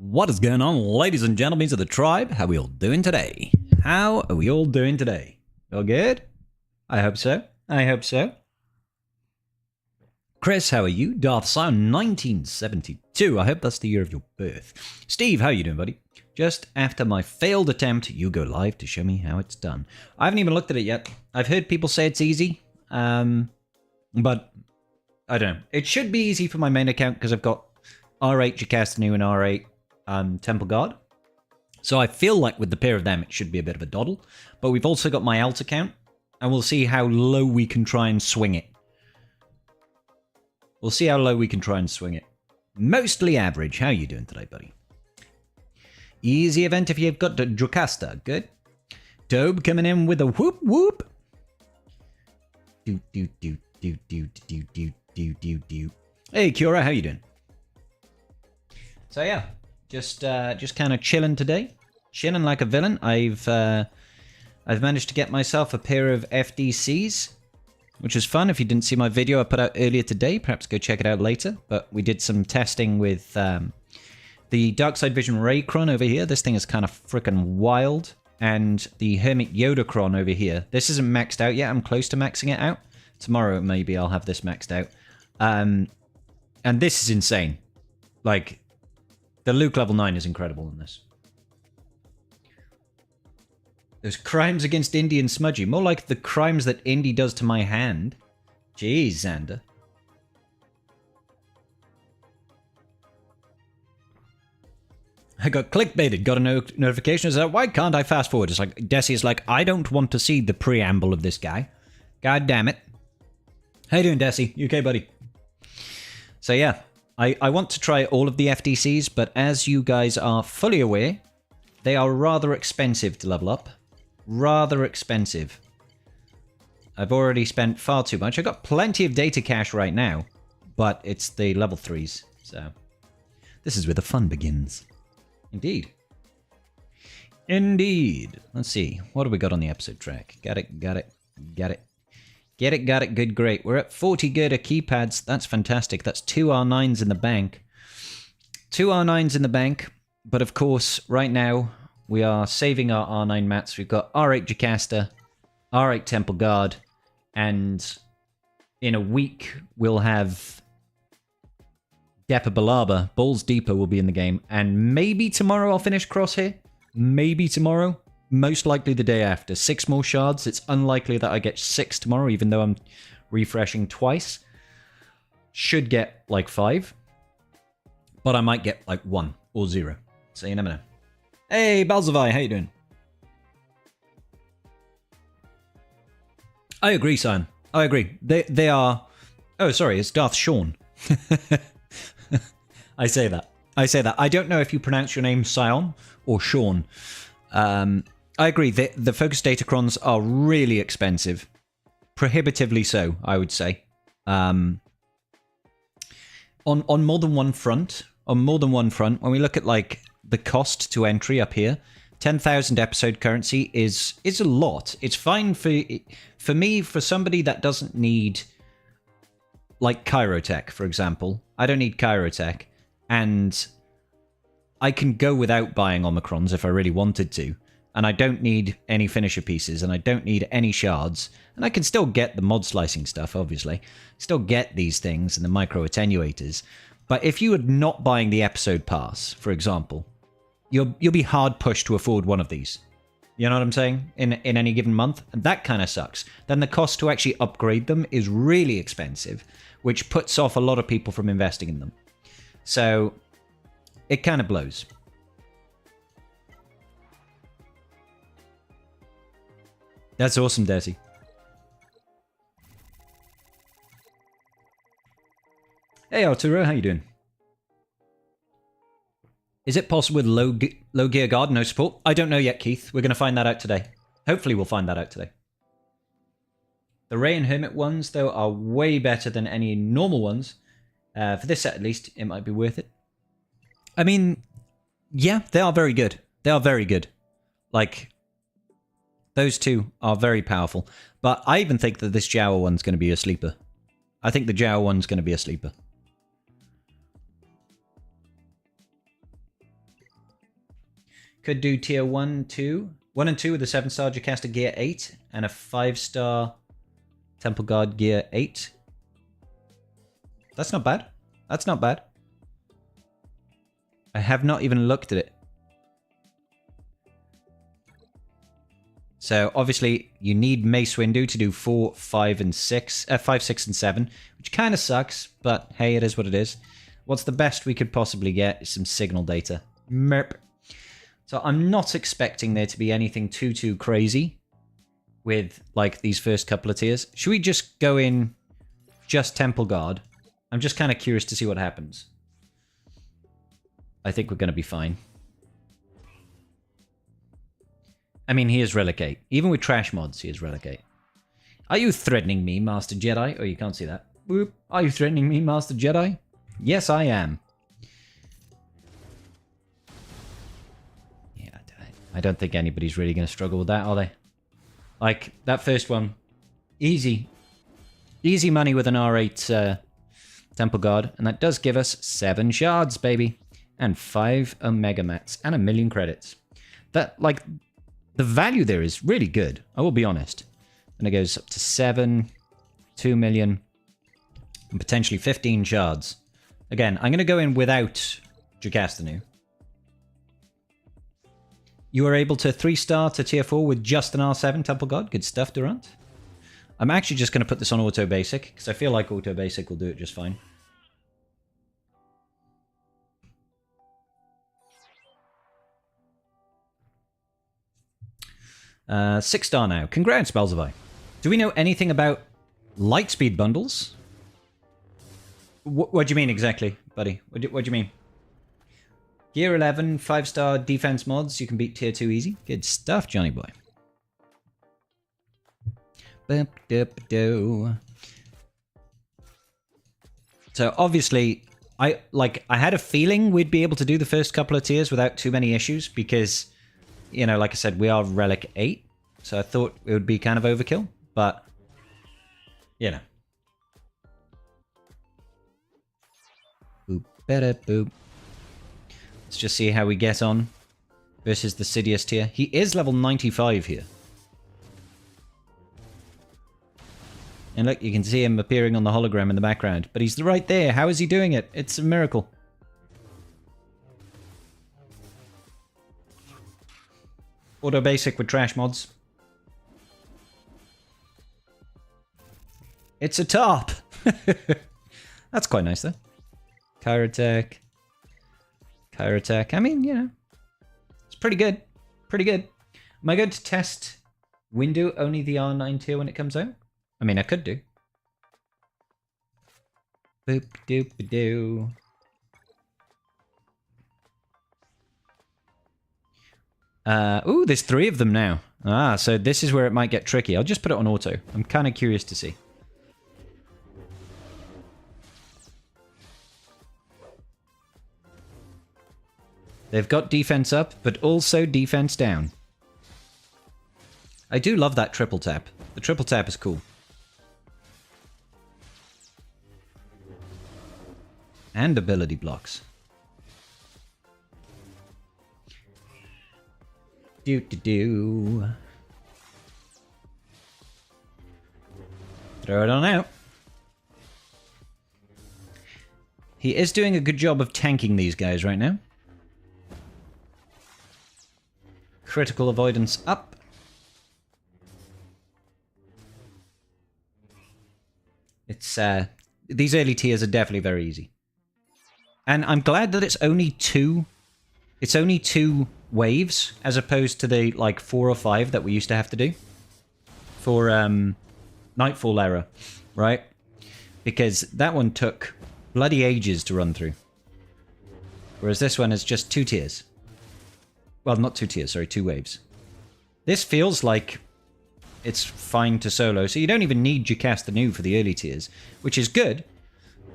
What is going on, ladies and gentlemen of the tribe? How are we all doing today? How are we all doing today? All good? I hope so. I hope so. Chris, how are you? Darth Sion 1972. I hope that's the year of your birth. Steve, how are you doing, buddy? Just after my failed attempt, you go live to show me how it's done. I haven't even looked at it yet. I've heard people say it's easy, but I don't know. It should be easy for my main account because I've got R8 Jocasta Nu and R8 Temple Guard. So I feel like with the pair of them, it should be a bit of a doddle. But we've also got my alt account, and we'll see how low we can try and swing it. We'll see how low we can try and swing it. Mostly average. How are you doing today, buddy? Easy event if you've got Jocasta. Good. Dobe coming in with a whoop whoop. Do do do do do do do do do do. Hey, Cura, how you doing? So yeah, just kind of chilling today, chilling like a villain. I've managed to get myself a pair of FDCs, which is fun. If you didn't see my video I put out earlier today, perhaps go check it out later. But we did some testing with the Darkside Vision Raycron over here. This thing is kind of freaking wild. And the Hermit Yodacron over here. This isn't maxed out yet. I'm close to maxing it out. Tomorrow maybe I'll have this maxed out. And this is insane. Like, the Luke level 9 is incredible in this. Those crimes against Indy and Smudgy. More like the crimes that Indy does to my hand. Jeez, Xander. I got clickbaited, got a notification. Is that why can't I fast forward? It's like, Desi is like, I don't want to see the preamble of this guy. God damn it. How you doing, Desi? You okay, buddy? So yeah, I want to try all of the FDCs, but as you guys are fully aware, they are rather expensive to level up. Rather expensive. I've already spent far too much. I've got plenty of data cache right now, but it's the level 3s, so this is where the fun begins. Indeed. Indeed. Let's see. What have we got on the episode track? Got it, got it, got it. Get it, got it, good, great. We're at 40 Gerda keypads. That's fantastic. That's 2 R9s in the bank. 2 R9s in the bank. But of course, right now, we are saving our R9 mats. We've got R8 Jocasta, R8 Temple Guard, and in a week, we'll have Depa Balaba. Balls Deeper will be in the game. And maybe tomorrow I'll finish Crosshair. Maybe tomorrow. Most likely the day after. 6 more shards. It's unlikely that I get 6 tomorrow, even though I'm refreshing twice. Should get like 5. But I might get like 1 or 0. So you never know. Hey, Balzavai, how you doing? I agree, Sion. I agree. They are... Oh, sorry, it's Darth Sean. I say that. I say that. I don't know if you pronounce your name Sion or Sean. I agree. The Focus Datacrons are really expensive. Prohibitively so, I would say. On more than one front, when we look at like the cost to entry up here, 10,000 episode currency is a lot. It's fine for me, for somebody that doesn't need like Chirotech, for example. I don't need Chirotech, and I can go without buying Omicrons if I really wanted to. And I don't need any finisher pieces, and I don't need any shards. And I can still get the mod slicing stuff, obviously. Still get these things and the micro attenuators. But if you are not buying the episode pass, for example, you'll be hard pushed to afford one of these. You know what I'm saying? In any given month. And that kind of sucks. Then the cost to actually upgrade them is really expensive, which puts off a lot of people from investing in them. So it kind of blows. That's awesome, Desi. Hey, Arturo, how you doing? Is it possible with low gear guard, no support? I don't know yet, Keith. We're going to find that out today. Hopefully we'll find that out today. The Ray and Hermit ones, though, are way better than any normal ones. For this set, at least, it might be worth it. I mean, yeah, they are very good. They are very good. Like, those two are very powerful. But I even think that this Jawa one's going to be a sleeper. I think the Jawa one's going to be a sleeper. Could do tier 1, 2. 1 and 2 with a 7-star Jocasta gear 8 and a 5-star Temple Guard gear 8. That's not bad. That's not bad. I have not even looked at it. So obviously you need Mace Windu to do 4, 5, and 6, 5, 6, and 7, which kind of sucks, but hey, it is what it is. What's the best we could possibly get is some signal data. Merp. So I'm not expecting there to be anything too crazy with like these first couple of tiers. Should we just go in just Temple Guard? I'm just kind of curious to see what happens. I think we're going to be fine. I mean, he is Relic 8. Even with trash mods, he is Relic 8. Are you threatening me, Master Jedi? Oh, you can't see that. Boop. Are you threatening me, Master Jedi? Yes, I am. Yeah, I don't think anybody's really going to struggle with that, are they? Like, that first one. Easy. Easy money with an R8 Temple Guard. And that does give us 7 shards, baby. And 5 Omega Mats. And 1 million credits. That, like... The value there is really good, I will be honest. And it goes up to 7, 2 million, and potentially 15 shards. Again, I'm going to go in without Jocasta Nu. You are able to 3-star to tier 4 with just an R7 Temple Guard. Good stuff, Durant. I'm actually just going to put this on Auto Basic, because I feel like Auto Basic will do it just fine. Uh, 6-star now. Congrats, Belzevai. Do we know anything about Lightspeed bundles? What do you mean exactly, buddy? What do you mean? Gear 11, 5-star defense mods. You can beat tier 2 easy. Good stuff, Johnny boy. So obviously, I had a feeling we'd be able to do the first couple of tiers without too many issues because... You know, like I said, we are Relic 8, so I thought it would be kind of overkill, but, you know. Boop, better, boop. Let's just see how we get on versus the Sidious tier. He is level 95 here. And look, you can see him appearing on the hologram in the background, but he's right there. How is he doing it? It's a miracle. Auto Basic with trash mods. It's a top! That's quite nice, though. Kyrotech. Kyrotech. I mean, you know. It's pretty good. Pretty good. Am I going to test Windu only the R9 tier when it comes out? I mean, I could do. Boop doop doo. Ooh, there's 3 of them now. Ah, so this is where it might get tricky. I'll just put it on auto. I'm kind of curious to see. They've got defense up, but also defense down. I do love that triple tap. The triple tap is cool. And ability blocks. Do. Throw it on out. He is doing a good job of tanking these guys right now. Critical avoidance up. It's these early tiers are definitely very easy. And I'm glad that it's only 2. It's only 2 waves as opposed to the like 4 or 5 that we used to have to do for Nightfall era, right? Because that one took bloody ages to run through. Whereas this one is just 2 tiers. Well, not 2 tiers, sorry, 2 waves. This feels like it's fine to solo, so you don't even need Jocasta Nu for the early tiers, which is good,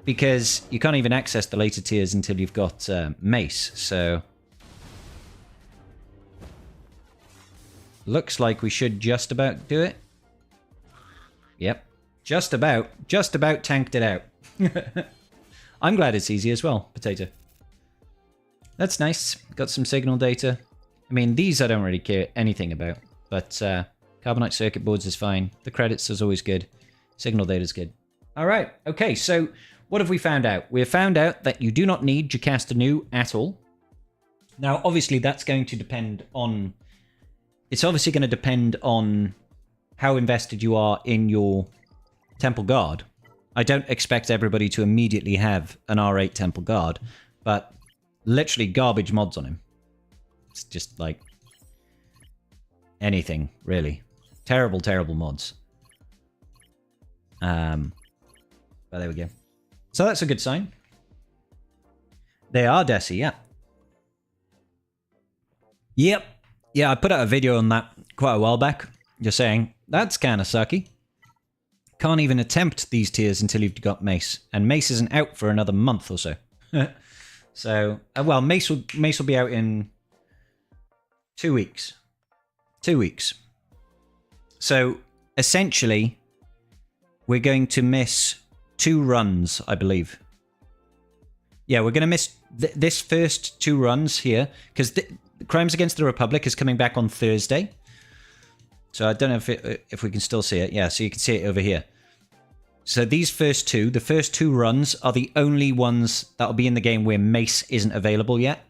because you can't even access the later tiers until you've got Mace, so... Looks like we should just about do it. Yep. Just about tanked it out. I'm glad it's easy as well, Potato. That's nice. Got some signal data. I mean, these I don't really care anything about, but Carbonite circuit boards is fine. The credits is always good. Signal data is good. All right. Okay, so what have we found out? We have found out that you do not need Jocasta Nu at all. Now, obviously, that's going to depend on... It's obviously going to depend on how invested you are in your Temple Guard. I don't expect everybody to immediately have an R8 Temple Guard, but literally garbage mods on him. It's just like anything, really. Terrible, terrible mods. But there we go. So that's a good sign. They are Desi, yeah. Yep. Yeah, I put out a video on that quite a while back. Just saying, that's kind of sucky. Can't even attempt these tiers until you've got Mace. And Mace isn't out for another month or so. So, well, Mace will be out in 2 weeks. 2 weeks. So, essentially, we're going to miss 2 runs, I believe. Yeah, we're going to miss this first 2 runs here, because Crimes Against the Republic is coming back on Thursday. So I don't know if we can still see it. Yeah, so you can see it over here. So these first 2, the first 2 runs are the only ones that'll be in the game where Mace isn't available yet.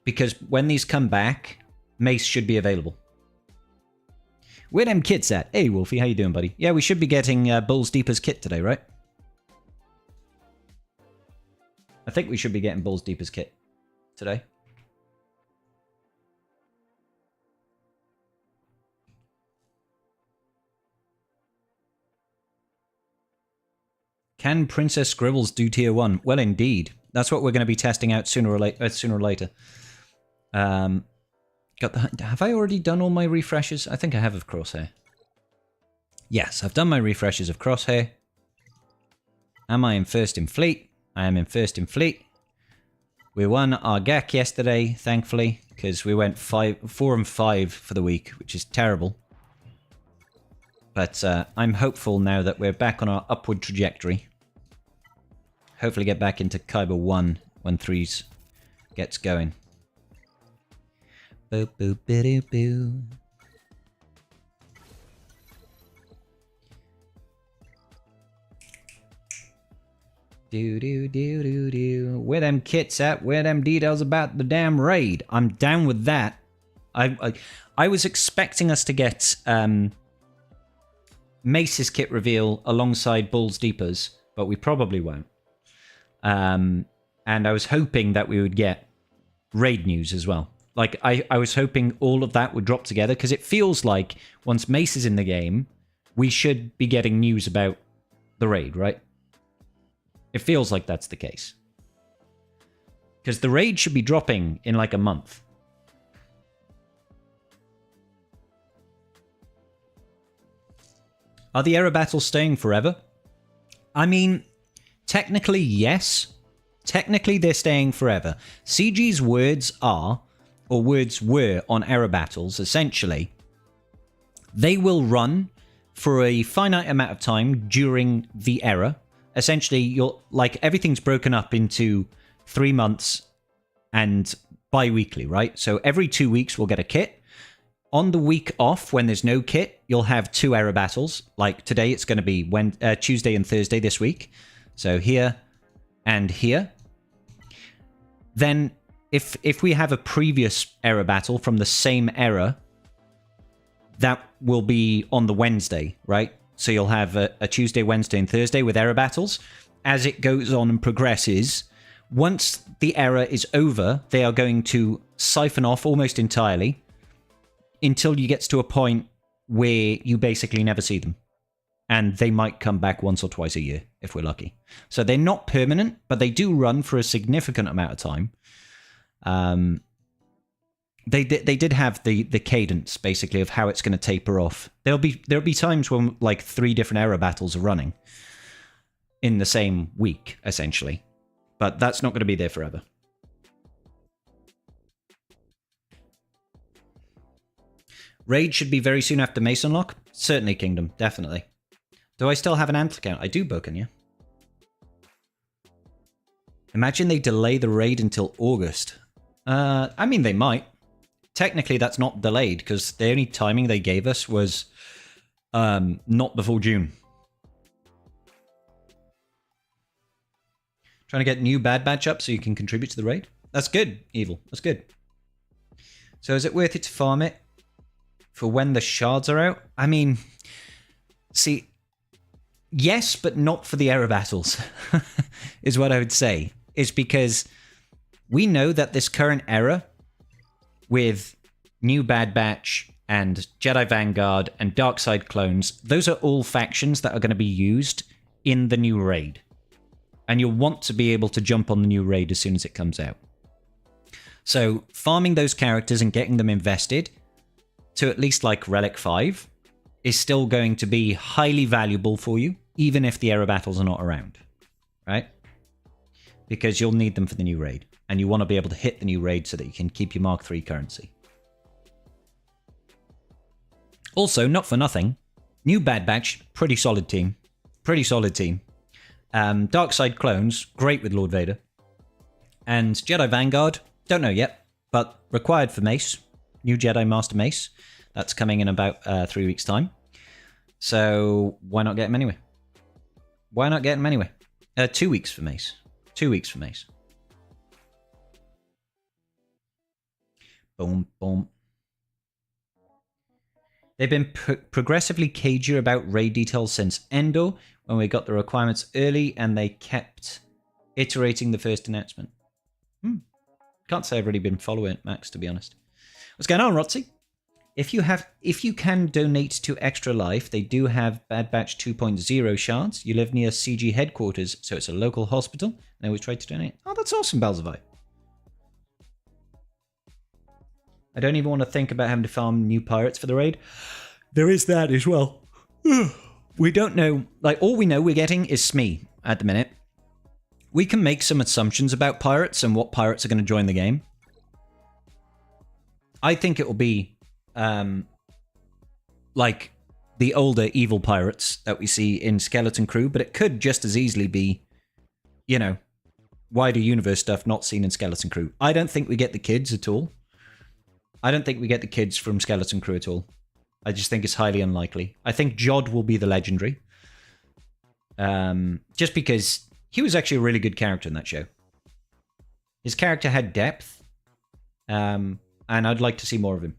Because when these come back, Mace should be available. Where them kits at? Hey, Wolfie, how you doing, buddy? Yeah, we should be getting Bulls Deeper's kit today, right? I think we should be getting Bulls Deeper's kit today. Can Princess Scribbles do tier 1? Well, indeed. That's what we're going to be testing out sooner or later. Have I already done all my refreshes? I think I have of Crosshair. Yes, I've done my refreshes of Crosshair. Am I in first in fleet? I am in first in fleet. We won our GAC yesterday, thankfully, because we went 4 and 5 for the week, which is terrible. But I'm hopeful now that we're back on our upward trajectory. Hopefully get back into Kyber 1 when 3s gets going. Boop, boop, bidoo, boo. Do, do, do, do, do. Where them kits at? Where them details about the damn raid? I'm down with that. I was expecting us to get Mace's kit reveal alongside Bulls Deepers, but we probably won't. And I was hoping that we would get raid news as well. Like, I was hoping all of that would drop together, because it feels like once Mace is in the game, we should be getting news about the raid, right? It feels like that's the case. Because the raid should be dropping in like a month. Are the era battles staying forever? I mean, technically, yes. Technically, they're staying forever. CG's words are, or words were on era battles, essentially, they will run for a finite amount of time during the era. Essentially, you'll like everything's broken up into 3 months and bi-weekly, right? So every 2 weeks we'll get a kit. On the week off, when there's no kit, you'll have 2 era battles. Like today, it's going to be Tuesday and Thursday this week. So here and here. Then, if we have a previous era battle from the same era, that will be on the Wednesday, right? So you'll have a Tuesday, Wednesday, and Thursday with era battles. As it goes on and progresses, once the era is over, they are going to siphon off almost entirely until you get to a point where you basically never see them. And they might come back once or twice a year, if we're lucky. So they're not permanent, but they do run for a significant amount of time. They did have the cadence, basically, of how it's going to taper off. There'll be times when, like, 3 different era battles are running in the same week, essentially. But that's not going to be there forever. Raid should be very soon after Mace Unlock. Certainly, Kingdom. Definitely. Do I still have an Antler count? I do, Boken, yeah. Imagine they delay the raid until August. I mean, they might. technically that's not delayed because the only timing they gave us was not before June. Trying to get new Bad Batch up so you can contribute to the raid. That's good, Evil. That's good. So is it worth it to farm it for when the shards are out? I mean, see, yes, but not for the era battles, is what I would say. It's because we know that this current era with new Bad Batch and Jedi Vanguard and Darkside clones, those are all factions that are going to be used in the new raid. And you'll want to be able to jump on the new raid as soon as it comes out. So farming those characters and getting them invested to at least like Relic 5 is still going to be highly valuable for you, even if the era battles are not around, right? Because you'll need them for the new raid, and you want to be able to hit the new raid so that you can keep your Mark III currency. Also, not for nothing, new Bad Batch, pretty solid team. Pretty solid team. Darkside clones, great with Lord Vader. And Jedi Vanguard, don't know yet, but required for Mace. New Jedi Master Mace. That's coming in about 3 weeks' time. So why not get him anyway? Why not get him anyway? 2 weeks for Mace. 2 weeks for Mace. Boom, boom. They've been progressively cagier about raid details since Endor, when we got the requirements early and they kept iterating the first announcement. Can't say I've really been following it, Max, to be honest. What's going on, Rotsy? If you can donate to Extra Life, they do have Bad Batch 2.0 shards. You live near CG headquarters, so it's a local hospital. And they always try to donate. Oh, that's awesome, Balzavai. I don't even want to think about having to farm new pirates for the raid. There is that as well. We don't know. Like, all we know we're getting is Smee at the minute. We can make some assumptions about pirates and what pirates are going to join the game. I think it will be like the older evil pirates that we see in Skeleton Crew, but it could just as easily be, you know, wider universe stuff not seen in Skeleton Crew. I don't think we get the kids at all. I don't think we get the kids from Skeleton Crew at all. I just think it's highly unlikely. I think Jod will be the legendary. Just because he was actually a really good character in that show. His character had depth. And I'd like to see more of him.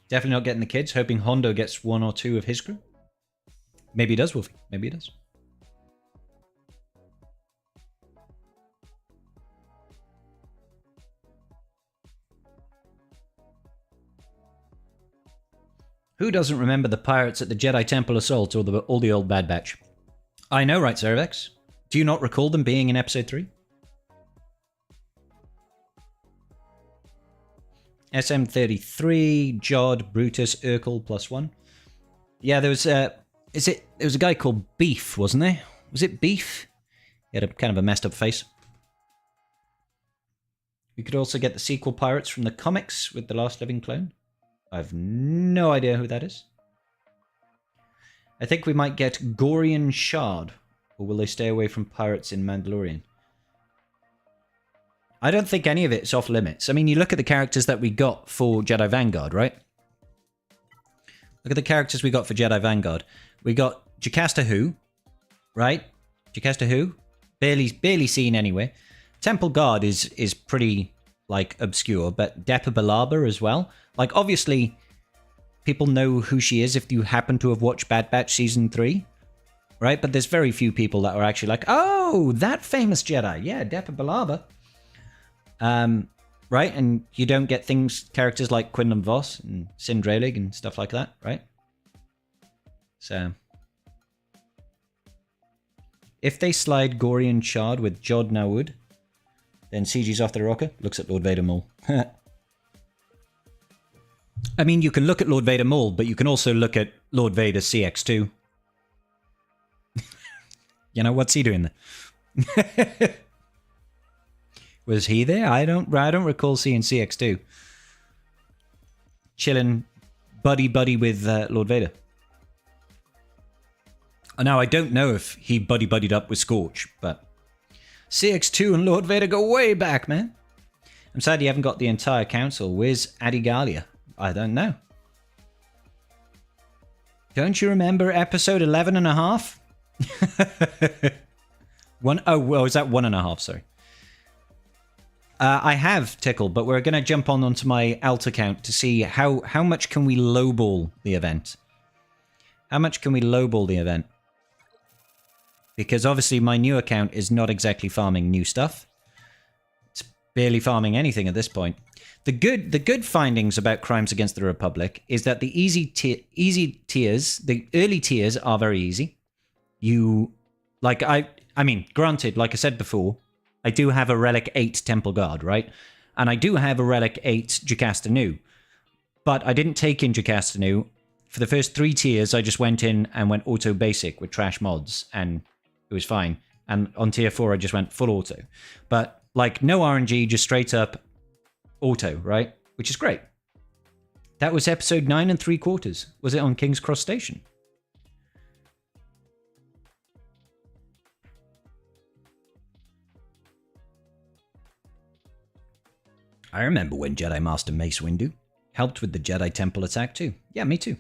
Definitely not getting the kids. Hoping Hondo gets 1 or 2 of his crew. Maybe he does, Wolfie. Maybe he does. Who doesn't remember the pirates at the Jedi Temple Assault or all the old Bad Batch? I know, right, Cervex? Do you not recall them being in Episode 3? SM33, Jod, Brutus, Urkel, +1. Yeah, there was there was a guy called Beef, wasn't there? Was it Beef? He had a kind of a messed up face. We could also get the sequel pirates from the comics with the Last Living Clone. I have no idea who that is. I think we might get Gorian Shard. Or will they stay away from pirates in Mandalorian? I don't think any of it's off limits. I mean, you look at the characters that we got for Jedi Vanguard, right? Look at the characters we got for Jedi Vanguard. We got Jocasta Hu, right? Jocasta Hu, barely seen anywhere. Temple Guard is pretty like obscure, but Depa Billaba as well. Like, obviously, people know who she is if you happen to have watched Bad Batch Season 3, right? But there's very few people that are actually like, oh, that famous Jedi. Yeah, Depa Billaba. Right? And you don't get characters like Quinlan Voss and Sindralig and stuff like that, right? So, if they slide Gorian Shard with Jod Nawud, then CG's off the rocker. Looks at Lord Vader Maul. I mean, you can look at Lord Vader Maul, but you can also look at Lord Vader CX2. You know, what's he doing there? Was he there? I don't recall seeing CX2. Chilling buddy with Lord Vader. Now, I don't know if he buddy-buddied up with Scorch, but CX2 and Lord Vader go way back, man. I'm sad you haven't got the entire council. Where's Adigalia? I don't know. Don't you remember episode 11 and a half? Well, is that 1.5? Sorry. I have Tickle, but we're going to jump onto my alt account to see how much can we lowball the event. How much can we lowball the event? Because obviously my new account is not exactly farming new stuff. It's barely farming anything at this point. The good findings about Crimes Against the Republic is that the easy tiers, the early tiers are very easy. I mean, granted, like I said before, I do have a Relic 8 Temple Guard, right? And I do have a Relic 8 Jocasta Nu. But I didn't take in Jocasta Nu. For the first 3 tiers, I just went in and went auto basic with trash mods, and it was fine. And on tier 4, I just went full auto. But, like, no RNG, just straight up auto, right? Which is great. That was episode 9 3/4. Was it on King's Cross Station? I remember when Jedi Master Mace Windu helped with the Jedi Temple attack too. Yeah, me too.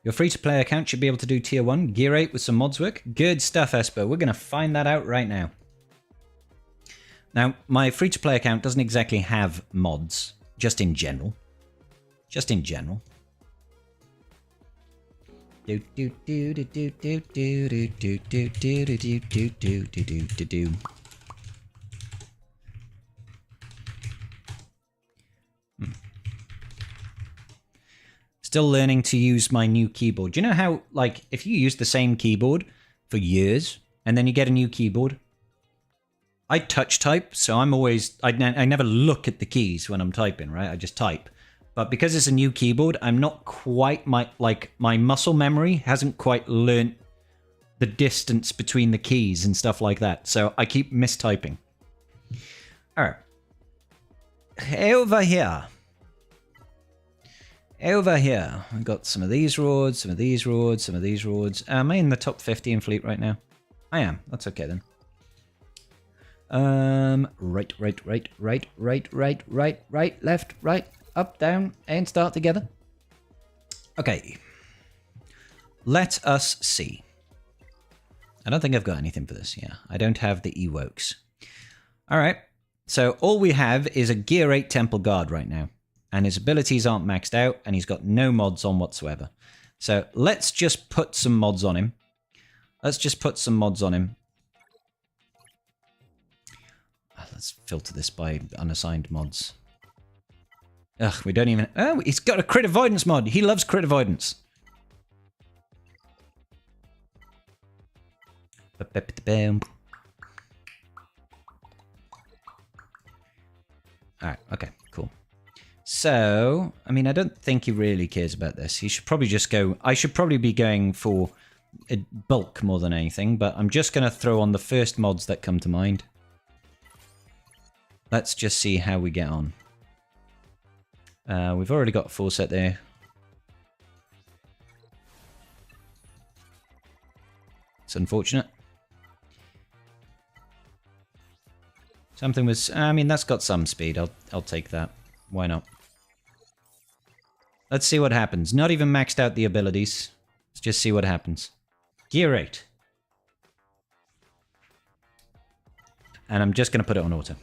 Your free-to-play account should be able to do tier 1, gear 8 with some mods work. Good stuff, Esper. We're going to find that out right now. Now, my free-to-play account doesn't exactly have mods, just in general. Just in general. Do do do do do do do do do do do do do do do do do. Still learning to use my new keyboard. Do you know how, like, if you use the same keyboard for years and then you get a new keyboard? I touch type, so I'm always... I never look at the keys when I'm typing, right? I just type. But because it's a new keyboard, I'm not quite... My muscle memory hasn't quite learnt the distance between the keys and stuff like that. So I keep mistyping. Alright. Over here. Over here, I've got some of these roads, some of these roads, some of these roads. Am I in the top 50 in fleet right now? I am. That's okay then. Right, left, right, up, down, and start together. Okay. Let us see. I don't think I've got anything for this. Yeah, I don't have the Ewokes. All right. So all we have is a Gear 8 Temple Guard right now. And his abilities aren't maxed out, and he's got no mods on whatsoever. So let's just put some mods on him. Let's filter this by unassigned mods. Ugh, we don't even... Oh, he's got a crit avoidance mod. He loves crit avoidance. Alright, okay, cool. So, I mean, I don't think he really cares about this. He should probably just go... I should probably be going for a bulk more than anything, but I'm just going to throw on the first mods that come to mind. Let's just see how we get on. We've already got a full set there. It's unfortunate. Something was... I mean, that's got some speed. I'll take that. Why not? Let's see what happens. Not even maxed out the abilities. Let's just see what happens. Gear 8. And I'm just going to put it on auto.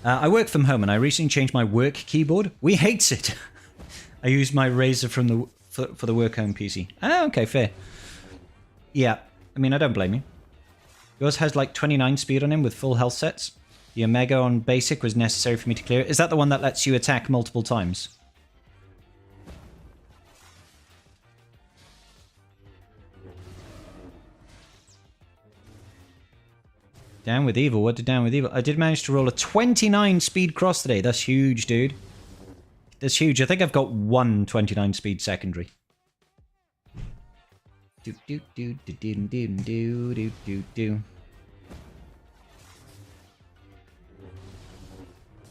I work from home and I recently changed my work keyboard. We hates it. I use my Razer from the for the work home PC. Ah, okay, fair. Yeah, I mean, I don't blame you. Yours has like 29 speed on him with full health sets. The Omega on basic was necessary for me to clear it. Is that the one that lets you attack multiple times? Down with evil. What did down with evil? I did manage to roll a 29 speed cross today. That's huge, dude. That's huge. I think I've got one 29 speed secondary. Do do do do do do do do do do.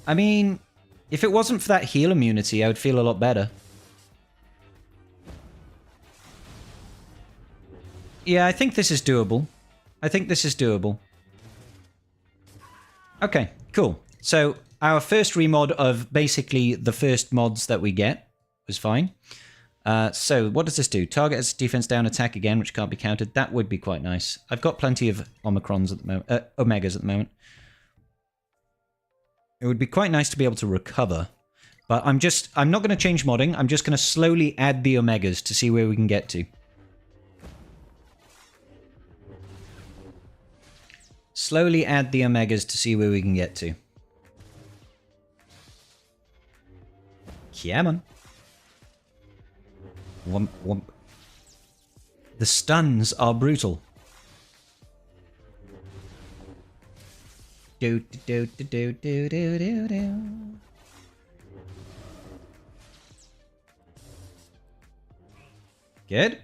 I mean, if it wasn't for that heal immunity, I would feel a lot better. Yeah, I think this is doable. I think this is doable. Okay, cool. So our first remod of basically the first mods that we get was fine. So what does this do? Target has defense down, attack again, which can't be countered. That would be quite nice. I've got plenty of Omicrons at the moment, Omegas at the moment. It would be quite nice to be able to recover. But I'm not going to change modding. I'm just going to slowly add the Omegas to see where we can get to. Slowly add the Omegas to see where we can get to. Come on. Wump, wump. The stuns are brutal. Do do do do do do do do. Good.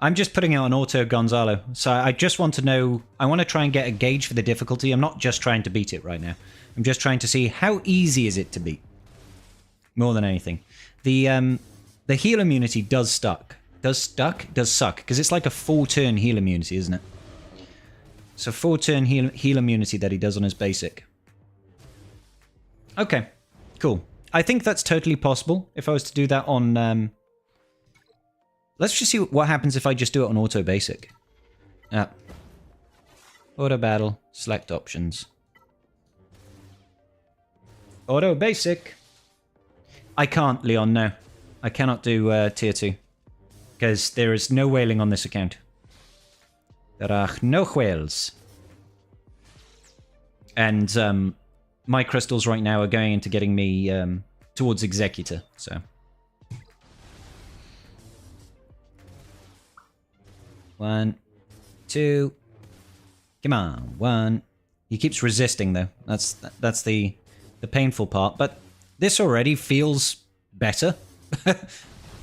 I'm just putting it on auto Gonzalo, so I just want to know. I want to try and get a gauge for the difficulty. I'm not just trying to beat it right now. I'm just trying to see how easy is it to beat. More than anything, the heal immunity does suck, because it's like a 4-turn heal immunity, isn't it? It's a 4-turn heal immunity that he does on his basic. Okay, cool. I think that's totally possible if I was to do that on... Let's just see what happens if I just do it on auto basic. Auto battle, select options. Auto basic. I can't, Leon, no. I cannot do tier 2. Because there is no whaling on this account. There are no whales. And my crystals right now are going into getting me towards Executor, so... 1, 2. Come on, 1. He keeps resisting though. That's the painful part. But this already feels better.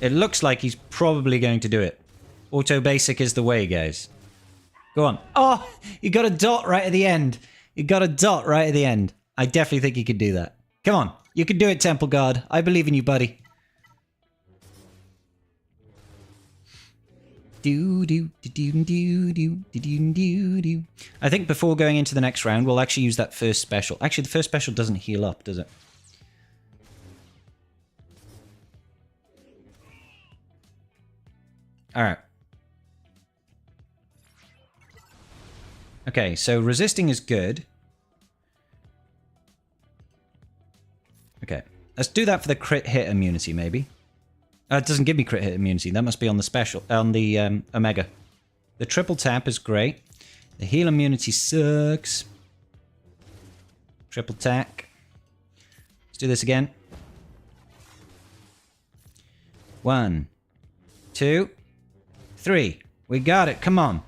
It looks like he's probably going to do it. Auto basic is the way, guys. Go on. Oh, you got a dot right at the end. You got a dot right at the end. I definitely think you could do that. Come on, you can do it, Temple Guard. I believe in you, buddy. I think before going into the next round, we'll actually use that first special. Actually, the first special doesn't heal up, does it? Alright. Okay, so resisting is good. Okay, let's do that for the crit hit immunity, maybe. It doesn't give me crit hit immunity. That must be on the special, on the Omega. The triple tap is great. The heal immunity sucks. Triple tack. Let's do this again. 1, 2, 3. We got it. Come on.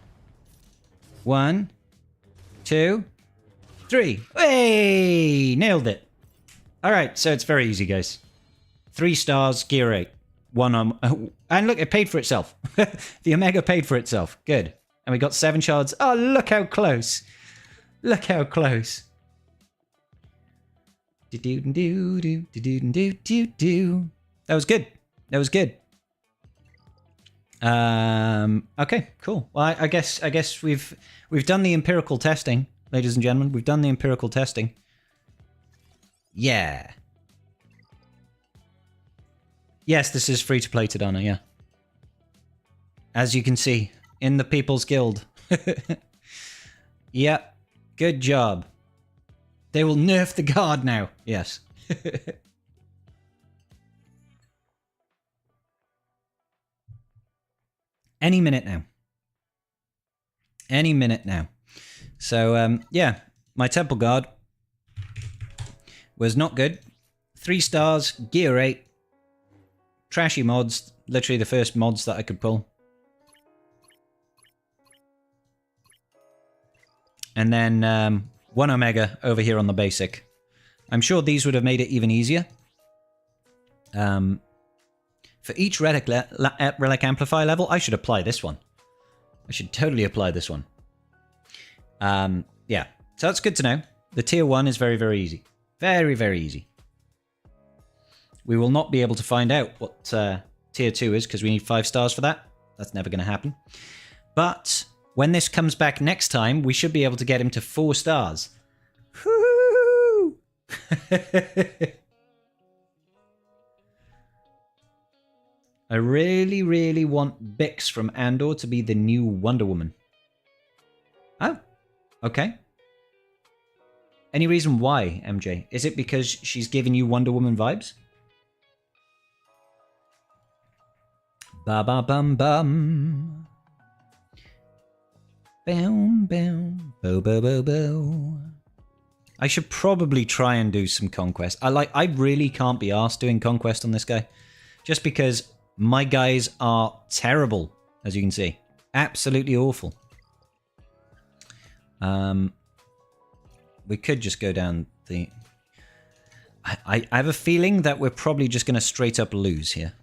1, 2, 3. Hey! Nailed it. All right, so it's very easy, guys. 3 stars, gear 8. And look, it paid for itself. The Omega paid for itself. Good. And we got 7 shards. Oh, look how close. Look how close. That was good. That was good. Okay, cool. Well, I guess we've done the empirical testing, ladies and gentlemen. We've done the empirical testing. Yeah. Yes, this is free to play, Tadana, yeah. As you can see, in the People's Guild. Yeah, good job. They will nerf the guard now. Yes. Any minute now. Any minute now. So, yeah, my Temple Guard was not good. 3 stars, gear 8. Trashy mods, literally the first mods that I could pull. And then 1 Omega over here on the basic. I'm sure these would have made it even easier. For each relic amplifier level, I should apply this one. I should totally apply this one. Yeah, so that's good to know. The tier 1 is very, very easy. Very, very easy. We will not be able to find out what tier 2 is because we need 5 stars for that. That's never going to happen. But when this comes back next time, we should be able to get him to 4 stars. Woo! I really, really want Bix from Andor to be the new Wonder Woman. Oh, okay. Any reason why, MJ? Is it because she's giving you Wonder Woman vibes? Ba-ba-bum-bum. Boom, boom, bo bo bo bo. I should probably try and do some Conquest. I really can't be arsed doing Conquest on this guy. Just because my guys are terrible, as you can see. Absolutely awful. We could just go down the... I have a feeling that we're probably just going to straight up lose here.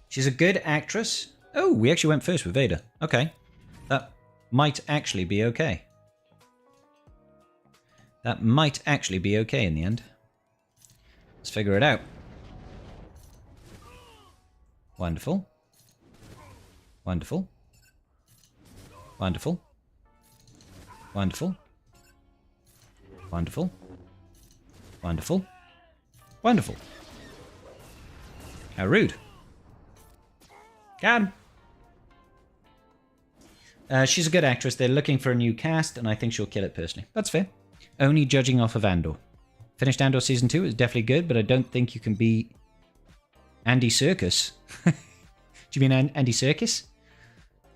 She's a good actress. Oh, we actually went first with Vader. Okay. That might actually be okay. That might actually be okay in the end. Let's figure it out. Wonderful. Wonderful. Wonderful. Wonderful. Wonderful. Wonderful. Wonderful. How rude. Got him. She's a good actress. They're looking for a new cast, and I think she'll kill it personally. That's fair. Only judging off of Andor. Finished Andor Season 2. It's definitely good, but I don't think you can beat Andy Serkis. Do you mean Andy Serkis?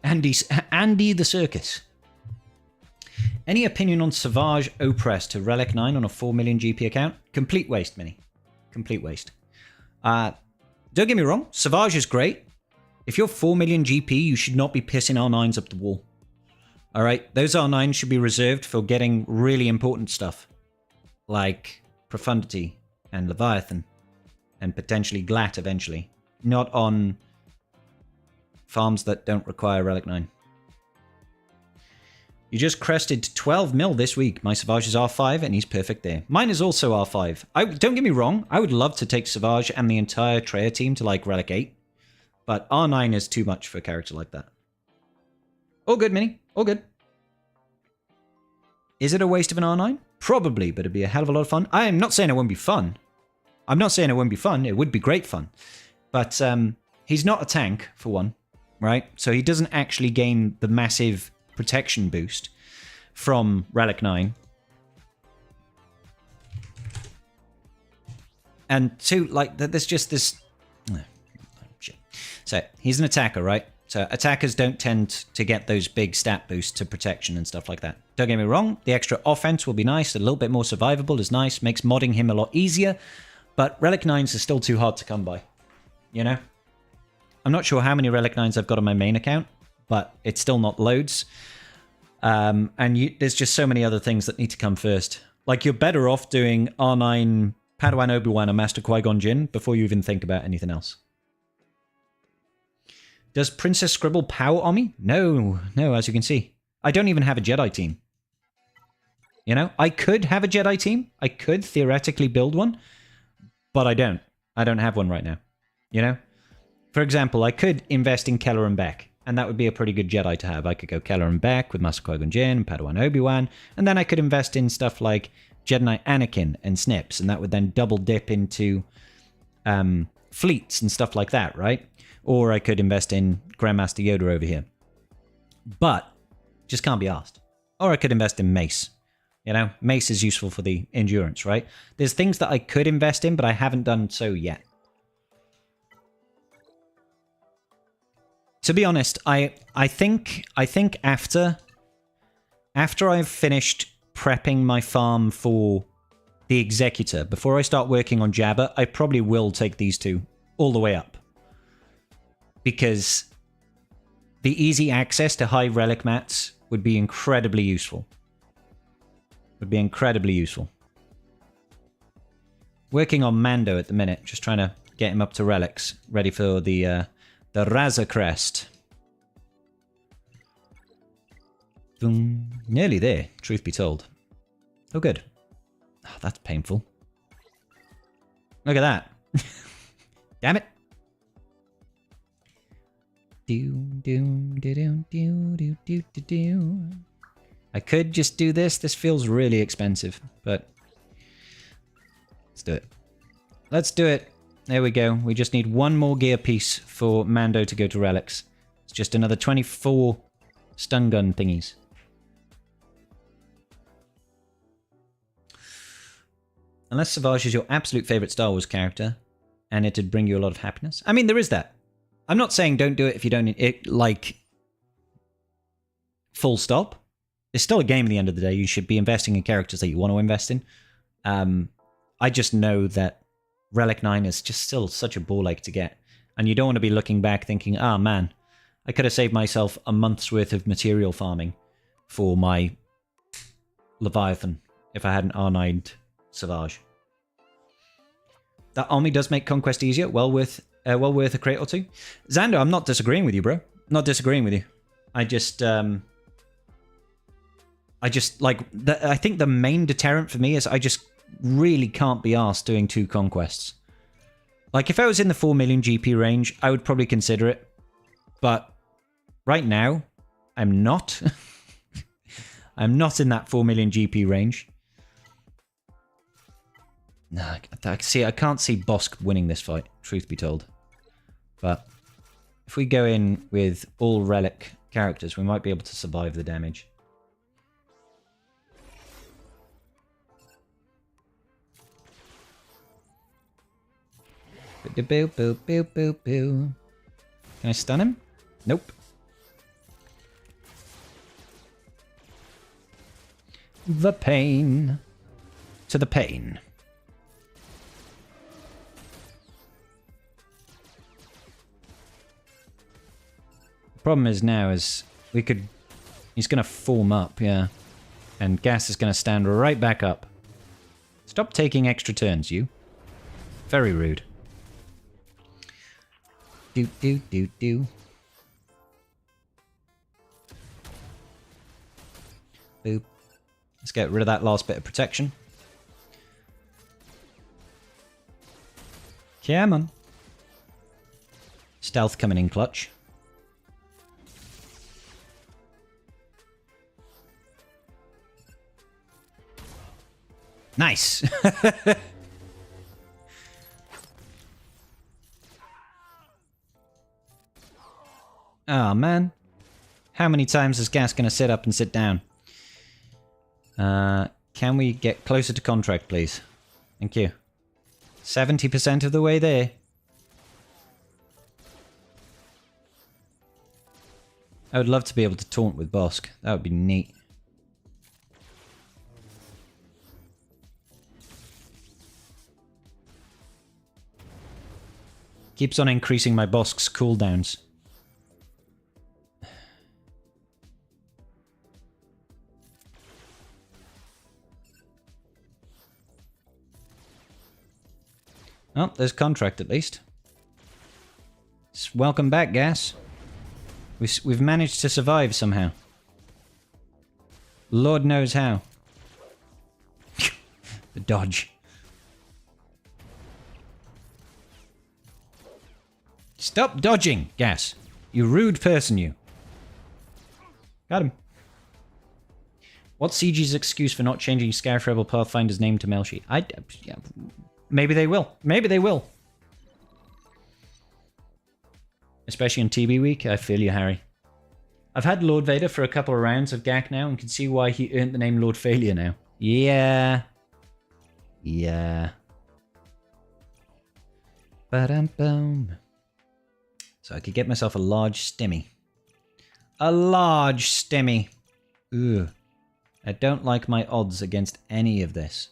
Andy the Circus. Any opinion on Savage Opress to Relic 9 on a 4 million GP account? Complete waste, Mini. Complete waste. Don't get me wrong. Savage is great. If you're 4 million GP, you should not be pissing R9s up the wall. Alright? Those R9s should be reserved for getting really important stuff. Like Profundity and Leviathan. And potentially Glat eventually. Not on farms that don't require Relic 9. You just crested 12 mil this week. My Savage is R5 and he's perfect there. Mine is also R5. Don't get me wrong. I would love to take Savage and the entire Treya team to like Relic 8. But R9 is too much for a character like that. All good, Mini. All good. Is it a waste of an R9? Probably, but it'd be a hell of a lot of fun. I am not saying it won't be fun. I'm not saying it won't be fun. It would be great fun. But he's not a tank, for one. Right? So he doesn't actually gain the massive protection boost from Relic 9. And two, like, there's just this... shit. So, he's an attacker, right? So, attackers don't tend to get those big stat boosts to protection and stuff like that. Don't get me wrong, the extra offense will be nice, a little bit more survivable is nice, makes modding him a lot easier, but Relic 9s are still too hard to come by. You know? I'm not sure how many Relic 9s I've got on my main account, but it's still not loads. And there's just so many other things that need to come first. Like, you're better off doing R9 Padawan Obi-Wan and Master Qui-Gon Jinn before you even think about anything else. Does Princess Scribble power on me? No, as you can see. I don't even have a Jedi team. You know, I could have a Jedi team. I could theoretically build one, but I don't. I don't have one right now. You know? For example, I could invest in Keller and Beck, and that would be a pretty good Jedi to have. I could go Keller and Beck with Master Qui-Gon Jinn, Padawan Obi-Wan, and then I could invest in stuff like Jedi Knight Anakin and Snips, and that would then double dip into fleets and stuff like that, right? Or I could invest in Grandmaster Yoda over here. But, just can't be asked. Or I could invest in Mace. You know, Mace is useful for the endurance, right? There's things that I could invest in, but I haven't done so yet. To be honest, I think after I've finished prepping my farm for the Executor, before I start working on Jabba, I probably will take these two all the way up. Because the easy access to high relic mats would be incredibly useful. Would be incredibly useful. Working on Mando at the minute, just trying to get him up to relics, ready for the Razor Crest. Boom. Nearly there, truth be told. Oh, good. Oh, that's painful. Look at that. Damn it. I could just do this. This feels really expensive, but let's do it. Let's do it. There we go. We just need one more gear piece for Mando to go to relics. It's just another 24 stun gun thingies. Unless Savage is your absolute favorite Star Wars character, and it'd bring you a lot of happiness. I mean, there is that. I'm not saying don't do it if you don't need it, like, full stop. It's still a game at the end of the day. You should be investing in characters that you want to invest in. I just know that Relic 9 is just still such a ball ache to get. And you don't want to be looking back thinking, ah, man, I could have saved myself a month's worth of material farming for my Leviathan if I hadn't R9'd Savage. That army does make conquest easier. Well worth a crate or two. Xander, I'm not disagreeing with you, bro. Not disagreeing with you. I just like, I think the main deterrent for me is I just really can't be arsed doing 2 conquests. Like, if I was in the 4 million GP range, I would probably consider it. But right now, I'm not. I'm not in that 4 million GP range. Nah, I can't see Bossk winning this fight, truth be told. But if we go in with all relic characters, we might be able to survive the damage. Boo, boo, boo, boo, boo. Can I stun him? Nope. The pain. To the pain. The problem is now is we could... He's going to form up, yeah. And Gas is going to stand right back up. Stop taking extra turns, you. Very rude. Do, do, do, do. Boop. Let's get rid of that last bit of protection. Come on. Stealth coming in clutch. Nice! Oh, man. How many times is Gas going to sit up and sit down? Can we get closer to contract, please? Thank you. 70% of the way there. I would love to be able to taunt with Bossk. That would be neat. Keeps on increasing my Bossk's cooldowns. Oh, there's contract at least. Welcome back, Gas. We've managed to survive somehow. Lord knows how. The dodge. Stop dodging, Gas. You rude person, you. Got him. What's CG's excuse for not changing Scarif Rebel Pathfinder's name to Melshi? Yeah, maybe they will. Maybe they will. Especially on TB week. I feel you, Harry. I've had Lord Vader for a couple of rounds of GAC now and can see why he earned the name Lord Failure now. Yeah. Yeah. Ba-dum-bum. So I could get myself a large stimmy. A large stimmy. Ugh. I don't like my odds against any of this.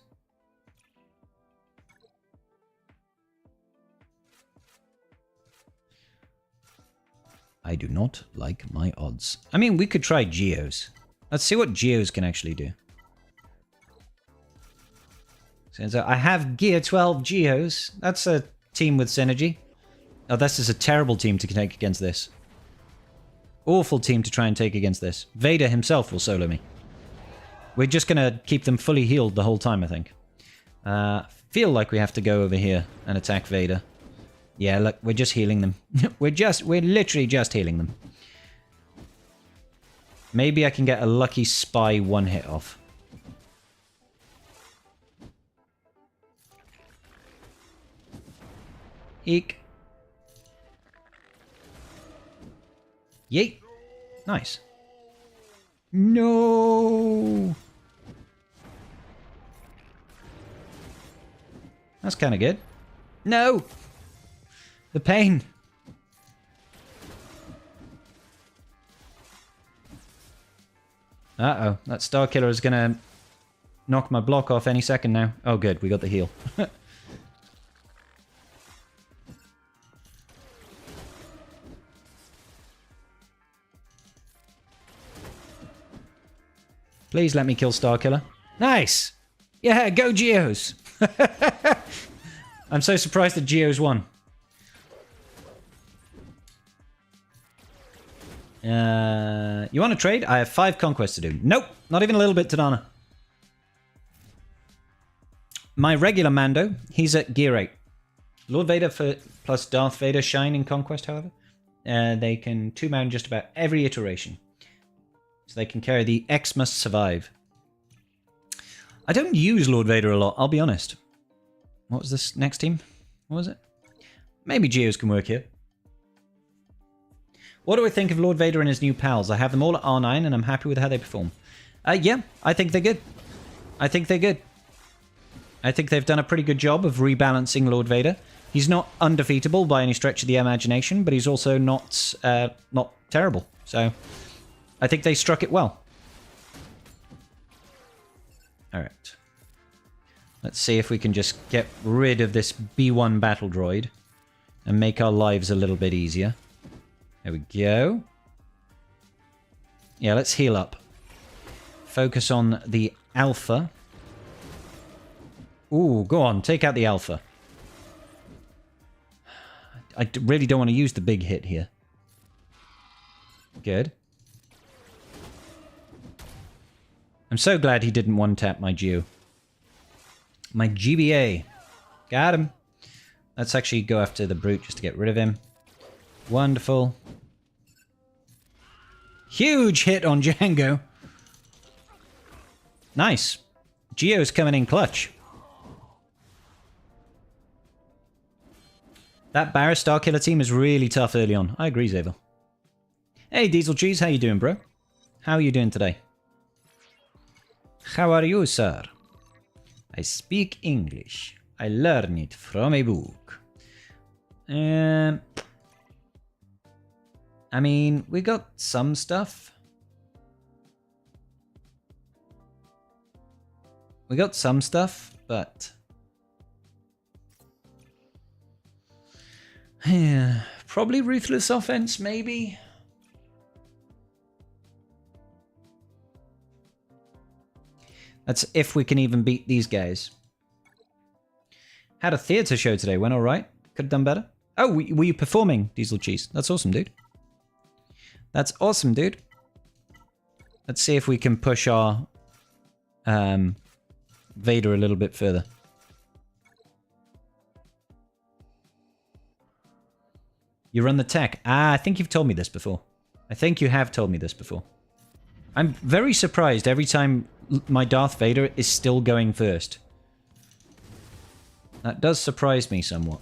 I do not like my odds. I mean, we could try Geos. Let's see what Geos can actually do. So I have Gear 12 Geos. That's a team with synergy. Oh, this is a terrible team to take against this. Awful team to try and take against this. Vader himself will solo me. We're just going to keep them fully healed the whole time, I think. Feel like we have to go over here and attack Vader. Yeah, look, we're just healing them. we're literally just healing them. Maybe I can get a lucky spy one hit off. Eek. Yeet. Nice. No. That's kind of good. No. The pain. Uh-oh. That Star Killer is going to knock my block off any second now. Oh, good. We got the heal. Please let me kill Star Killer. Nice! Yeah, go Geos! I'm so surprised that Geos won. You want to trade? I have 5 conquests to do. Nope! Not even a little bit, Tadana. My regular Mando, he's at gear 8. Lord Vader plus Darth Vader shine in Conquest, however. They can 2-man just about every iteration. So they can carry the X must survive. I don't use Lord Vader a lot, I'll be honest. What was this next team? What was it? Maybe Geos can work here. What do I think of Lord Vader and his new pals? I have them all at R9 and I'm happy with how they perform. Yeah, I think they're good. I think they're good. I think they've done a pretty good job of rebalancing Lord Vader. He's not undefeatable by any stretch of the imagination, but he's also not terrible. So I think they struck it well. Alright. Let's see if we can just get rid of this B1 battle droid and make our lives a little bit easier. There we go. Yeah, let's heal up. Focus on the Alpha. Ooh, go on, take out the Alpha. I really don't want to use the big hit here. Good. I'm so glad he didn't one-tap my Geo. My GBA. Got him. Let's actually go after the Brute just to get rid of him. Wonderful. Huge hit on Django. Nice. Geo's coming in clutch. That Barra Star Killer team is really tough early on. I agree, Zavel. Hey, Diesel Cheese, how you doing, bro? How are you doing today? How are you, sir? I speak English. I learn it from a book. I mean, we got some stuff. We got some stuff, but... yeah, probably Ruthless Offense, maybe? That's if we can even beat these guys. Had a theatre show today, went alright. Could have done better. Oh, were you performing, Diesel Cheese? That's awesome, dude. That's awesome, dude. Let's see if we can push our Vader a little bit further. You run the tech. Ah, I think you've told me this before. I think you have told me this before. I'm very surprised every time my Darth Vader is still going first. That does surprise me somewhat.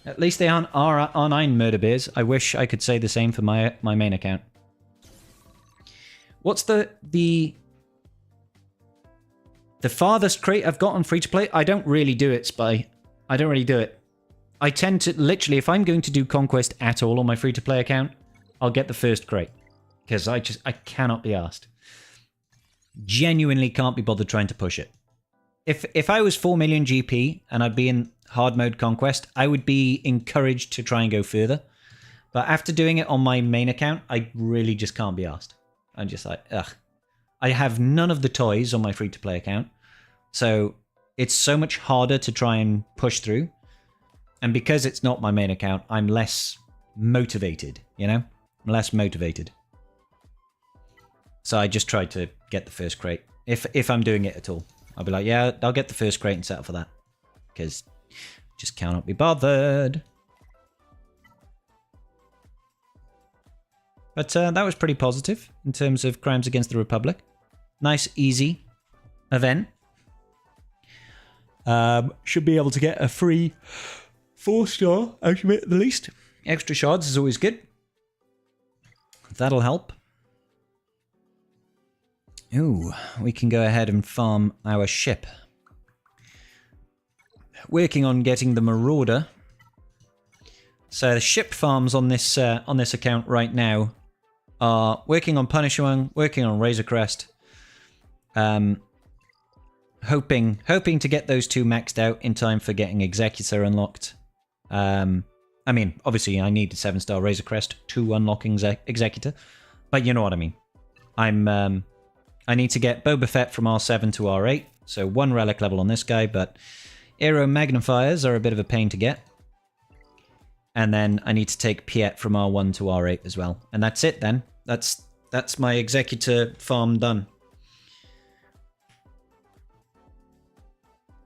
At least they aren't R9 murder bears. I wish I could say the same for my main account. What's the farthest crate I've got on free-to-play? I don't really do it, Spy. I don't really do it. I tend to, literally, if I'm going to do Conquest at all on my free-to-play account, I'll get the first crate. Because I cannot be asked. Genuinely can't be bothered trying to push it. If I was 4 million GP and I'd be in hard mode Conquest, I would be encouraged to try and go further. But after doing it on my main account, I really just can't be asked. I'm just like, ugh. I have none of the toys on my free-to-play account. So it's so much harder to try and push through. And because it's not my main account, I'm less motivated, you know? I'm less motivated. So I just tried to get the first crate. If I'm doing it at all. I'll be like, yeah, I'll get the first crate and settle for that. Because just cannot be bothered. But that was pretty positive in terms of Crimes Against the Republic. Nice, easy event. Should be able to get a free 4-star out of it at the least. Extra shards is always good. That'll help. Ooh, we can go ahead and farm our ship. Working on getting the Marauder. So the ship farms on this account right now are working on Punisher One, working on Razor Crest. Hoping to get those 2 maxed out in time for getting Executor unlocked. I mean, obviously I need a 7-star Razor Crest to unlock Executor, but you know what I mean. I need to get Boba Fett from R7 to R8, so 1 relic level on this guy, but Aero Magnifiers are a bit of a pain to get. And then I need to take Piet from R1 to R8 as well. And that's it then. That's my Executor farm done.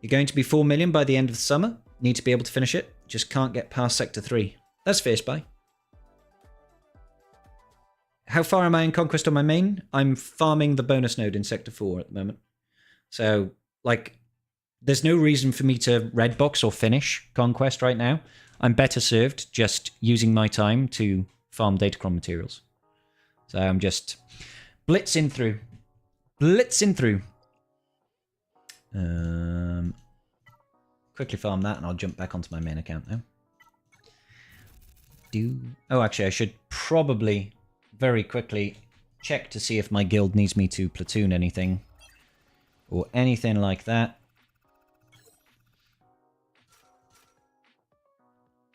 You're going to be 4 million by the end of the summer. Need to be able to finish it. Just can't get past Sector 3. That's fair, Spy. How far am I in Conquest on my main? I'm farming the bonus node in Sector 4 at the moment. So, like, there's no reason for me to red box or finish Conquest right now. I'm better served just using my time to farm Datacron materials. So I'm just blitzing through. Blitzing through. Quickly farm that and I'll jump back onto my main account now. Oh, actually, I should probably very quickly check to see if my guild needs me to platoon anything or anything like that.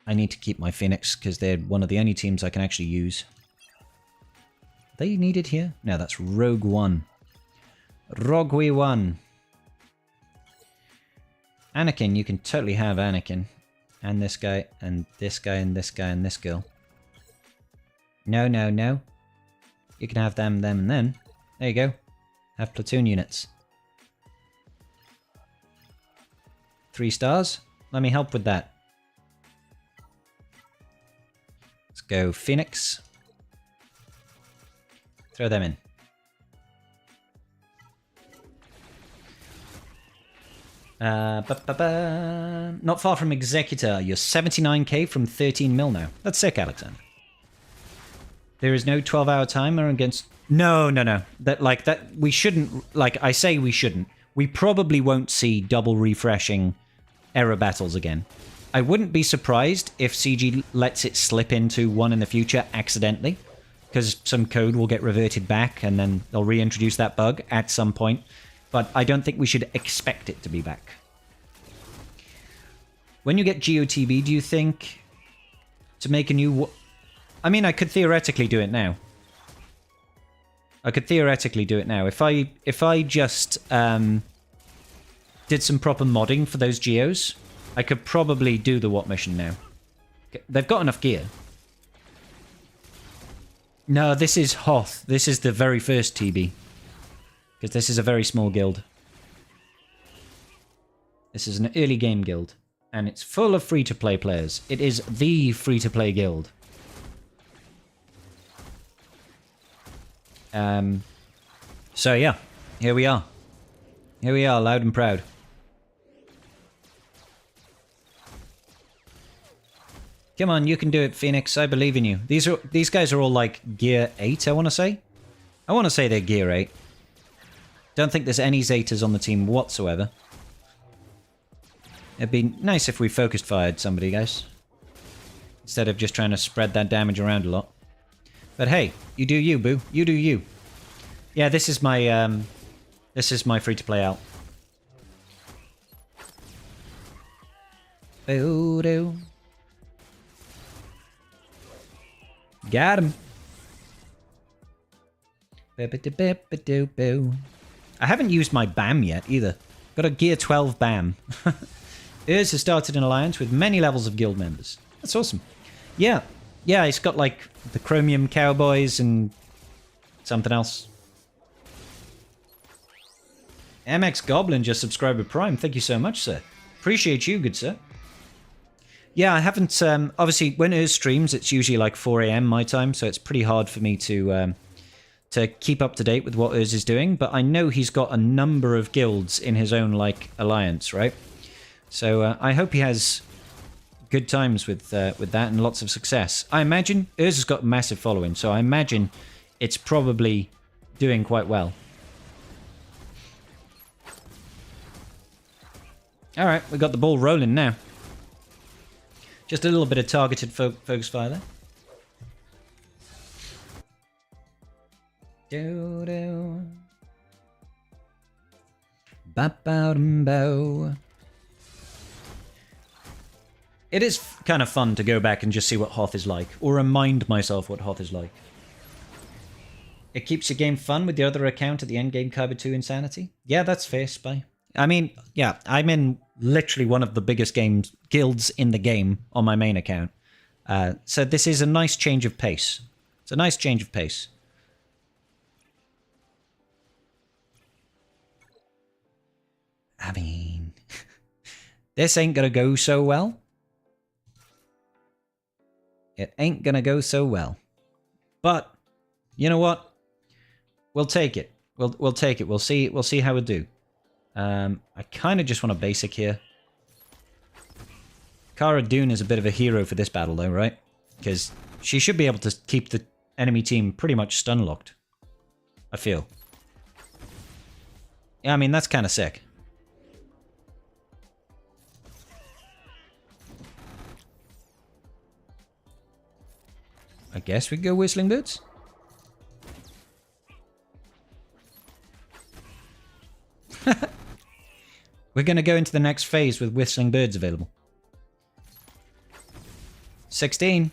I need to keep my Phoenix because they're one of the only teams I can actually use. Are they needed here? No, that's Rogue One. Rogue One. Anakin, you can totally have Anakin. And this guy, and this guy, and this guy, and this girl. No, no, no. You can have them, and then. There you go. Have platoon units. 3 stars. Let me help with that. Let's go Phoenix. Throw them in. Not far from Executor. You're 79k from 13 mil now. That's sick, Alexander. There is no 12-hour timer against... No. That we shouldn't... Like, I say we shouldn't. We probably won't see double refreshing error battles again. I wouldn't be surprised if CG lets it slip into one in the future accidentally, because some code will get reverted back and then they'll reintroduce that bug at some point. But I don't think we should expect it to be back. When you get GOTB, do you think to make a new... I mean, I could theoretically do it now. If I just did some proper modding for those geos, I could probably do the What mission now. They've got enough gear. No, this is Hoth. This is the very first TB. Because this is a very small guild. This is an early game guild. And it's full of free-to-play players. It is the free-to-play guild. So yeah, here we are. Here we are, loud and proud. Come on, you can do it, Phoenix. I believe in you. These guys are all like gear 8, I want to say. I want to say they're gear 8. Don't think there's any Zetas on the team whatsoever. It'd be nice if we focused fired somebody, guys. Instead of just trying to spread that damage around a lot. But hey, you do you, boo. You do you. Yeah, this is my free-to-play out. Boo-doo. Got him. I haven't used my BAM yet, either. Got a Gear 12 BAM. Urs has started an alliance with many levels of guild members. That's awesome. Yeah. Yeah, it's got, like, the Chromium Cowboys and something else. MX Goblin just subscribed with Prime. Thank you so much, sir. Appreciate you, good sir. Yeah, I haven't... obviously, when Urs streams, it's usually like 4 a.m. my time, so it's pretty hard for me to keep up to date with what Urs is doing, but I know he's got a number of guilds in his own, like, alliance, right? So I hope he has good times with that and lots of success. I imagine Urs has got a massive following, so I imagine it's probably doing quite well. All right, we got the ball rolling now. Just a little bit of targeted focus fire there. Do-do. Ba-ba-dum-bo. It is kind of fun to go back and just see what Hoth is like, or remind myself what Hoth is like. It keeps your game fun with the other account at the endgame Kyber 2 Insanity. Yeah, that's fair, Spy. I mean, yeah, I'm in literally one of the biggest guilds in the game on my main account. So this is a nice change of pace. It's a nice change of pace. I mean, this ain't gonna go so well. It ain't gonna go so well. But, you know what? We'll take it. We'll take it. We'll see how we do. I kind of just want a basic here. Cara Dune is a bit of a hero for this battle, though, right? Because she should be able to keep the enemy team pretty much stun-locked. I feel. Yeah, I mean, that's kind of sick. I guess we go Whistling Birds. We're going to go into the next phase with Whistling Birds available. 16.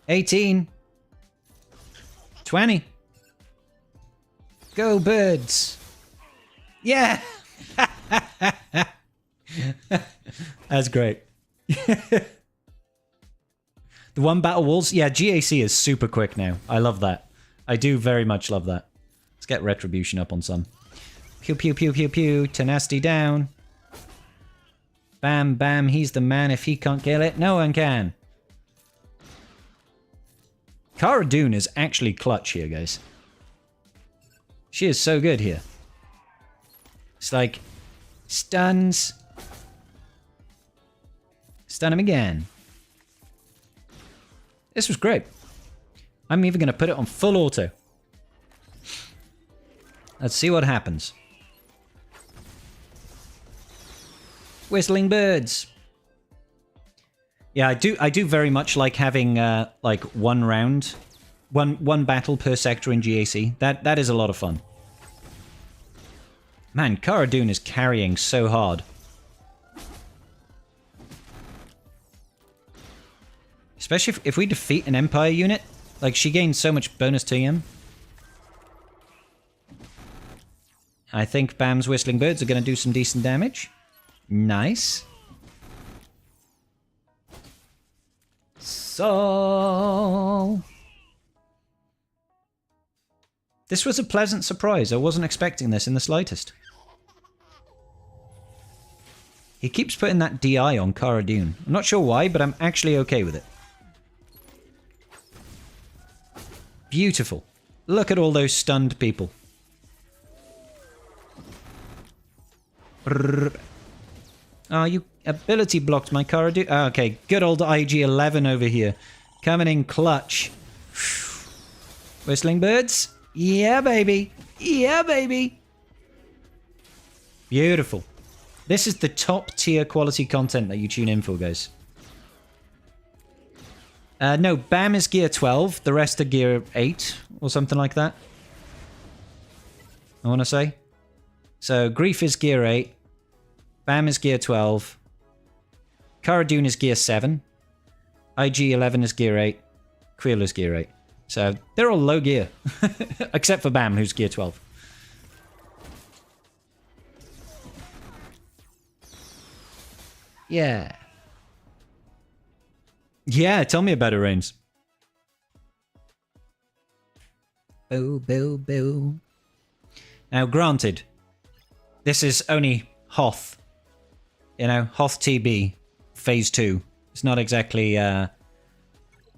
18. 20. Go birds. Yeah. That's great. The one battle walls. Yeah, GAC is super quick now. I love that. I do very much love that. Let's get Retribution up on some. Pew, pew, pew, pew, pew. Tenacity down. Bam, bam. He's the man. If he can't kill it, no one can. Cara Dune is actually clutch here, guys. She is so good here. It's like, stuns. Stun him again. This was great. I'm even going to put it on full auto. Let's see what happens. Whistling Birds. Yeah, I do very much like having like one round, one battle per sector in GAC. That is a lot of fun. Man, Cara Dune is carrying so hard. Especially if we defeat an Empire unit. Like, she gains so much bonus TM. I think Bam's Whistling Birds are going to do some decent damage. Nice. So... this was a pleasant surprise. I wasn't expecting this in the slightest. He keeps putting that DI on Cara Dune. I'm not sure why, but I'm actually okay with it. Beautiful. Look at all those stunned people. Oh, you ability blocked my Cara Dune. Oh, okay, good old IG-11 over here. Coming in clutch. Whistling Birds? Yeah, baby. Yeah, baby. Beautiful. This is the top tier quality content that you tune in for, guys. No, Bam is gear 12. The rest are gear 8 or something like that. I want to say. So, Grief is gear 8. Bam is gear 12. Cara Dune is gear 7. IG-11 is gear 8. Creel is gear 8. So, they're all low gear. Except for Bam, who's gear 12. Yeah. Yeah, tell me about it, Reigns. Boo, boo, boo. Now, granted, This is only Hoth. You know, Hoth TB, Phase 2. It's not exactly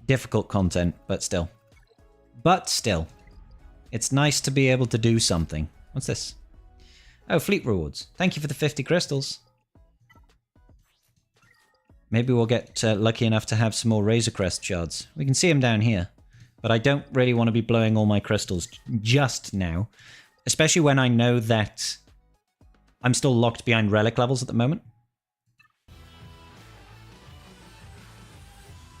difficult content, but still. But still. It's nice to be able to do something. What's this? Oh, fleet rewards. Thank you for the 50 crystals. Maybe we'll get lucky enough to have some more Razor Crest shards. We can see them down here. But I don't really want to be blowing all my crystals just now. Especially when I know that I'm still locked behind relic levels at the moment.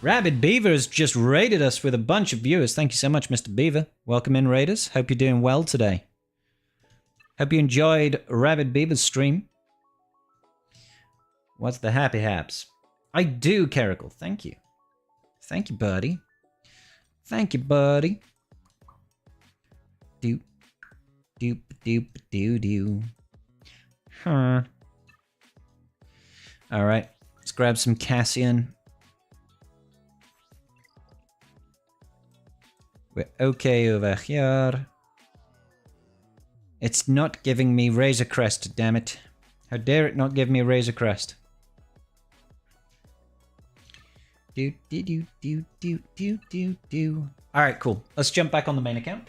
Rabid Beaver has just raided us with a bunch of viewers. Thank you so much, Mr. Beaver. Welcome in, raiders. Hope you're doing well today. Hope you enjoyed Rabid Beaver's stream. What's the happy haps? I do, Caracal. Thank you. Thank you, buddy. Thank you, buddy. Doop, doop, doop, doo, doo. Huh. All right. Let's grab some Cassian. We're okay over here. It's not giving me Razor Crest, damn it. How dare it not give me a Razor Crest? Do, do, do, do, do, do, do, do. Alright, cool. Let's jump back on the main account.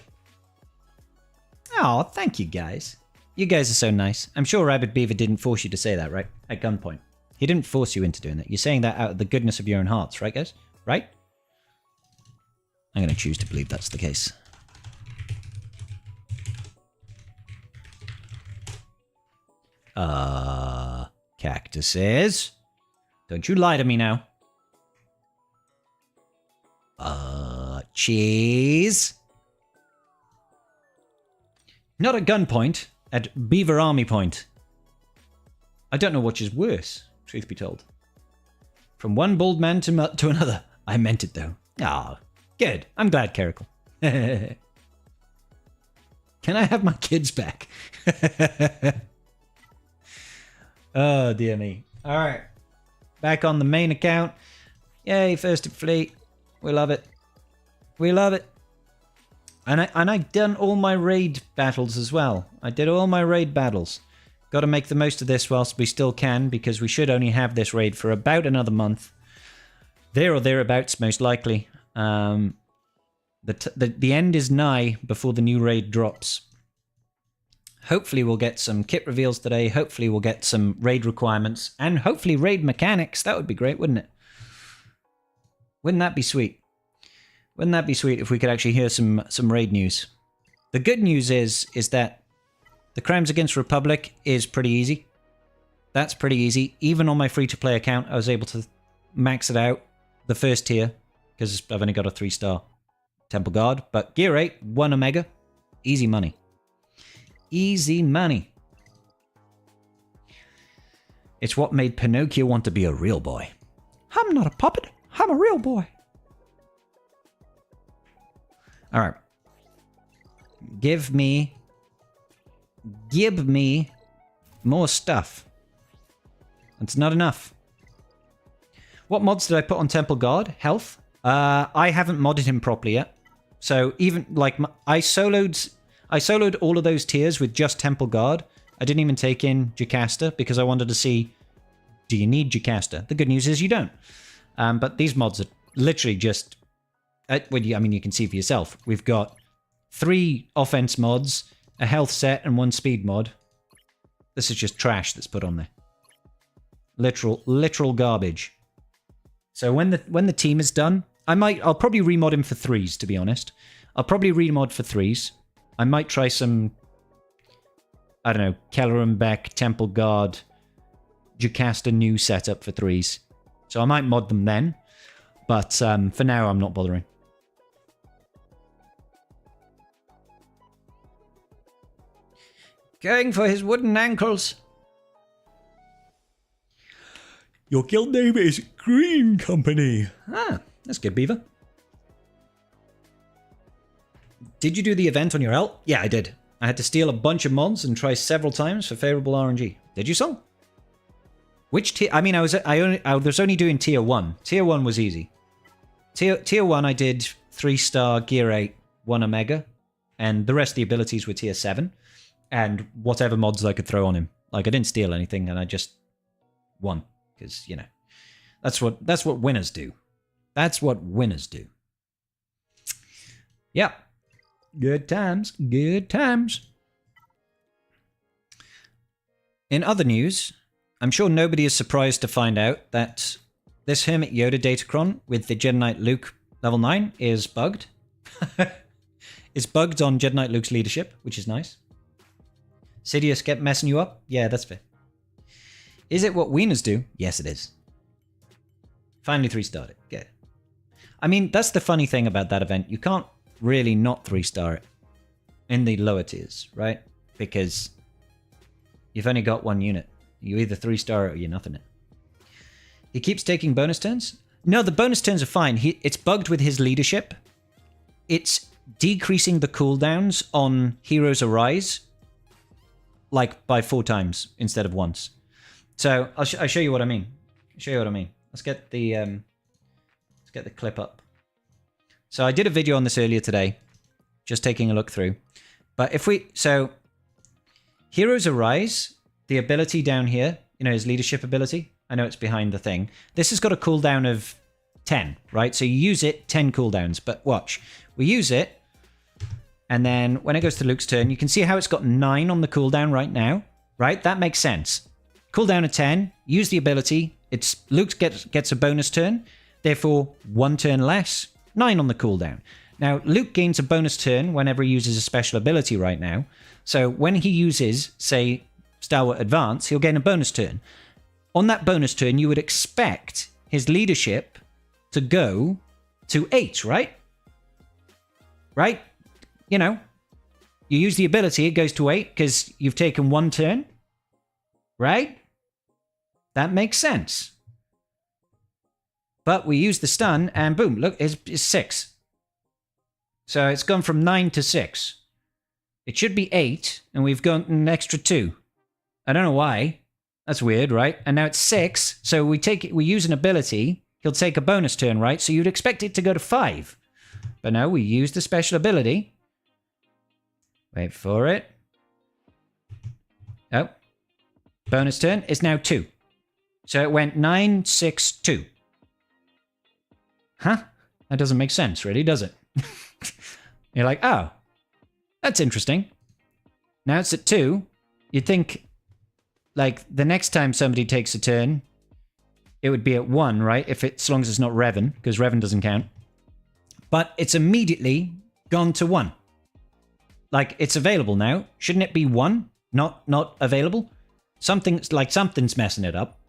Oh, thank you guys. You guys are so nice. I'm sure Rabbit Beaver didn't force you to say that, right? At gunpoint. He didn't force you into doing that. You're saying that out of the goodness of your own hearts, right guys? Right? I'm going to choose to believe that's the case. Cactuses. Don't you lie to me now. Cheese. Not at gunpoint, at Beaver Army point. I don't know which is worse, truth be told. From one bald man to another. I meant it though. Ah. Good. I'm glad, Caracal. Can I have my kids back? Oh, dear me. All right. Back on the main account. Yay, first fleet. We love it. We love it. And I've done all my raid battles as well. I did all my raid battles. Got to make the most of this whilst we still can, because we should only have this raid for about another month. There or thereabouts, most likely. The end is nigh before the new raid drops. Hopefully we'll get some kit reveals today. Hopefully we'll get some raid requirements. And hopefully raid mechanics. That would be great, wouldn't it? Wouldn't that be sweet? Wouldn't that be sweet if we could actually hear some raid news? The good news is that the Crimes Against Republic is pretty easy. That's pretty easy. Even on my free-to-play account, I was able to max it out. The first tier. Because I've only got a 3-star Temple Guard. But Gear 8, 1 Omega. Easy money. Easy money. It's what made Pinocchio want to be a real boy. I'm not a puppet. I'm a real boy. Alright. Give me more stuff. It's not enough. What mods did I put on Temple Guard? Health? I haven't modded him properly yet. So even like I soloed all of those tiers with just Temple Guard. I didn't even take in Jocasta because I wanted to see, do you need Jocasta? The good news is you don't. But these mods are literally just, I mean, you can see for yourself. We've got 3 offense mods, a health set, and 1 speed mod. This is just trash that's put on there. Literal garbage. So when the team is done, I'll probably remod him for 3s, to be honest. I'll probably remod for 3s. I might try some, I don't know, Kelleran Beck, Temple Guard, Jocasta new setup for 3s. So I might mod them then. But for now, I'm not bothering. Going for his wooden ankles. Your guild name is Green Company. Ah, that's good, Beaver. Did you do the event on your elt? Yeah, I did. I had to steal a bunch of mods and try several times for favorable RNG. Did you so? Which tier? I mean, I was only doing tier 1. Tier 1 was easy. Tier 1 I did 3-star Gear 8, 1 Omega, and the rest of the abilities were tier 7. and whatever mods I could throw on him. Like, I didn't steal anything, and I just won. Because, you know, that's what winners do. That's what winners do. Yeah. Good times. Good times. In other news, I'm sure nobody is surprised to find out that this Hermit Yoda Datacron with the Jedi Knight Luke level 9 is bugged. It's bugged on Jedi Knight Luke's leadership, which is nice. Sidious kept messing you up? Yeah, that's fair. Is it what wieners do? Yes, it is. Finally 3-starred it. Good. I mean, that's the funny thing about that event. You can't really not 3-star it in the lower tiers, right? Because you've only got one unit. You either 3-star it or you're nothing it. He keeps taking bonus turns? No, the bonus turns are fine. It's bugged with his leadership. It's decreasing the cooldowns on Heroes Arise, like by 4 times instead of once. So I'll show you what I mean. Let's get the clip up. So I did a video on this earlier today, just taking a look through. But so Heroes Arise, the ability down here, you know, his leadership ability. I know it's behind the thing. This has got a cooldown of 10, right? So you use it, 10 cooldowns. But watch, we use it, and then when it goes to Luke's turn, you can see how it's got 9 on the cooldown right now, right? That makes sense. Cooldown of 10, use the ability. Luke gets a bonus turn, therefore 1 turn less, 9 on the cooldown. Now, Luke gains a bonus turn whenever he uses a special ability right now. So when he uses, say, Stalwart Advance, he'll gain a bonus turn. On that bonus turn, you would expect his leadership to go to 8, right? Right? You know, you use the ability, it goes to 8 because you've taken 1 turn. Right? That makes sense. But we use the stun and boom, look, it's 6. So it's gone from 9 to 6. It should be 8 and we've got an extra 2. I don't know why. That's weird, right? And now it's 6. So we use an ability. He'll take a bonus turn, right? So you'd expect it to go to 5. But no, we use the special ability. Wait for it. Oh. Bonus turn is now 2. So it went 9, 6, 2. Huh? That doesn't make sense, really, does it? You're like, oh, that's interesting. Now it's at 2. You'd think, like, the next time somebody takes a turn, it would be at 1, right? As long as it's not Revan, because Revan doesn't count. But it's immediately gone to 1. Like, it's available now. Shouldn't it be 1? Not available? Something's messing it up.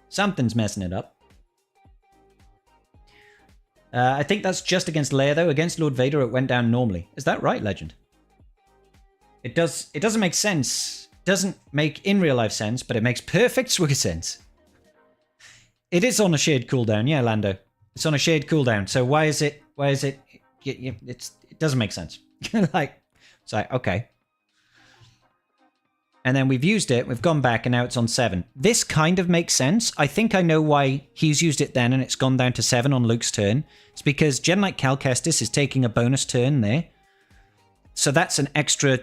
Something's messing it up. I think that's just against Leia, though. Against Lord Vader, it went down normally. Is that right, Legend? It doesn't make sense. Doesn't make in real life sense, but it makes perfect Swigger sense. It is on a shared cooldown, yeah, Lando. It's on a shared cooldown. So why is it? It doesn't make sense. Like, it's like, okay. And then we've used it, we've gone back, and now it's on 7. This kind of makes sense. I think I know why he's used it then, and it's gone down to 7 on Luke's turn. It's because Jedi Knight Cal Kestis is taking a bonus turn there. So that's an extra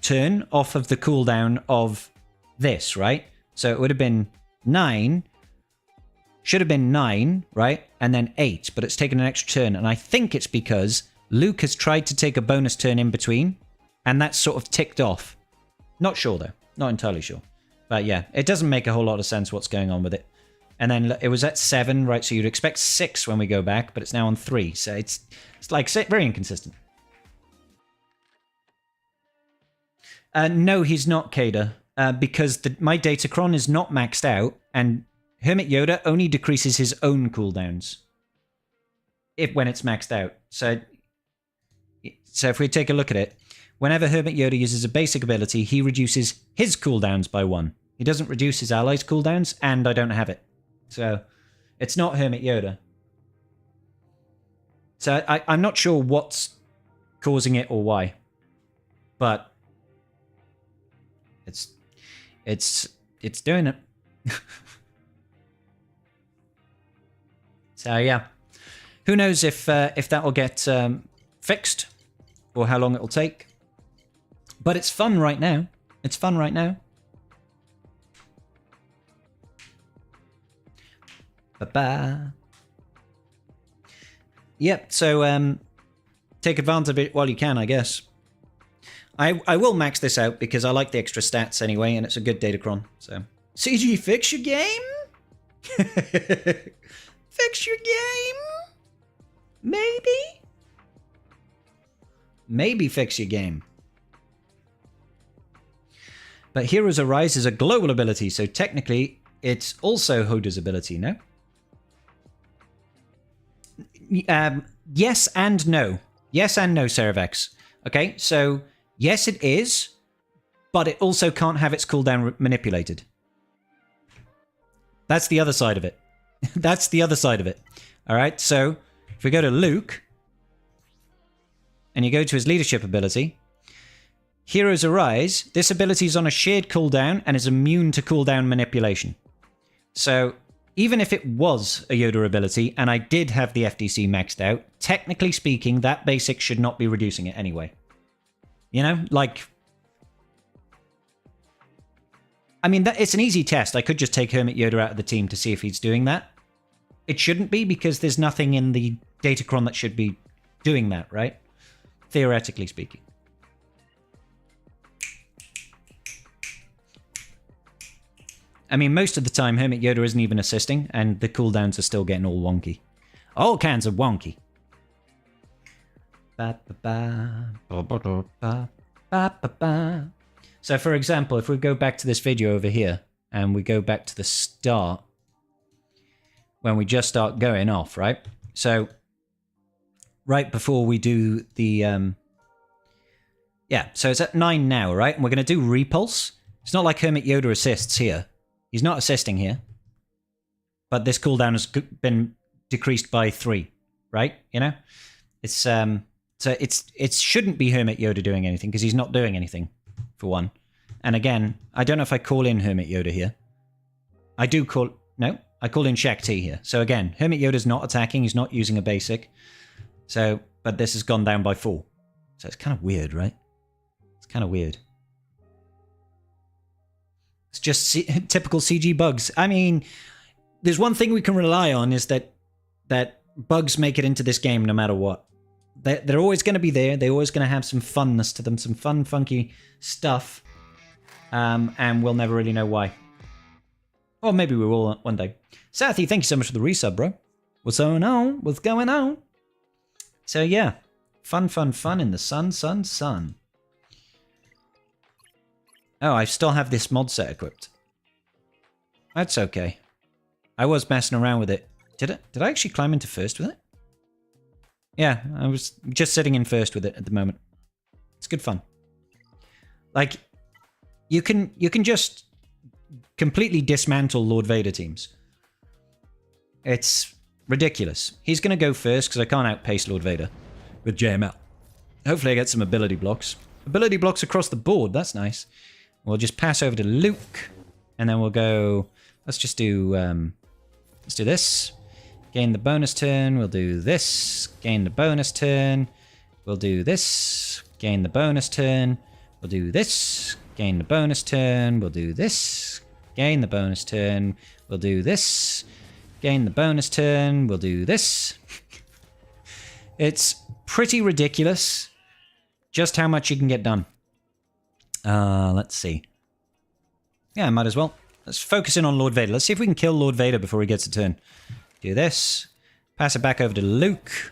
turn off of the cooldown of this, right? So it would have been 9. Should have been 9, right? And then 8, but it's taken an extra turn. And I think it's because Luke has tried to take a bonus turn in between, and that's sort of ticked off. Not sure, though. Not entirely sure. But yeah, it doesn't make a whole lot of sense what's going on with it. And then it was at 7, right? So you'd expect 6 when we go back, but it's now on 3. So it's like very inconsistent. No, he's not, Kada, because my Datacron is not maxed out, and Hermit Yoda only decreases his own cooldowns when it's maxed out. So if we take a look at it, whenever Hermit Yoda uses a basic ability, he reduces his cooldowns by 1. He doesn't reduce his allies' cooldowns, and I don't have it. So it's not Hermit Yoda. So I'm not sure what's causing it or why, but it's doing it. So yeah, who knows if that will get fixed or how long it'll take. But it's fun right now. It's fun right now. Ba-ba. Yep, so take advantage of it while you can, I guess. I will max this out because I like the extra stats anyway, and it's a good Datacron. So CG, fix your game? Fix your game? Maybe? Maybe fix your game. But Heroes Arise is a global ability, so technically it's also Hoda's ability, no? Yes and no. Yes and no, Cerevex. Okay, so yes it is, but it also can't have its cooldown manipulated. That's the other side of it. That's the other side of it. Alright, so if we go to Luke, and you go to his leadership ability, Heroes Arise, this ability is on a shared cooldown and is immune to cooldown manipulation. So even if it was a Yoda ability, and I did have the FDC maxed out, technically speaking, that basic should not be reducing it anyway. You know, like... I mean, it's an easy test. I could just take Hermit Yoda out of the team to see if he's doing that. It shouldn't be, because there's nothing in the Datacron that should be doing that, right? Theoretically speaking. I mean, most of the time, Hermit Yoda isn't even assisting, and the cooldowns are still getting all wonky. All kinds of wonky. So, for example, if we go back to this video over here, and we go back to the start, when we just start going off, right? So, right before we do the... yeah, so it's at 9 now, right? And we're going to do Repulse. It's not like Hermit Yoda assists here. He's not assisting here, but this cooldown has been decreased by 3, right? You know, it's so it shouldn't be Hermit Yoda doing anything because he's not doing anything, for one. And again, I don't know if I call in Hermit Yoda here. I call in Shaq T here. So again, Hermit Yoda's not attacking. He's not using a basic. So, but this has gone down by 4. So it's kind of weird, right? It's kind of weird. It's just typical CG bugs. I mean, there's one thing we can rely on is that bugs make it into this game no matter what. They're always going to be there. They're always going to have some funness to them, some fun, funky stuff. And we'll never really know why. Or maybe we will one day. Sathy, thank you so much for the resub, bro. What's going on? What's going on? So yeah, fun, fun, fun in the sun, sun, sun. Oh, I still have this mod set equipped. That's okay. I was messing around with it. Did I actually climb into first with it? Yeah, I was just sitting in first with it at the moment. It's good fun. Like, you can just completely dismantle Lord Vader teams. It's ridiculous. He's going to go first because I can't outpace Lord Vader with JML. Hopefully I get some ability blocks. Ability blocks across the board, that's nice. We'll just pass over to Luke, and then we'll go... Let's just do... let's do this. Gain the bonus turn. We'll do this. Gain the bonus turn. We'll do this. Gain the bonus turn. We'll do this. Gain the bonus turn. We'll do this. Gain the bonus turn. We'll do this. Gain the bonus turn. We'll do this. It's pretty ridiculous just how much you can get done. Let's see. Yeah, I might as well. Let's focus in on Lord Vader. Let's see if we can kill Lord Vader before he gets a turn. Do this. Pass it back over to Luke.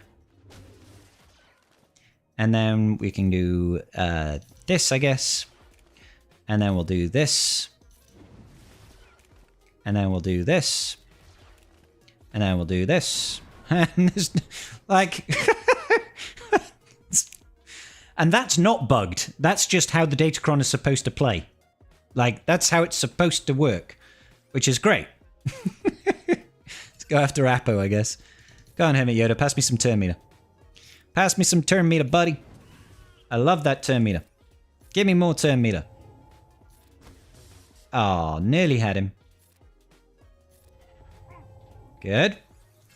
And then we can do this, I guess. And then we'll do this. And then we'll do this. And then we'll do this. And there's, like... And that's not bugged. That's just how the Datacron is supposed to play. Like, that's how it's supposed to work. Which is great. Let's go after Apo, I guess. Go on, Hermit Yoda. Pass me some turn meter. Pass me some turn meter, buddy. I love that turn meter. Give me more turn meter. Oh, nearly had him. Good.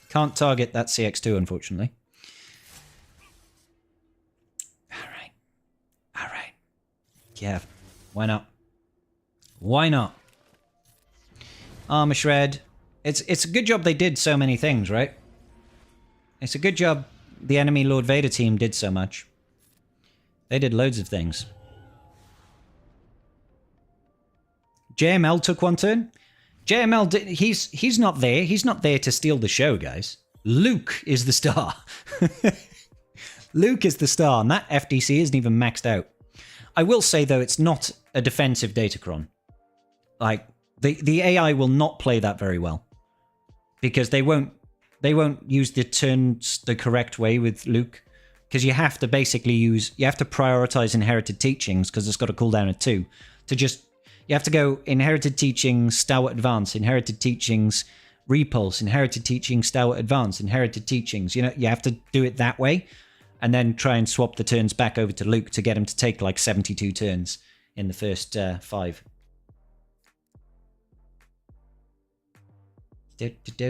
Can't target that CX2, unfortunately. Alright. you have. Why not? Why not? Armor shred. It's a good job they did so many things, right? It's a good job the enemy Lord Vader team did so much. They did loads of things. JML took one turn. JML did, he's not there. He's not there to steal the show, guys. Luke is the star. Luke is the star, and that FDC isn't even maxed out. I will say though, it's not a defensive Datacron. Like the AI will not play that very well because they won't use the turns the correct way with Luke, because you have to basically prioritize inherited teachings because it's got a cooldown of 2 to just. You have to go inherited teachings, stalwart advance, inherited teachings, repulse, inherited teachings, stalwart advance, inherited teachings. You know, you have to do it that way and then try and swap the turns back over to Luke to get him to take like 72 turns in the first 5. It's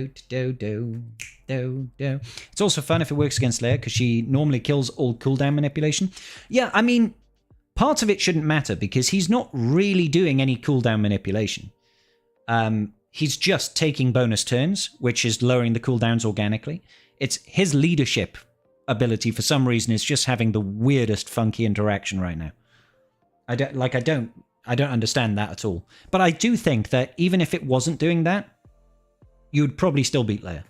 also fun if it works against Leia because she normally kills all cooldown manipulation. Yeah, I mean, part of it shouldn't matter because he's not really doing any cooldown manipulation. He's just taking bonus turns, which is lowering the cooldowns organically. It's his leadership ability for some reason is just having the weirdest funky interaction right now. I don't understand that at all. But I do think that even if it wasn't doing that, you'd probably still beat Leia.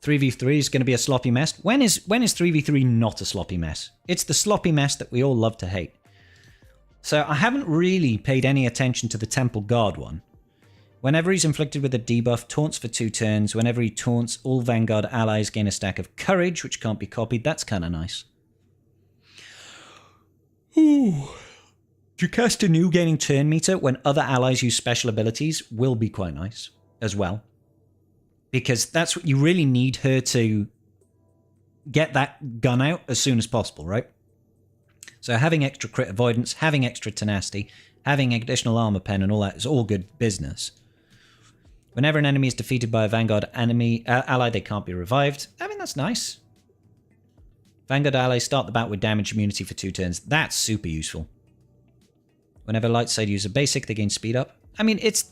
3v3 is going to be a sloppy mess. When is 3v3 not a sloppy mess? It's the sloppy mess that we all love to hate. So I haven't really paid any attention to the Temple Guard one. Whenever he's inflicted with a debuff, taunts for 2 turns. Whenever he taunts, all Vanguard allies gain a stack of courage, which can't be copied. That's kind of nice. Ooh. Jocasta Nu gaining turn meter when other allies use special abilities will be quite nice as well. Because that's what you really need her to get that gun out as soon as possible, right? So having extra crit avoidance, having extra tenacity, having additional armor pen and all that is all good business. Whenever an enemy is defeated by a Vanguard ally, they can't be revived. I mean, that's nice. Vanguard allies start the bout with damage immunity for 2 turns. That's super useful. Whenever light side use a basic, they gain speed up. I mean, it's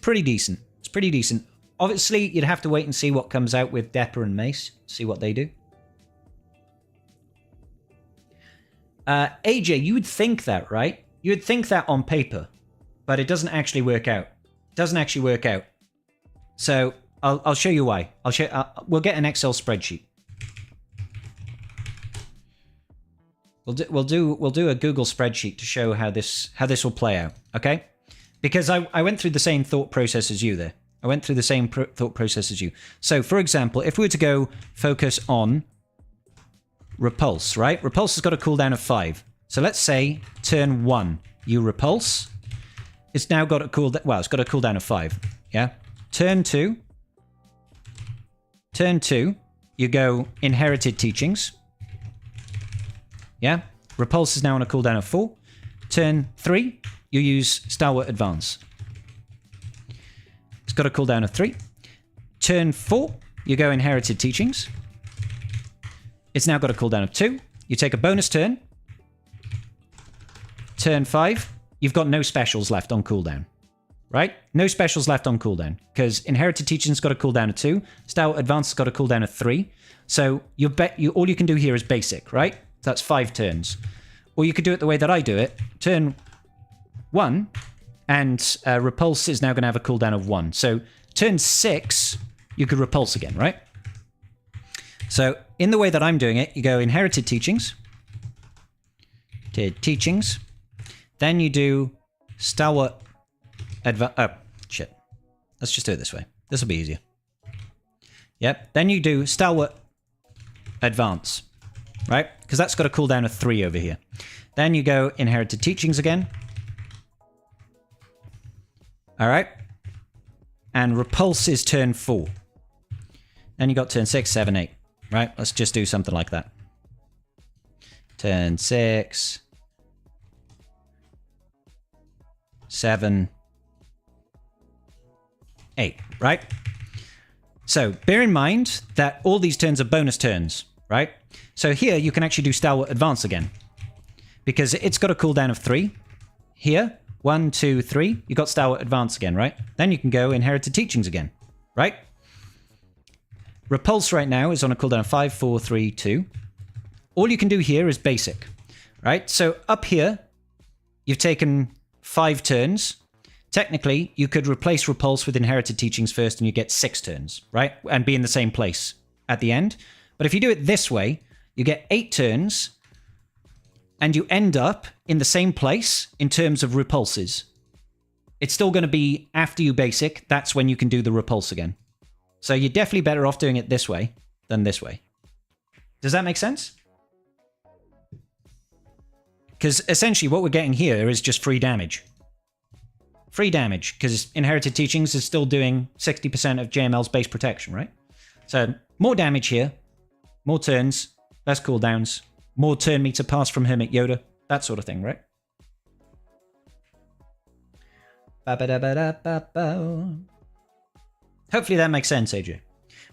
pretty decent. It's pretty decent. Obviously, you'd have to wait and see what comes out with Depper and Mace. See what they do. AJ, you would think that, right? You would think that on paper. But it doesn't actually work out. It doesn't actually work out. So, I'll show you why. We'll get an Excel spreadsheet. We'll do a Google spreadsheet to show how this will play out, okay? Because I went through the same thought process as you there. I went through the same thought process as you. So, for example, if we were to go focus on Repulse, right? Repulse has got a cooldown of 5. So let's say turn 1, you repulse. It's now got a cooldown. Well, it's got a cooldown of 5. Yeah. Turn 2, you go Inherited Teachings. Yeah. Repulse is now on a cooldown of 4. Turn 3, you use Stalwart Advance. It's got a cooldown of 3. Turn 4, you go Inherited Teachings. It's now got a cooldown of 2. You take a bonus turn. Turn 5, you've got no specials left on cooldown. Right? No specials left on cooldown. Because Inherited Teaching's got a cooldown of 2. Stalwart Advance has got a cooldown of 3. So all you can do here is basic, right? That's 5 turns. Or you could do it the way that I do it. Turn 1, and Repulse is now going to have a cooldown of 1. So turn 6, you could Repulse again, right? So in the way that I'm doing it, you go Inherited Teachings. Teachings. Then you do Stalwart Advance. Oh, shit. Let's just do it this way. This will be easier. Yep. Then you do Stalwart Advance. Right? Because that's got a cooldown of 3 over here. Then you go Inherited Teachings again. Alright. And Repulse is turn 4. Then you got turn 6, 7, 8. Right? Let's just do something like that. Turn 6. 7. 8. Right? So, bear in mind that all these turns are bonus turns. Right? So here, you can actually do Stalwart Advance again. because it's got a cooldown of 3. Here, 1, 2, 3. You got Stalwart Advance again, right? Then you can go Inherited Teachings again, right? Repulse right now is on a cooldown of 5, 4, 3, 2. All you can do here is basic, right? So up here, you've taken 5 turns. Technically, you could replace Repulse with Inherited Teachings first and you get 6 turns, right? And be in the same place at the end. But if you do it this way, you get 8 turns and you end up in the same place in terms of repulses. It's still going to be after you basic, that's when you can do the repulse again. So you're definitely better off doing it this way than this way. Does that make sense? Because essentially what we're getting here is just free damage. Free damage, because Inherited Teachings is still doing 60% of JML's base protection, right? So more damage here, more turns, less cooldowns, more turn meter pass from Hermit Yoda, that sort of thing, right? Hopefully that makes sense, AJ.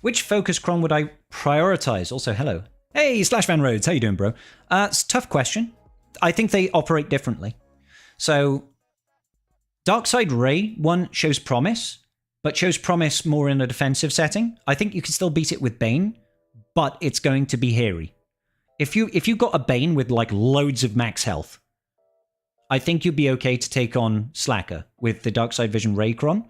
Which focus cron would I prioritize? Also, hello. Hey, Slash Van Rhodes, how you doing, bro? It's a tough question. I think they operate differently. So, Darkside Ray, one, shows promise, but shows promise more in a defensive setting. I think you can still beat it with Bane, but it's going to be hairy. If you got a Bane with like loads of max health, I think you'd be okay to take on Slacker with the Darkside Vision Ray cron.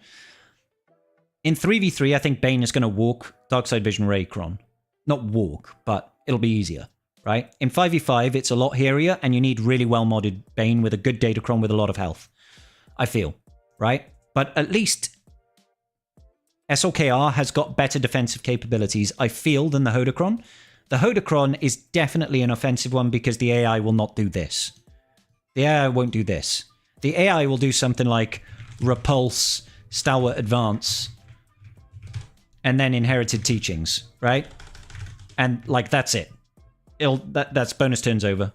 In 3v3, I think Bane is going to walk Darkside Vision Ray cron. Not walk, but it'll be easier, right? In 5v5, it's a lot hairier, and you need really well-modded Bane with a good Datacron with a lot of health. I feel, right? But at least SLKR has got better defensive capabilities, I feel, than the Hodocron. The Hodocron is definitely an offensive one because the AI will not do this. The AI won't do this. The AI will do something like Repulse, Stalwart Advance, and then Inherited Teachings, right? And like that's it. That's bonus turns over.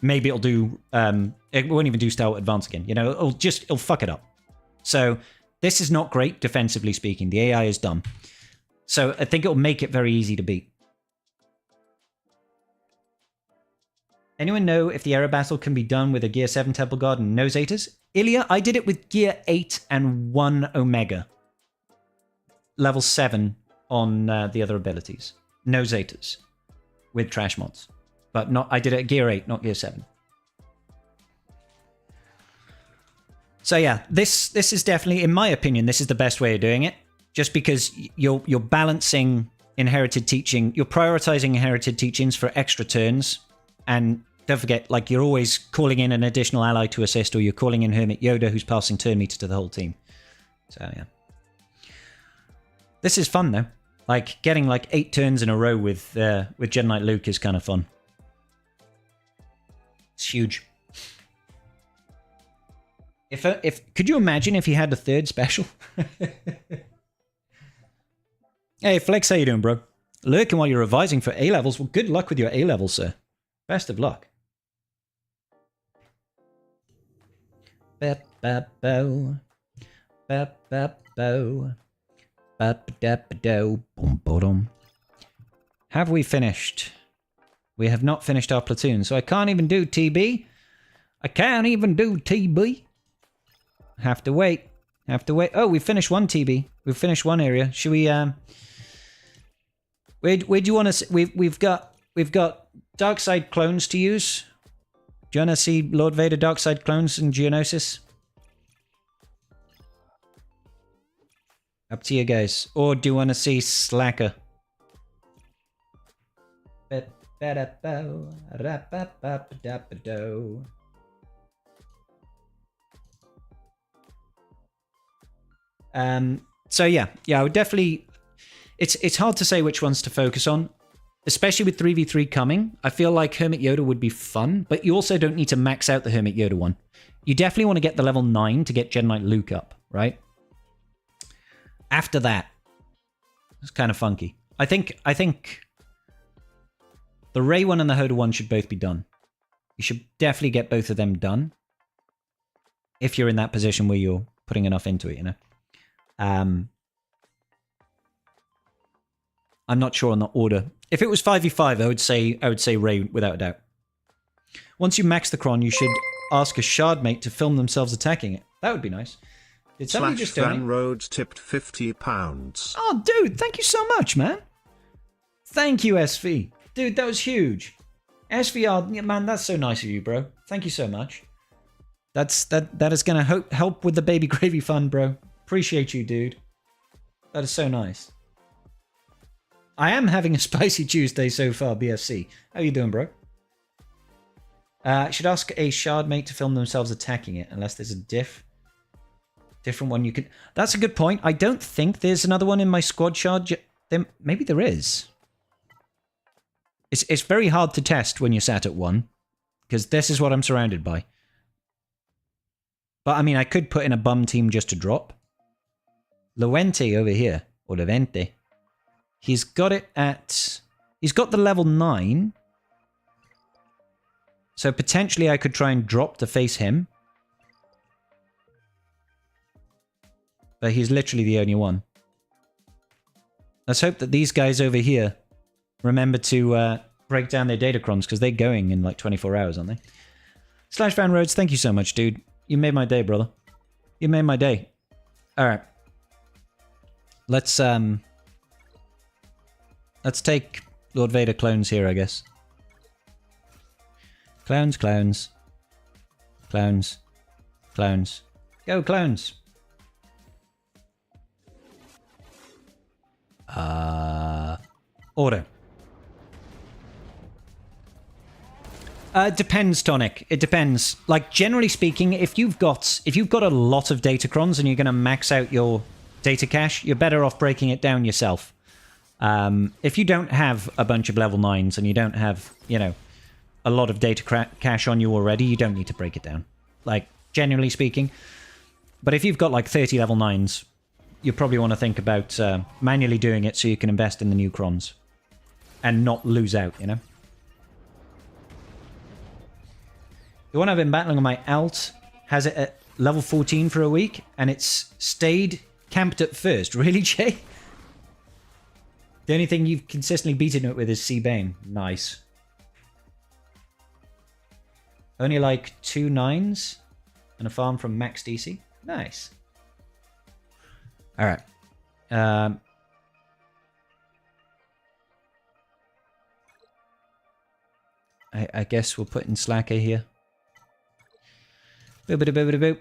Maybe it'll do it won't even do Stalwart Advance again. You know, it'll fuck it up. So this is not great defensively speaking. The AI is dumb. So I think it'll make it very easy to beat. Anyone know if the Era Battle can be done with a Gear 7 Temple Guard and no Zetas? Ilya, I did it with Gear 8 and 1 Omega. Level 7 on the other abilities. No Zetas. With trash mods. But not. I did it at Gear 8, not Gear 7. So yeah, this is definitely, in my opinion, this is the best way of doing it. Just because you're balancing Inherited Teaching, you're prioritizing Inherited Teachings for extra turns. And don't forget, like, you're always calling in an additional ally to assist, or you're calling in Hermit Yoda, who's passing turn meter to the whole team. So, yeah. This is fun, though. Like, getting, like, 8 turns in a row with Jedi Knight Luke is kind of fun. It's huge. Could you imagine if he had a third special? Hey, Flex, how you doing, bro? Lurking while you're revising for A-levels? Well, good luck with your A-levels, sir. Best of luck. Ba-ba-bo. Ba-ba-bo. Ba-ba-da-ba-do. Boom-ba-dum. Have we finished? We have not finished our platoon, so I can't even do TB. I can't even do TB. Have to wait. Have to wait. Oh, we finished one TB. We've finished one area. Should we, where do you want to... We've got Darkside clones to use. Do you want to see Lord Vader Darkside clones in Geonosis? Up to you guys. Or do you want to see Slacker? So yeah, I would definitely... It's hard to say which ones to focus on. Especially with 3v3 coming, I feel like Hermit Yoda would be fun, but you also don't need to max out the Hermit Yoda one. You definitely want to get the level 9 to get Jedi Knight Luke up, right? After that, it's kind of funky. I think the Rey one and the Hoda one should both be done. You should definitely get both of them done. If you're in that position where you're putting enough into it, you know? I'm not sure on the order. If it was 5v5, I would say Rey without a doubt. Once you max the Cron, you should ask a shard mate to film themselves attacking it. That would be nice. Did somebody just donate? Van Rhodes tipped £50. Oh, dude, thank you so much, man. Thank you, SV. Dude, that was huge. SVR, man, that's so nice of you, bro. Thank you so much. That is going to help with the Baby Gravy Fund, bro. Appreciate you, dude. That is so nice. I am having a spicy Tuesday so far, BFC. How you doing, bro? Should ask a shard mate to film themselves attacking it, unless there's a different one you could... That's a good point. I don't think there's another one in my squad shard. Maybe there is. It's very hard to test when you're sat at 1, because this is what I'm surrounded by. But, I mean, I could put in a bum team just to drop. Lewente over here, or Levente. He's got it at... He's got the level 9. So potentially I could try and drop to face him. But he's literally the only one. Let's hope that these guys over here remember to break down their datacrons, because they're going in like 24 hours, aren't they? Slash Van Rhodes, thank you so much, dude. You made my day, brother. You made my day. Alright. Let's take Lord Vader clones here, I guess. Clones, clones. Clones. Clones. Go, clones! Order. Depends, Tonic. It depends. Like, generally speaking, if you've got a lot of datacrons and you're going to max out your data cache, you're better off breaking it down yourself. If you don't have a bunch of level 9s and you don't have, you know, a lot of data cache on you already, you don't need to break it down. Like, generally speaking. But if you've got like 30 level 9s, you probably want to think about manually doing it so you can invest in the new crons. And not lose out, you know? The one I've been battling on my alt has it at level 14 for a week, and it's stayed camped at first. Really, Jay? The only thing you've consistently beaten it with is C-Bane. Nice. Only like 2 9s and a farm from Max DC. Nice. Alright. I guess we'll put in Slacker here. Boop, boop, boop, boop.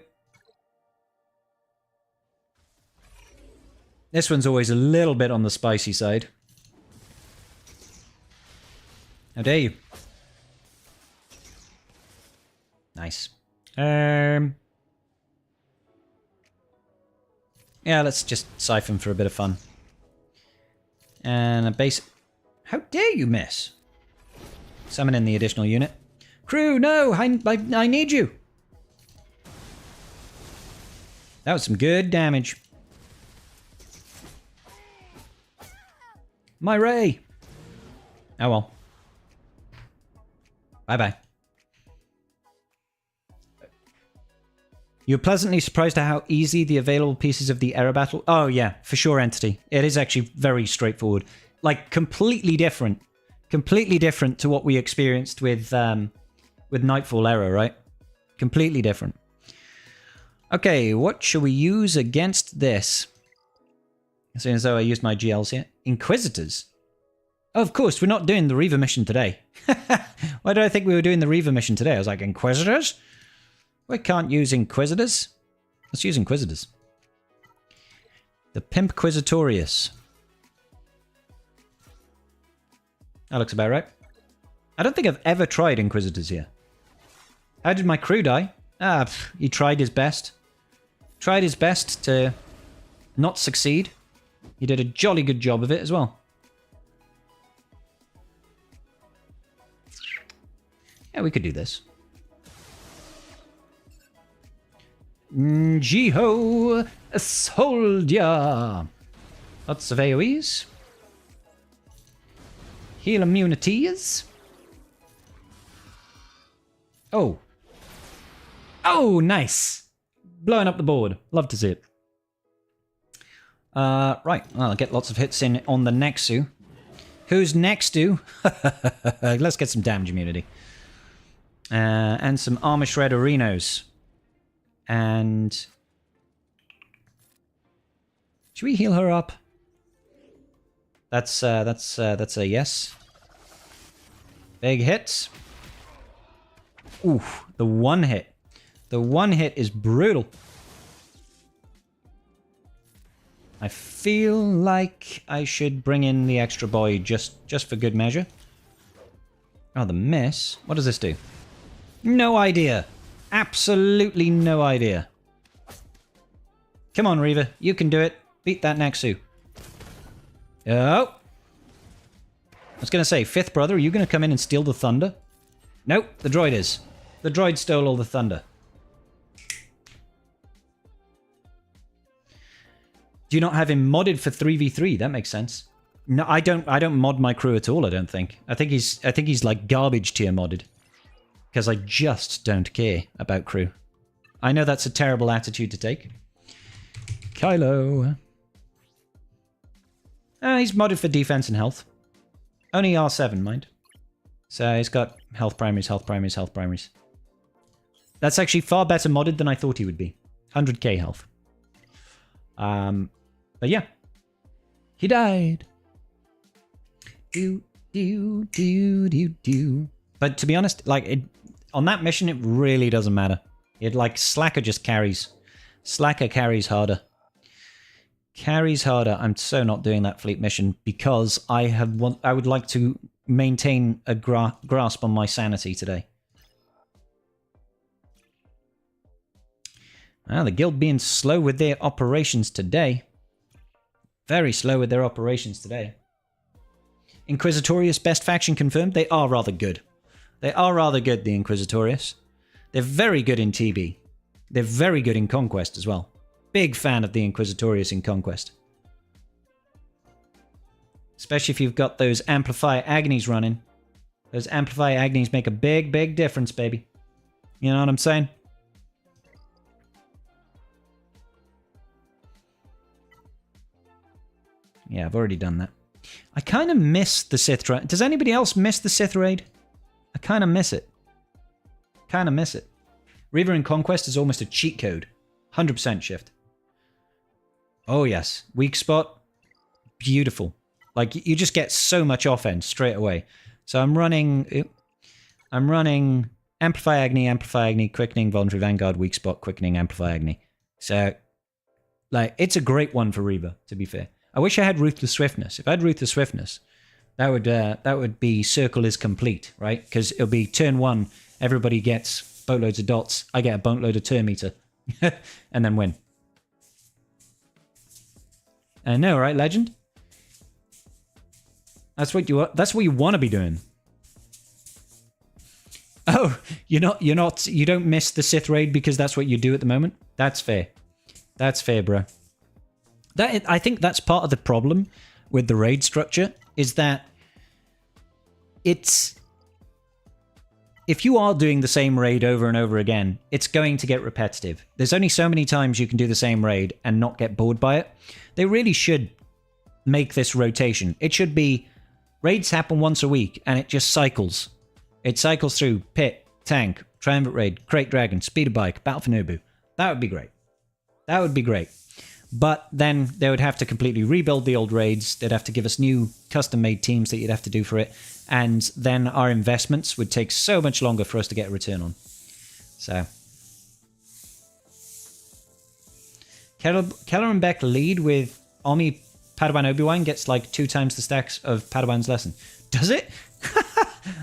This one's always a little bit on the spicy side. How dare you? Nice. Yeah, let's just siphon for a bit of fun. And a base... How dare you miss? Summon in the additional unit. Crew, no! I need you! That was some good damage. My Ray! Oh well. Bye-bye. You're pleasantly surprised at how easy the available pieces of the Era Battle... Oh yeah, for sure, Entity. It is actually very straightforward. Like, completely different. Completely different to what we experienced with Nightfall Era, right? Completely different. Okay, what should we use against this? As soon as though I used my GLs here. Inquisitors. Oh, of course, we're not doing the Reaver mission today. Why did I think we were doing the Reaver mission today? I was like, Inquisitors? We can't use Inquisitors. Let's use Inquisitors. The Pimp Quisitorius. That looks about right. I don't think I've ever tried Inquisitors here. How did my crew die? He tried his best. Tried his best to not succeed. He did a jolly good job of it as well. Yeah, we could do this. Jiho Soldier. Lots of AoEs. Heal immunities. Oh. Oh, nice. Blowing up the board. Love to see it. Right. Well, I'll get lots of hits in on the Nexu. Who's next to? Let's get some damage immunity. And some Armor Shredderinos. And... should we heal her up? That's a yes. Big hits. Oof, the one hit. The one hit is brutal. I feel like I should bring in the extra boy just for good measure. Oh, the miss. What does this do? No idea. Absolutely no idea. Come on, Reaver. You can do it. Beat that Nexu. Oh. I was going to say, fifth brother, are you going to come in and steal the thunder? Nope, the droid is. The droid stole all the thunder. Do you not have him modded for 3v3? That makes sense. No, I don't mod my crew at all, I don't think. I think he's like garbage tier modded. Because I just don't care about crew. I know that's a terrible attitude to take. Kylo. He's modded for defense and health. Only R7, mind. So he's got health primaries, health primaries, health primaries. That's actually far better modded than I thought he would be. 100k health. But yeah. He died. Do. But to be honest, like, on that mission, it really doesn't matter. Like, Slacker just carries. Slacker carries harder. Carries harder. I'm so not doing that fleet mission because I would like to maintain a grasp on my sanity today. Well, the guild being slow with their operations today. Very slow with their operations today. Inquisitorius best faction confirmed. They are rather good. They are rather good, the Inquisitorius. They're very good in TB. They're very good in Conquest as well. Big fan of the Inquisitorius in Conquest. Especially if you've got those Amplify Agnies running. Those Amplify Agnies make a big, big difference, baby. You know what I'm saying? Yeah, I've already done that. I kind of miss the Sith raid. Does anybody else miss the Sith raid? I kind of miss it. Kind of miss it. Reaver in Conquest is almost a cheat code. 100% shift. Oh yes. Weak spot. Beautiful. Like, you just get so much offense straight away. So I'm running Amplify Agni, Quickening, Voluntary Vanguard, Weak Spot, Quickening, Amplify Agni. So, like, it's a great one for Reaver, to be fair. I wish I had Ruthless Swiftness. If I had Ruthless Swiftness, that would be circle is complete, right? Because it'll be turn one, everybody gets boatloads of dots. I get a boatload of turn meter, and then win. I know, right, Legend? That's what you want to be doing. Oh, you don't miss the Sith raid because that's what you do at the moment? That's fair. That's fair, bro. I think that's part of the problem with the raid structure, is that if you are doing the same raid over and over again, it's going to get repetitive. There's only so many times you can do the same raid and not get bored by it. They really should make this rotation. It should be raids happen once a week and it just cycles. It cycles through Pit, Tank, Triumvirate Raid, Crate Dragon, Speeder Bike, Battle for Naboo. That would be great. That would be great. But then they would have to completely rebuild the old raids. They'd have to give us new custom-made teams that you'd have to do for it. And then our investments would take so much longer for us to get a return on. So. Keller and Beck lead with Army Padawan Obi-Wan gets like 2 times the stacks of Padawan's lesson. Does it?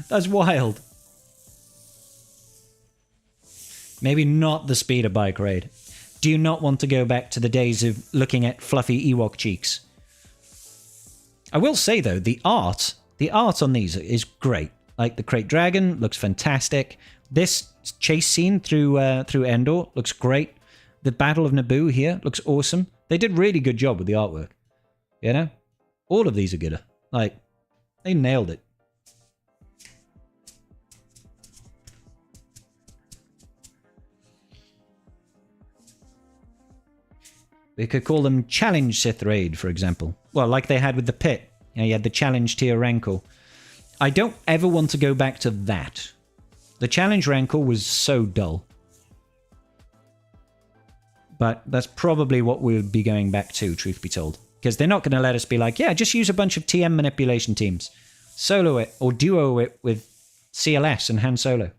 That's wild. Maybe not the speeder bike raid. Do you not want to go back to the days of looking at fluffy Ewok cheeks? I will say though, the art on these is great. Like the Crate Dragon looks fantastic. This chase scene through Endor looks great. The Battle of Naboo here looks awesome. They did really good job with the artwork. You know? All of these are good. Like, they nailed it. We could call them Challenge Sith Raid, for example. Well, like they had with the Pit. You know, you had the Challenge tier Rancor. I don't ever want to go back to that. The challenge rancor was so dull. But that's probably what we'll be going back to, truth be told. Because they're not going to let us be like, yeah, just use a bunch of TM manipulation teams. Solo it or duo it with CLS and Han Solo.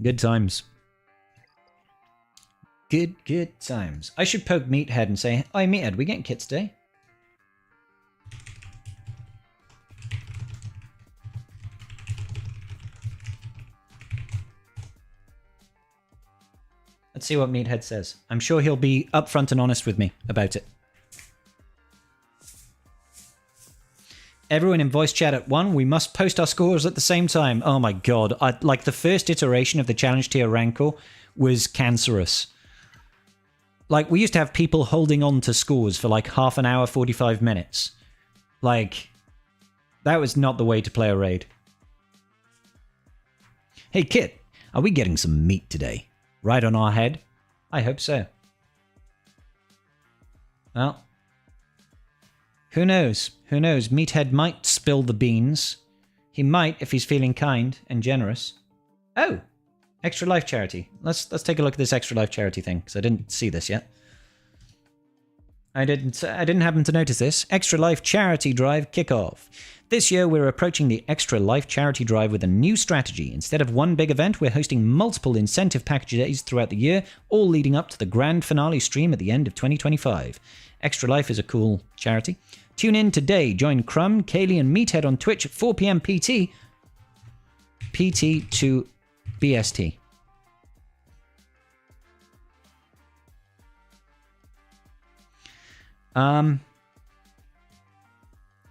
Good times. Good times. I should poke Meathead and say, "Hey, Meathead, we getting kits today?" Let's see what Meathead says. I'm sure he'll be upfront and honest with me about it. Everyone in voice chat at 1. We must post our scores at the same time. Oh my god. Like the first iteration of the challenge tier rancor was cancerous. Like, we used to have people holding on to scores for like half an hour, 45 minutes. Like, that was not the way to play a raid. Hey, Kit, are we getting some meat today? Right on our head? I hope so. Well, who knows? Who knows? Meathead might spill the beans. He might if he's feeling kind and generous. Oh! Extra Life Charity. Let's take a look at this Extra Life Charity thing, because I didn't see this yet. I didn't happen to notice this. Extra Life Charity Drive kickoff. This year we're approaching the Extra Life Charity Drive with a new strategy. Instead of one big event, we're hosting multiple incentive package days throughout the year, all leading up to the grand finale stream at the end of 2025. Extra Life is a cool charity. Tune in today. Join Crumb, Kaylee, and Meathead on Twitch at 4 p.m. PT. PT to BST.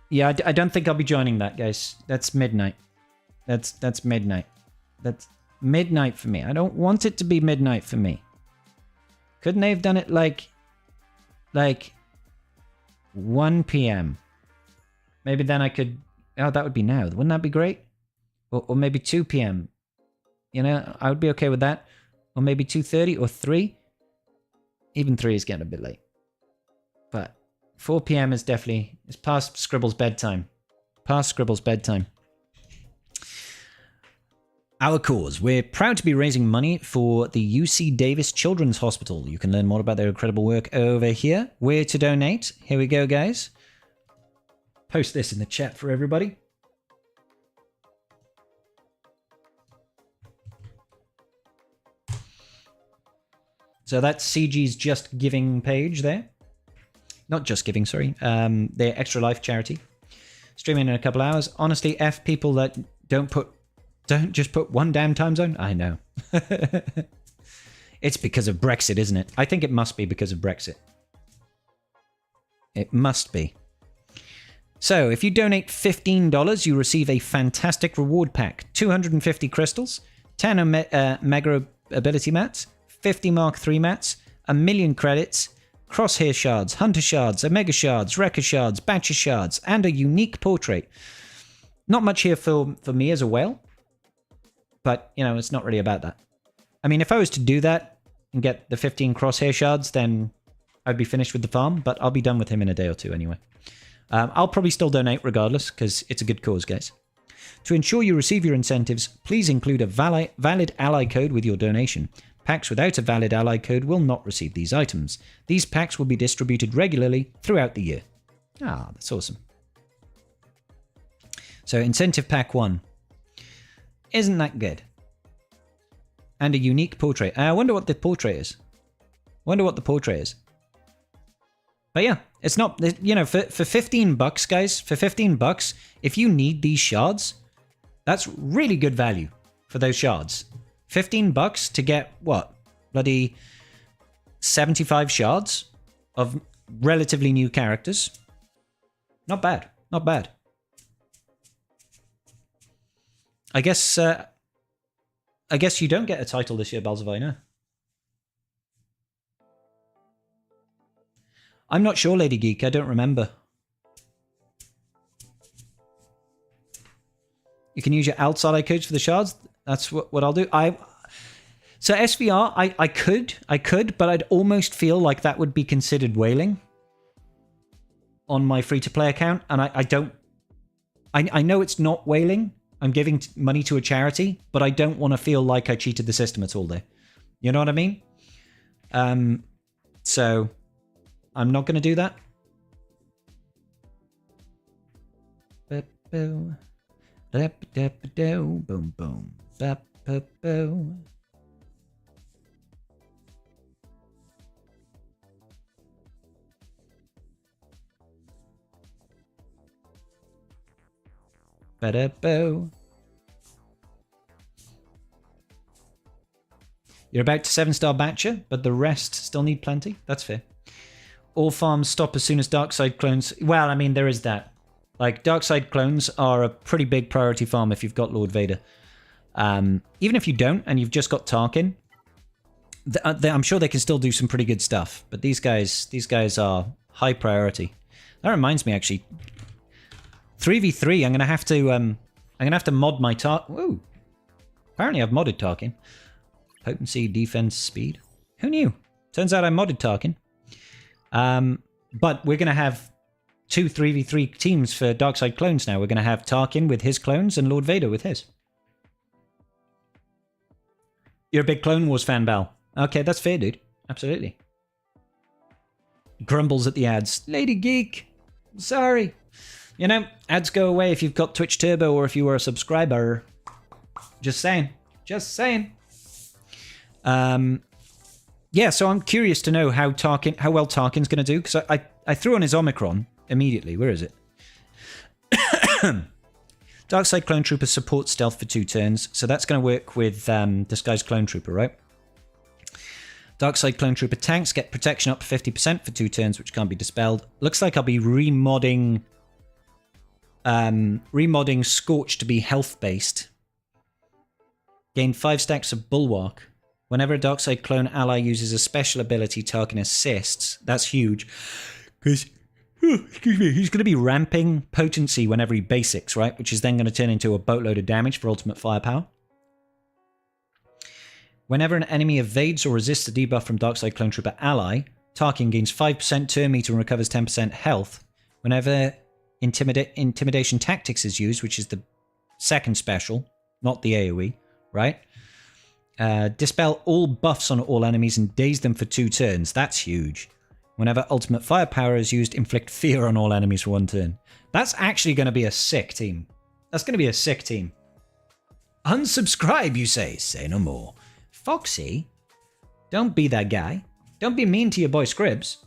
Yeah, I don't think I'll be joining that, guys. That's midnight. That's midnight. That's midnight for me. I don't want it to be midnight for me. Couldn't they have done it like 1 p.m.? Maybe then I could... Oh, that would be now. Wouldn't that be great? Or maybe 2 p.m. You know, I would be okay with that. Or maybe 2:30 or 3. Even 3 is getting a bit late. But 4 p.m. is definitely... It's past Scribble's bedtime. Past Scribble's bedtime. Our cause. We're proud to be raising money for the UC Davis Children's Hospital. You can learn more about their incredible work over here. Where to donate. Here we go, guys. Post this in the chat for everybody. So that's CG's Just Giving page there. Not Just Giving, sorry. Their Extra Life charity. Streaming in a couple hours. Honestly, F people that don't just put one damn time zone. I know. It's because of Brexit, isn't it? I think it must be because of Brexit. It must be. So, if you donate $15, you receive a fantastic reward pack. 250 crystals, 10 Mega Ability Mats, 50 Mark III Mats, 1,000,000 credits, Crosshair Shards, Hunter Shards, Omega Shards, Wrecker Shards, Batcher Shards, and a unique portrait. Not much here for me as a whale, but, you know, it's not really about that. I mean, if I was to do that and get the 15 Crosshair Shards, then I'd be finished with the farm, but I'll be done with him in a day or two anyway. I'll probably still donate regardless, because it's a good cause, guys. To ensure you receive your incentives, please include a valid ally code with your donation. Packs without a valid ally code will not receive these items. These packs will be distributed regularly throughout the year. Ah, that's awesome. So, incentive pack 1. Isn't that good? And a unique portrait. I wonder what the portrait is. But yeah, it's not, you know, for $15, guys, for $15, if you need these shards, that's really good value for those shards. $15 to get, what, bloody 75 shards of relatively new characters. Not bad, not bad. I guess you don't get a title this year, Balzavina. I'm not sure, Lady Geek. I don't remember. You can use your outside eye codes for the shards. That's what I'll do. So SVR, I could, but I'd almost feel like that would be considered whaling on my free-to-play account, and I don't I know it's not whaling. I'm giving money to a charity, but I don't want to feel like I cheated the system at all there. You know what I mean? So I'm not going to do that. Boom, boom. Ba-da-bo. You're about to 7-star Batcher, but the rest still need plenty. That's fair. All farms stop as soon as Darkside clones... Well, I mean, there is that. Like, Darkside clones are a pretty big priority farm if you've got Lord Vader. Even if you don't, and you've just got Tarkin, I'm sure they can still do some pretty good stuff. But these guys are high priority. That reminds me, actually... 3v3, I'm gonna have to mod my Tarkin. Ooh. Apparently I've modded Tarkin. Potency, defense, speed. Who knew? Turns out I modded Tarkin. But we're gonna have 2 3v3 teams for Darkside clones now. We're gonna have Tarkin with his clones and Lord Vader with his. You're a big Clone Wars fan, Bal. Okay, that's fair, dude. Absolutely. Grumbles at the ads. Lady Geek. Sorry. You know, ads go away if you've got Twitch Turbo or if you were a subscriber. Just saying. Just saying. Yeah, so I'm curious to know how well Tarkin's going to do, because I threw on his Omicron immediately. Where is it? Darkside Clone Trooper supports stealth for 2 turns, so that's going to work with Disguised Clone Trooper, right? Darkside Clone Trooper tanks get protection up to 50% for 2 turns, which can't be dispelled. Looks like I'll be remodding Scorch to be health-based. Gain 5 stacks of Bulwark. Whenever a Darkside clone ally uses a special ability, Tarkin assists. That's huge. Because, excuse me, he's going to be ramping potency whenever he basics, right? Which is then going to turn into a boatload of damage for ultimate firepower. Whenever an enemy evades or resists a debuff from Darkside Clone Trooper ally, Tarkin gains 5% turn meter and recovers 10% health. Whenever Intimidation Tactics is used, which is the second special, not the AoE, right? Dispel all buffs on all enemies and daze them for 2 turns. That's huge. Whenever Ultimate Firepower is used, inflict fear on all enemies for 1 turn. That's actually going to be a sick team. That's going to be a sick team. Unsubscribe, you say? Say no more. Foxy, don't be that guy. Don't be mean to your boy Scribs.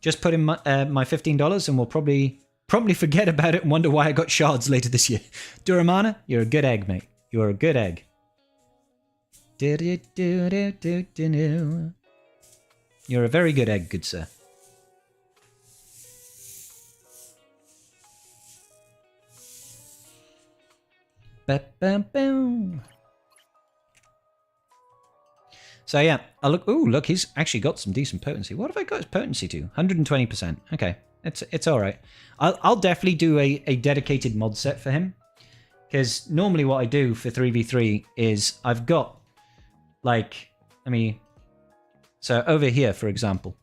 Just put in my $15 and we'll probably forget about it and wonder why I got shards later this year. Duramana, you're a good egg, mate. You're a good egg. You're a very good egg, good sir. So yeah, look, he's actually got some decent potency. What have I got his potency to? 120%. Okay, it's all right. I'll definitely do a dedicated mod set for him, because normally what I do for 3v3 is I've got so over here, for example,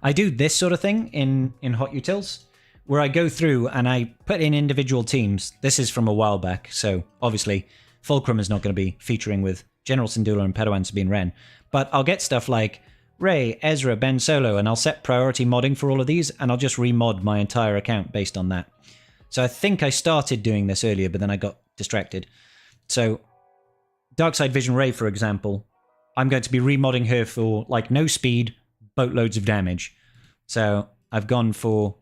I do this sort of thing in Hot Utils, where I go through and I put in individual teams. This is from a while back, so obviously Fulcrum is not going to be featuring with General Syndulla and Padawan Sabine Wren, but I'll get stuff like Rey, Ezra, Ben Solo, and I'll set priority modding for all of these, and I'll just remod my entire account based on that. So I think I started doing this earlier, but then I got distracted. So Darkside Vision Rey, for example, I'm going to be remodding her for no speed, boatloads of damage. So I've gone for...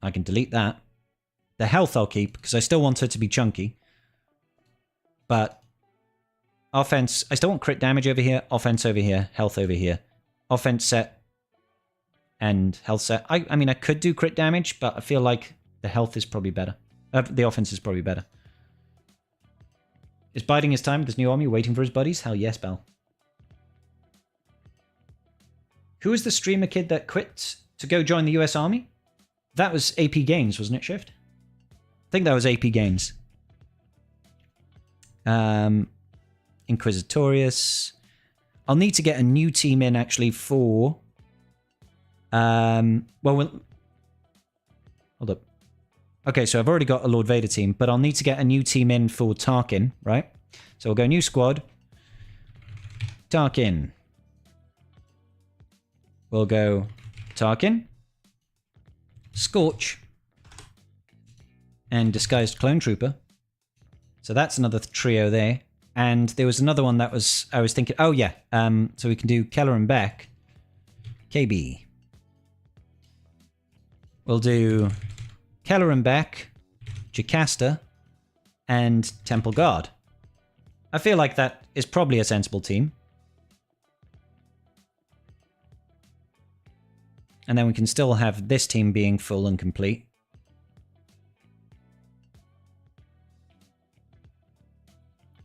I can delete that. The health I'll keep, because I still want her to be chunky. But offense, I still want crit damage over here, offense over here, health over here. Offense set and health set. I mean, I could do crit damage, but I feel like the health is probably better. The offense is probably better. Is biding his time with this new army, waiting for his buddies? Hell yes, Bell. Who was the streamer kid that quit to go join the US Army? That was AP Games, wasn't it, Shift? I think that was AP Games. Inquisitorius. I'll need to get a new team in, actually, for... Hold up. Okay, so I've already got a Lord Vader team, but I'll need to get a new team in for Tarkin, right? So we'll go new squad. Tarkin. We'll go Tarkin. Scorch. And Disguised Clone Trooper. So that's another trio there. And there was another one that was, I was thinking, oh yeah. So we can do Keller and Beck. KB. We'll do Keller and Beck, Jocasta, and Temple Guard. I feel like that is probably a sensible team. And then we can still have this team being full and complete.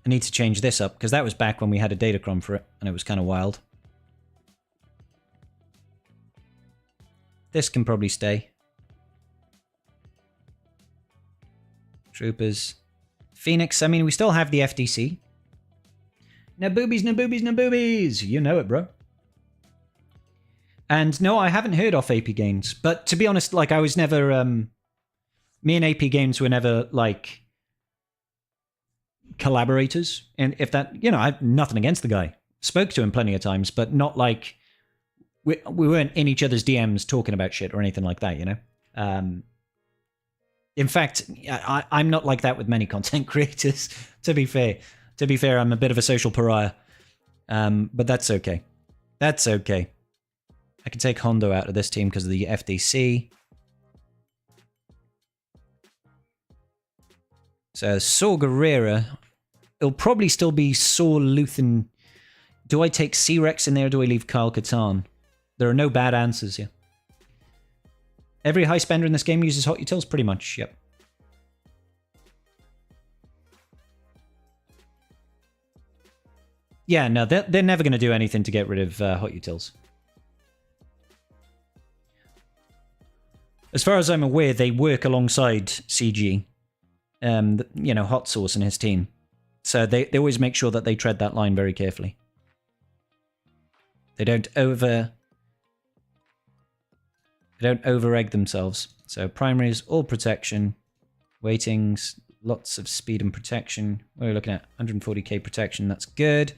I need to change this up, because that was back when we had a Datacron for it, and it was kind of wild. This can probably stay. Troopers. Phoenix, I mean, we still have the FDC. No boobies, no boobies, no boobies! You know it, bro. And no, I haven't heard off AP Games, but to be honest, like, I was never, me and AP Games were never, like, collaborators. And if that, you know, I have nothing against the guy. Spoke to him plenty of times, but not like, we weren't in each other's DMs talking about shit or anything like that, you know? In fact, I'm not like that with many content creators, to be fair. To be fair, I'm a bit of a social pariah. But that's okay. That's okay. I can take Hondo out of this team because of the FDC. So Saw Gerrera. It'll probably still be Saw Luthen. Do I take C-Rex in there or do I leave Kyle Katarn? There are no bad answers here. Every high spender in this game uses hot utils, pretty much, yep. Yeah, no, they're never going to do anything to get rid of hot utils. As far as I'm aware, they work alongside CG, you know, Hot Sauce and his team. So they always make sure that they tread that line very carefully. They don't over-egg themselves. So primaries, all protection, weightings, lots of speed and protection. We're looking at 140k protection, that's good.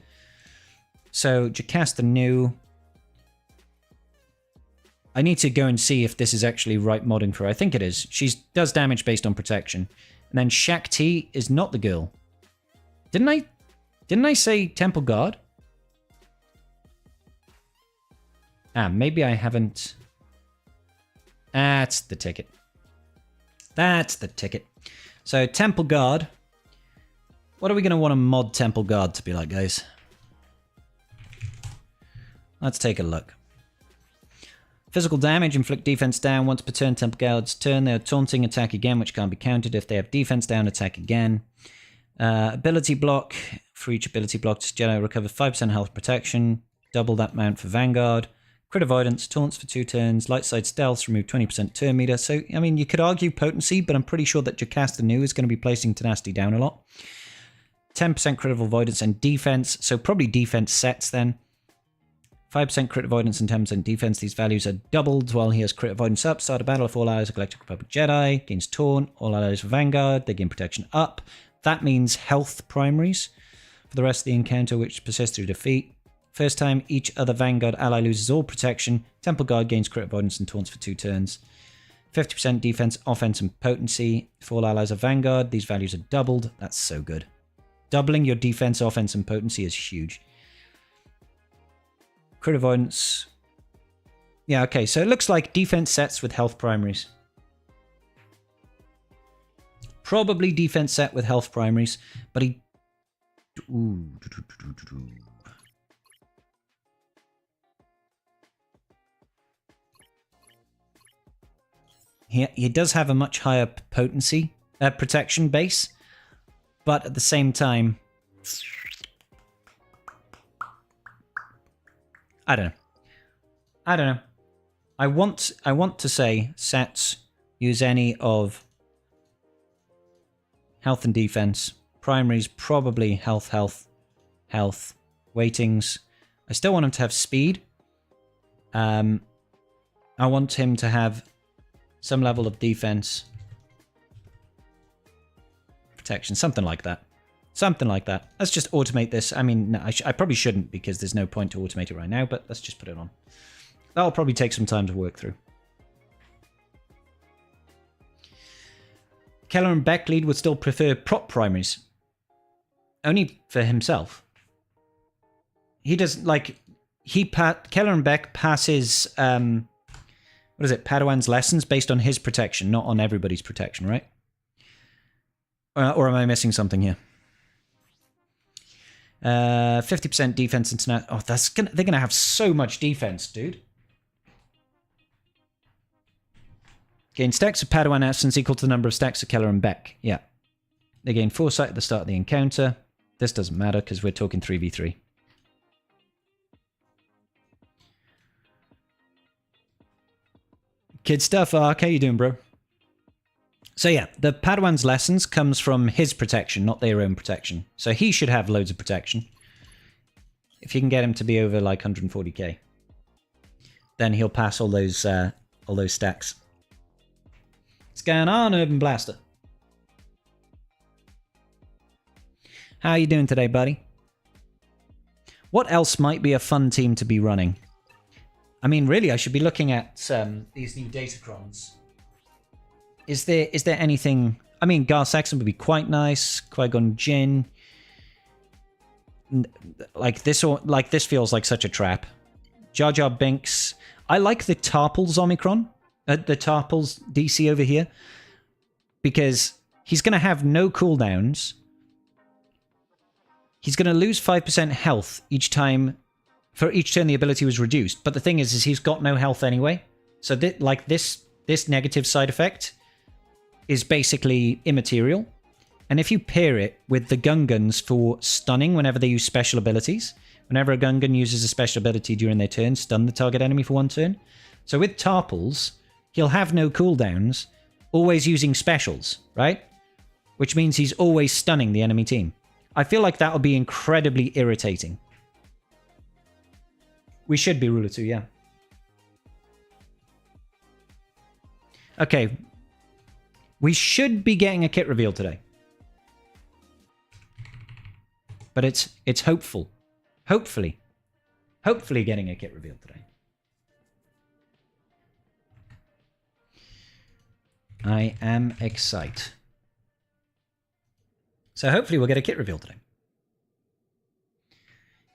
So Jocasta new. I need to go and see if this is actually right modding for her. I think it is. She does damage based on protection. And then Shaq T is not the girl. Didn't I say Temple Guard? Ah, maybe I haven't. That's the ticket. That's the ticket. So Temple Guard. What are we going to want to mod Temple Guard to be like, guys? Let's take a look. Physical damage, inflict defense down. Once per turn, Temple Guard's turn. They are taunting, attack again, which can't be countered. If they have defense down, attack again. Ability block. For each ability block, Jedi recover 5% health protection. Double that amount for Vanguard. Crit avoidance, taunts for 2 turns. Light side stealths, remove 20% turn meter. So, I mean, you could argue potency, but I'm pretty sure that Jocasta New is going to be placing tenacity down a lot. 10% crit avoidance and defense. So probably defense sets then. 5% crit avoidance and 10% defense. These values are doubled while he has crit avoidance up. Start a battle if all allies are Galactic Republic Jedi. Gains taunt. All allies for Vanguard. They gain protection up. That means health primaries for the rest of the encounter, which persists through defeat. First time each other Vanguard ally loses all protection. Temple Guard gains crit avoidance and taunts for 2 turns. 50% defense, offense, and potency. If all allies are Vanguard, these values are doubled. That's so good. Doubling your defense, offense, and potency is huge. Crit avoidance. Yeah, okay, so it looks like defense sets with health primaries. Probably defense set with health primaries, but he... Ooh. He does have a much higher potency, protection base, but at the same time... I don't know. I want to say sets use any of health and defense. Primaries probably health, weightings. I still want him to have speed. I want him to have some level of defense. protection, something like that. Something like that. Let's just automate this. I mean, no, I probably shouldn't because there's no point to automate it right now, but let's just put it on. That'll probably take some time to work through. Keller and Beck would still prefer prop primaries. Only for himself. He does, like, Keller and Beck passes, what is it, Padawan's lessons based on his protection, not on everybody's protection, right? Or am I missing something here? 50% defense internet. Oh, they're gonna have so much defense, dude. Gain stacks of Padawan essence equal to the number of stacks of Keller and Beck. Yeah. They gain foresight at the start of the encounter. This doesn't matter because we're talking 3v3. Kid stuff, Ark. How you doing, bro? So yeah, the Padawan's lessons comes from his protection, not their own protection. So he should have loads of protection. If you can get him to be over like 140k, then he'll pass all those stacks. What's going on, Urban Blaster? How are you doing today, buddy? What else might be a fun team to be running? I mean, really, I should be looking at these new Datacrons. Is there anything... I mean, Gar Saxon would be quite nice. Qui-Gon Jinn. Like this feels like such a trap. Jar Jar Binks. I like the Tarpals Omicron. The Tarpals DC over here. Because he's going to have no cooldowns. He's going to lose 5% health each time. For each turn the ability was reduced. But the thing is he's got no health anyway. So this negative side effect is basically immaterial. And if you pair it with the Gungans for stunning whenever they use special abilities, whenever a Gungan uses a special ability during their turn, stun the target enemy for one turn. So with Tarpals, he'll have no cooldowns, always using specials, right? Which means he's always stunning the enemy team. I feel like that would be incredibly irritating. We should be Ruler 2, yeah. Okay. We should be getting a kit reveal today. But it's hopeful. Hopefully getting a kit reveal today. I am excited. So hopefully we'll get a kit reveal today.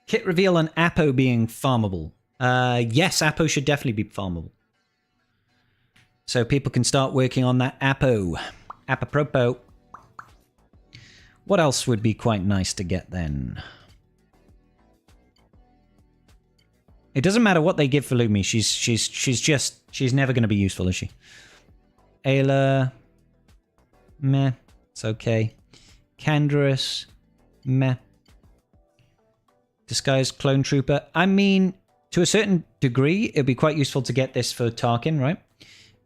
Kit reveal and Apo being farmable. Yes, Apo should definitely be farmable. So people can start working on that Apo. Apropos. What else would be quite nice to get then? It doesn't matter what they give for Lumi. She's never going to be useful, is she? Ayla. Meh. It's okay. Canderous. Meh. Disguised Clone Trooper. I mean, to a certain degree, it'd be quite useful to get this for Tarkin, right?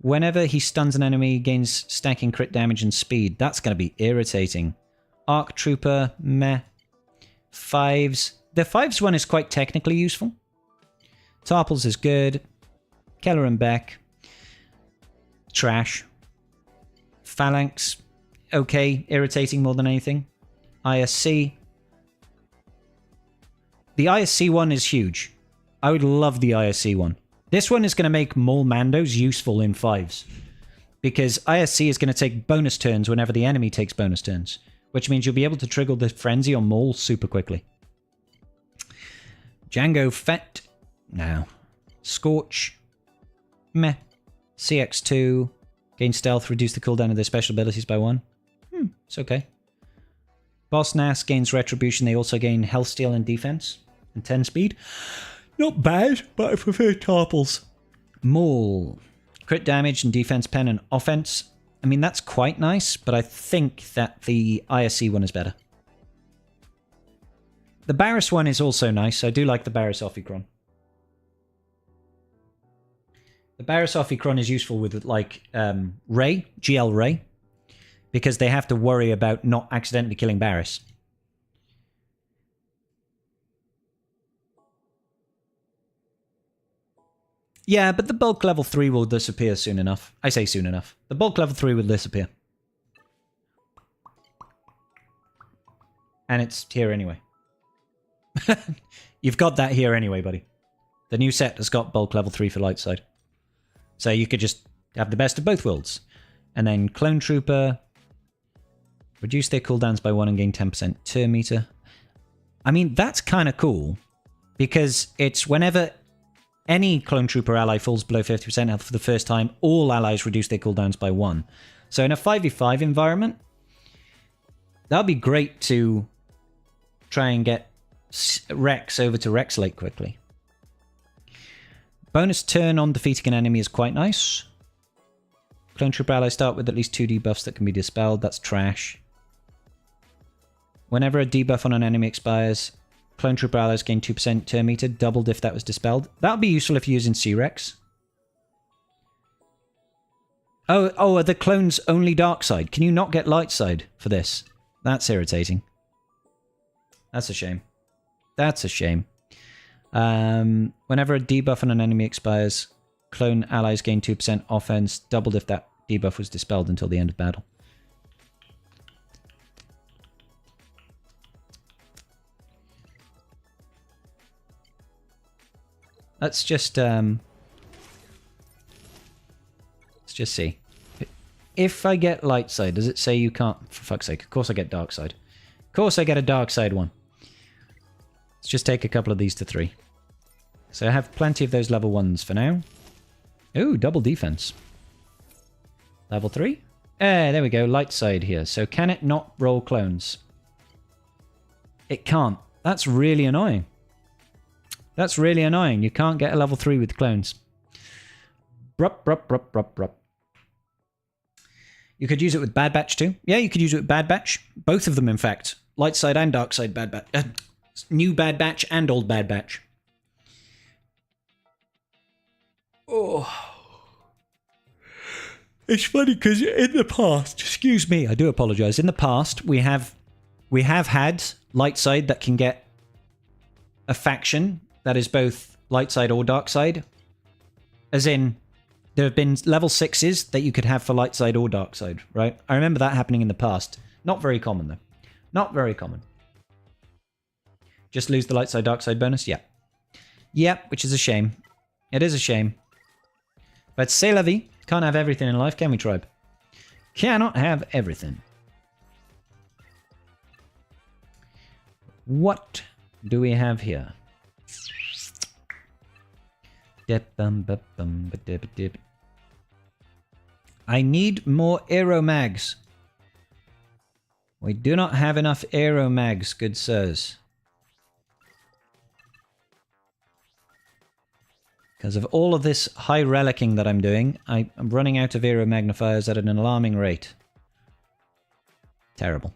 Whenever he stuns an enemy, gains stacking crit damage and speed. That's going to be irritating. Arc Trooper, meh. Fives. The Fives one is quite technically useful. Tarpals is good. Keller and Beck. Trash. Phalanx. Okay, irritating more than anything. ISC. The ISC one is huge. I would love the ISC one. This one is going to make Maul Mandos useful in fives. Because ISC is going to take bonus turns whenever the enemy takes bonus turns. Which means you'll be able to trigger the Frenzy on Maul super quickly. Jango Fett. No. Scorch. Meh. CX2. Gain stealth, reduce the cooldown of their special abilities by 1. It's okay. Boss Nass gains retribution. They also gain health steal and defense. And 10 speed. Not bad, but I prefer Tarpals. Maul. Crit damage and defense pen and offense. I mean, that's quite nice, but I think that the ISC one is better. The Barriss one is also nice. I do like the Barriss Ophicron. The Barriss Ophicron is useful with, like, Rey, GL Rey, because they have to worry about not accidentally killing Barriss. Yeah, but the bulk level 3 will disappear soon enough. I say soon enough. The bulk level 3 will disappear. And it's here anyway. You've got that here anyway, buddy. The new set has got bulk level 3 for light side. So you could just have the best of both worlds. And then Clone Trooper. Reduce their cooldowns by 1 and gain 10% turn meter. I mean, that's kind of cool. Because it's whenever any Clone Trooper ally falls below 50% health for the first time, all allies reduce their cooldowns by 1. So in a 5v5 environment, that'd be great to try and get Rex over to Rex Lake quickly. Bonus turn on defeating an enemy is quite nice. Clone Trooper allies start with at least 2 debuffs that can be dispelled. That's trash. Whenever a debuff on an enemy expires, Clone Trooper allies gain 2% turn meter, doubled if that was dispelled. That would be useful if you're using C-Rex. Oh, are the clones only dark side? Can you not get light side for this? That's irritating. That's a shame. That's a shame. Whenever a debuff on an enemy expires, clone allies gain 2% offense, doubled if that debuff was dispelled until the end of battle. Let's just see. If I get light side, does it say you can't? For fuck's sake, of course I get dark side. Of course I get a dark side one. Let's just take a couple of these to 3. So I have plenty of those level 1s for now. Ooh, double defense. Level 3? There we go, light side here. So can it not roll clones? It can't. That's really annoying. That's really annoying. You can't get a level 3 with clones. Brup, brup, brup, brup, brup. You could use it with Bad Batch too. Yeah, you could use it with Bad Batch. Both of them, in fact. Light side and dark side Bad Batch. New Bad Batch and old Bad Batch. Oh. It's funny because in the past, excuse me, I do apologize. In the past, we have had light side that can get a faction that is both light side or dark side. As in, there have been level 6s that you could have for light side or dark side, right? I remember that happening in the past. Not very common, though. Not very common. Just lose the light side, dark side bonus? Yeah. Yeah, which is a shame. It is a shame. But c'est la vie. Can't have everything in life, can we, tribe? Cannot have everything. What do we have here? I need more aero mags. We do not have enough aero mags, good sirs. Because of all of this high relicking that I'm doing, I'm running out of aero magnifiers at an alarming rate. Terrible.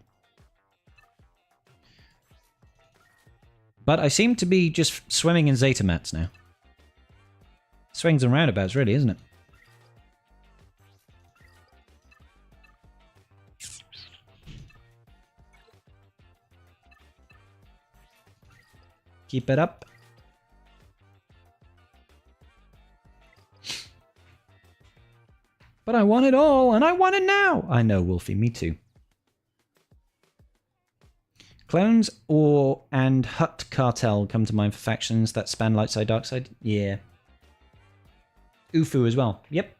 But I seem to be just swimming in Zeta mats now. Swings and roundabouts, really, isn't it? Keep it up. But I want it all, and I want it now! I know, Wolfie, me too. Clones and Hut Cartel come to mind for factions that span light side, dark side. Yeah. Ufu as well. Yep.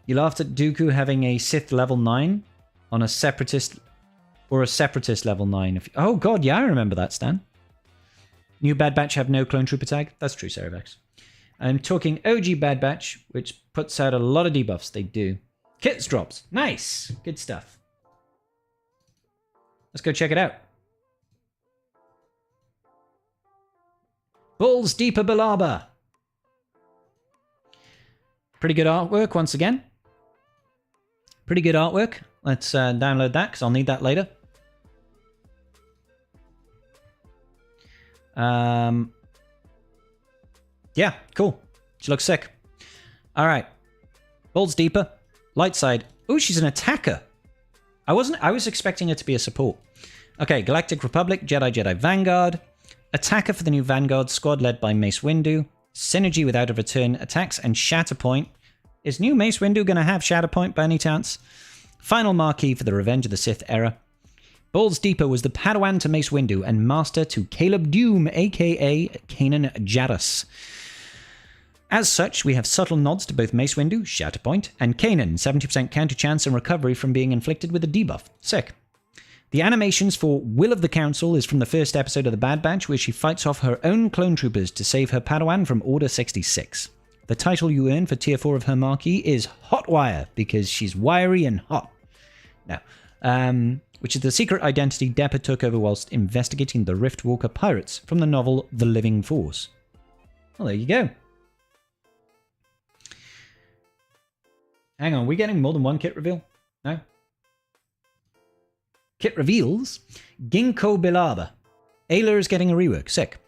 You laughed at Dooku having a Sith level 9 on a Separatist or a Separatist level 9. Oh god, yeah, I remember that, Stan. New Bad Batch have no Clone Trooper tag. That's true, Cerevex. I'm talking OG Bad Batch, which puts out a lot of debuffs. They do. Kits drops. Nice. Good stuff. Let's go check it out. Balls Deeper Balaba. Pretty good artwork once again. Pretty good artwork. Let's download that because I'll need that later. Yeah, cool. She looks sick. All right. Balls Deeper. Light side. Oh, she's an attacker. I was expecting her to be a support. Okay, Galactic Republic, Jedi Vanguard. Attacker for the new Vanguard squad led by Mace Windu. Synergy with Out of Return attacks and Shatterpoint Is new Mace Windu going to have Shatterpoint by any chance? Final marquee for the Revenge of the Sith era. Balls Deeper was the Padawan to Mace Windu and master to Caleb Dume, aka Kanan Jarrus. As such, we have subtle nods to both Mace Windu, Shatterpoint, and Kanan, 70% counter chance and recovery from being inflicted with a debuff. Sick. The animations for Will of the Council is from the first episode of The Bad Batch, where she fights off her own clone troopers to save her Padawan from Order 66. The title you earn for Tier 4 of her marquee is Hotwire, because she's wiry and hot. Now, which is the secret identity Depper took over whilst investigating the Riftwalker pirates from the novel The Living Force. Well, there you go. Hang on, are we getting more than one kit reveal? No? Kit reveals Ginkgo Biloba. Ayla is getting a rework. Sick.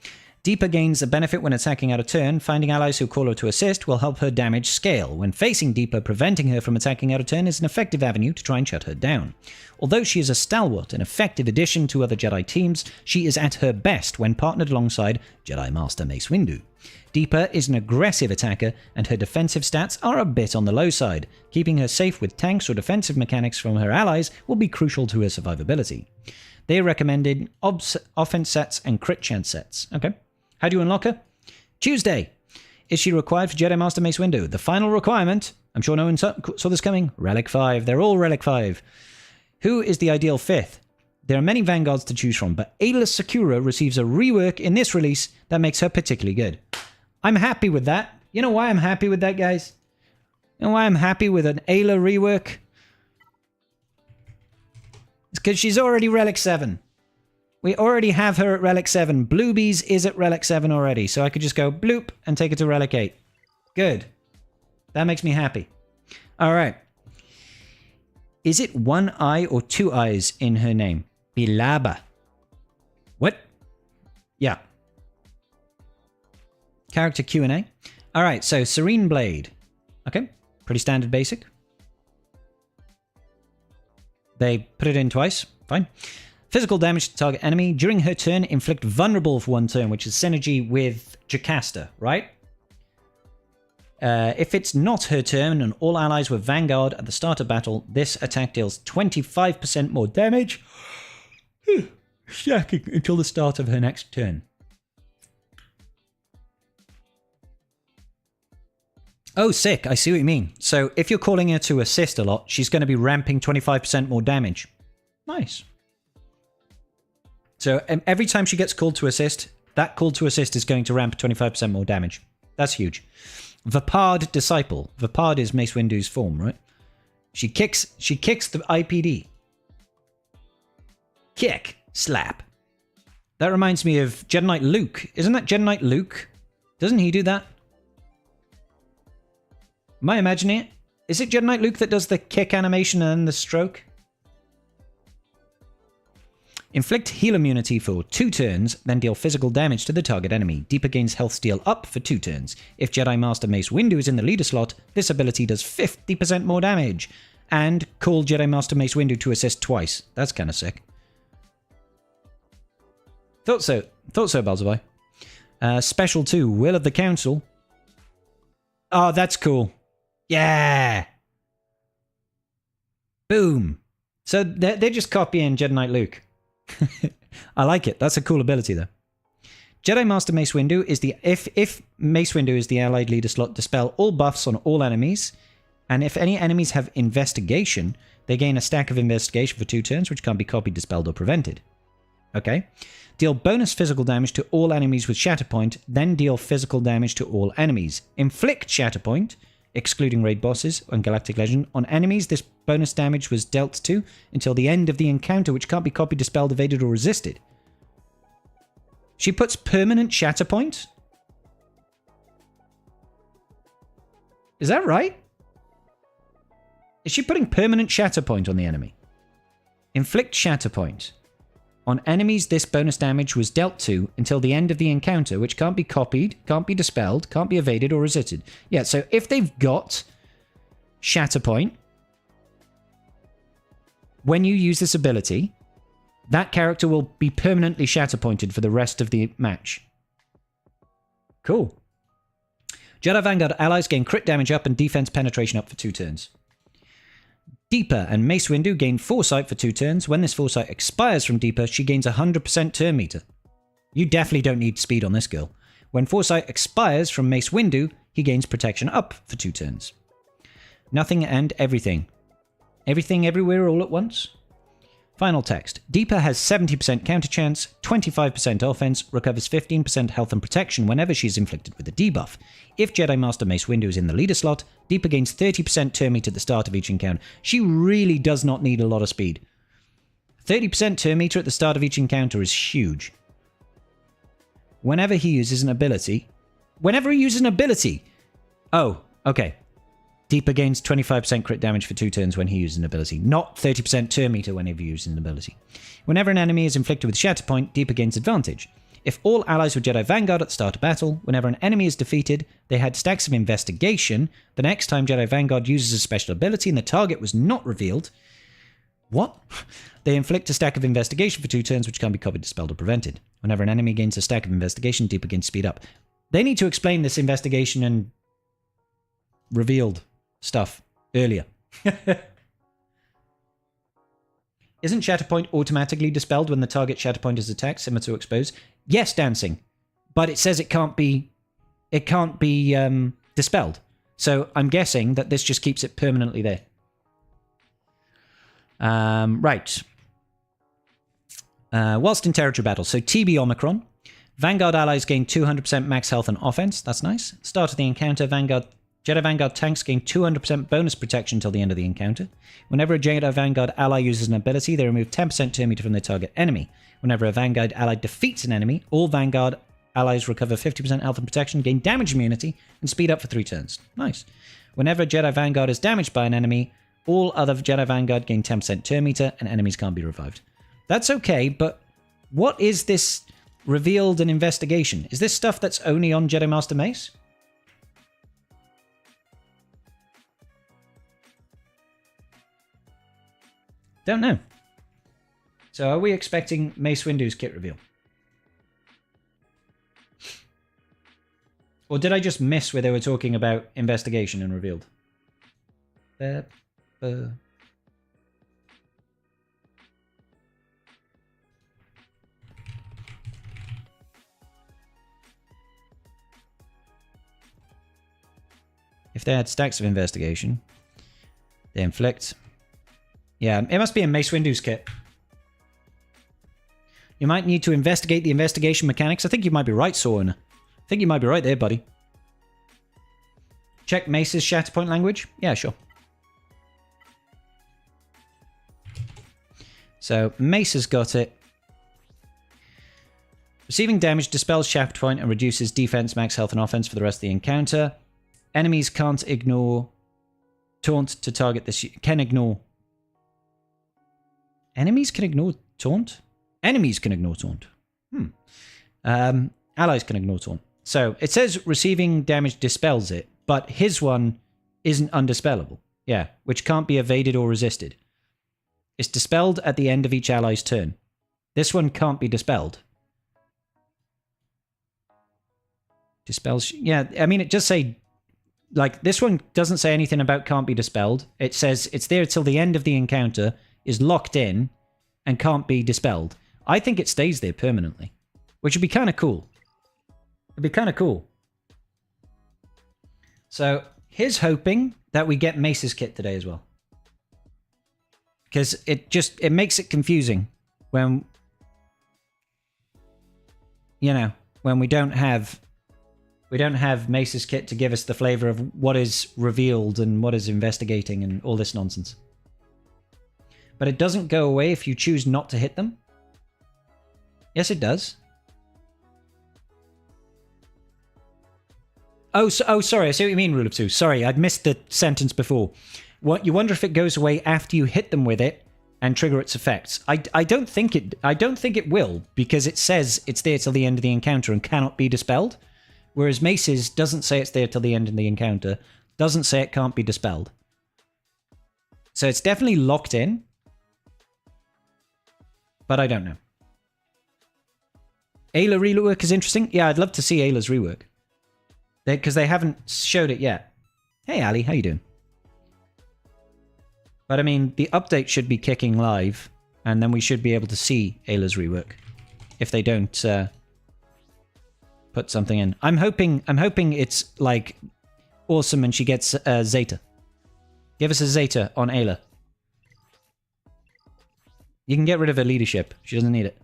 Deeper gains a benefit when attacking out of turn. Finding allies who call her to assist will help her damage scale. When facing Deeper, preventing her from attacking out of turn is an effective avenue to try and shut her down. Although she is a stalwart and effective addition to other Jedi teams, she is at her best when partnered alongside Jedi Master Mace Windu. Deeper is an aggressive attacker, and her defensive stats are a bit on the low side. Keeping her safe with tanks or defensive mechanics from her allies will be crucial to her survivability. They recommended offense sets and crit chance sets. Okay. How do you unlock her? Tuesday. Is she required for Jedi Master Mace Windu? The final requirement, I'm sure no one saw this coming, Relic 5. They're all Relic 5. Who is the ideal 5th? There are many Vanguards to choose from, but Ayla Secura receives a rework in this release that makes her particularly good. I'm happy with that. You know why I'm happy with that, guys? You know why I'm happy with an Ayla rework? It's because she's already Relic 7. We already have her at Relic 7. Bluebees is at Relic 7 already, so I could just go bloop and take it to Relic 8. Good. That makes me happy. All right. Is it one eye or two eyes in her name? Biloba. What? Yeah. Character Q&A. All right, so Serene Blade. Okay, pretty standard basic. They put it in twice. Fine. Physical damage to target enemy. During her turn, inflict vulnerable for one turn, which is synergy with Jocasta, right? If it's not her turn and all allies were Vanguard at the start of battle, this attack deals 25% more damage. Stacking until the start of her next turn. Oh, sick. I see what you mean. So if you're calling her to assist a lot, she's going to be ramping 25% more damage. Nice. So every time she gets called to assist, that call to assist is going to ramp 25% more damage. That's huge. Vapard Disciple. Vapard is Mace Windu's form, right? She kicks the IPD. Kick. Slap. That reminds me of Jedi Knight Luke. Isn't that Jedi Knight Luke? Doesn't he do that? Am I imagining it? Is it Jedi Knight Luke that does the kick animation and the stroke? Inflict heal immunity for 2 turns, then deal physical damage to the target enemy. Deeper gains health steal up for 2 turns. If Jedi Master Mace Windu is in the leader slot, this ability does 50% more damage. And call Jedi Master Mace Windu to assist twice. That's kind of sick. Thought so, Balzabai. Special 2, Will of the Council. Oh, that's cool. Yeah! Boom. So they're just copying Jedi Knight Luke. I like it. That's a cool ability, though. Jedi Master Mace Windu is the... If Mace Windu is the allied leader slot, dispel all buffs on all enemies. And if any enemies have investigation, they gain a stack of investigation for 2 turns, which can't be copied, dispelled, or prevented. Okay. Deal bonus physical damage to all enemies with Shatterpoint, then deal physical damage to all enemies. Inflict Shatterpoint, excluding raid bosses and Galactic Legend, on enemies this bonus damage was dealt to until the end of the encounter, which can't be copied, dispelled, evaded, or resisted. She puts permanent Shatterpoint? Is that right? Is she putting permanent Shatterpoint on the enemy? Inflict Shatterpoint. On enemies, this bonus damage was dealt to until the end of the encounter, which can't be copied, can't be dispelled, can't be evaded or resisted. Yeah, so if they've got Shatterpoint, when you use this ability, that character will be permanently Shatterpointed for the rest of the match. Cool. Jedi Vanguard allies gain crit damage up and defense penetration up for 2 turns. Deeper and Mace Windu gain Foresight for 2 turns. When this Foresight expires from Deeper, she gains 100% turn meter. You definitely don't need speed on this girl. When Foresight expires from Mace Windu, he gains protection up for 2 turns. Nothing and everything. Everything everywhere all at once? Final text. Deeper has 70% counter chance, 25% offense, recovers 15% health and protection whenever she is inflicted with a debuff. If Jedi Master Mace Windu is in the leader slot, Deeper gains 30% turn meter at the start of each encounter. She really does not need a lot of speed. 30% turn meter at the start of each encounter is huge. Whenever he uses an ability... Oh, okay. Deeper gains 25% crit damage for 2 turns when he uses an ability, not 30% turn meter whenever he uses an ability. Whenever an enemy is inflicted with Shatterpoint, Deeper gains advantage. If all allies were Jedi Vanguard at the start of battle, whenever an enemy is defeated, they had stacks of investigation. The next time Jedi Vanguard uses a special ability and the target was not revealed... What? They inflict a stack of investigation for 2 turns, which can be copied, dispelled, or prevented. Whenever an enemy gains a stack of investigation, Deeper gains speed up. They need to explain this investigation and revealed stuff earlier. Isn't Shatterpoint automatically dispelled when the target Shatterpoint is attacked, similar to Expose? Yes, Dancing, but it says it can't be dispelled. So I'm guessing that this just keeps it permanently there. Right. Whilst in territory battle, so TB Omicron. Vanguard allies gain 200% max health and offense. That's nice. Start of the encounter, Jedi Vanguard tanks gain 200% bonus protection until the end of the encounter. Whenever a Jedi Vanguard ally uses an ability, they remove 10% turn meter from their target enemy. Whenever a Vanguard ally defeats an enemy, all Vanguard allies recover 50% health and protection, gain damage immunity, and speed up for 3 turns. Nice. Whenever a Jedi Vanguard is damaged by an enemy, all other Jedi Vanguard gain 10% turn meter, and enemies can't be revived. That's okay, but what is this revealed and investigation? Is this stuff that's only on Jedi Master Mace? Don't know. So are we expecting Mace Windu's kit reveal? Or did I just miss where they were talking about investigation and revealed? If they had stacks of investigation, they inflict... Yeah, it must be in Mace Windu's kit. You might need to investigate the investigation mechanics. I think you might be right, Soren. I think you might be right there, buddy. Check Mace's Shatterpoint language? Yeah, sure. So, Mace has got it. Receiving damage dispels Shatterpoint and reduces defense, max health, and offense for the rest of the encounter. Enemies can't ignore taunt to target this... Can ignore... Enemies can ignore taunt? Enemies can ignore taunt. Allies can ignore taunt. So, it says receiving damage dispels it, but his one isn't undispellable. Yeah, which can't be evaded or resisted. It's dispelled at the end of each ally's turn. This one can't be dispelled. Dispels... Yeah, I mean, it just say... Like, this one doesn't say anything about can't be dispelled. It says it's there till the end of the encounter, is locked in, and can't be dispelled. I think it stays there permanently, which would be kind of cool. It'd be kind of cool. So, here's hoping that we get Mace's kit today as well. Because it makes it confusing when, you know, when we don't have Mace's kit to give us the flavor of what is revealed and what is investigating and all this nonsense. But it doesn't go away if you choose not to hit them. Yes, it does. Oh, sorry. I see what you mean, Rule of Two. Sorry, I'd missed the sentence before. What you wonder if it goes away after you hit them with it and trigger its effects. I don't think it will, because it says it's there till the end of the encounter and cannot be dispelled. Whereas Mace's doesn't say it's there till the end of the encounter, doesn't say it can't be dispelled. So it's definitely locked in. But I don't know. Ayla rework is interesting. Yeah, I'd love to see Ayla's rework. Because they haven't showed it yet. Hey, Ali, how you doing? But I mean, the update should be kicking live, and then we should be able to see Ayla's rework. If they don't put something in. I'm hoping it's like awesome and she gets Zeta. Give us a Zeta on Ayla. You can get rid of her leadership. She doesn't need it.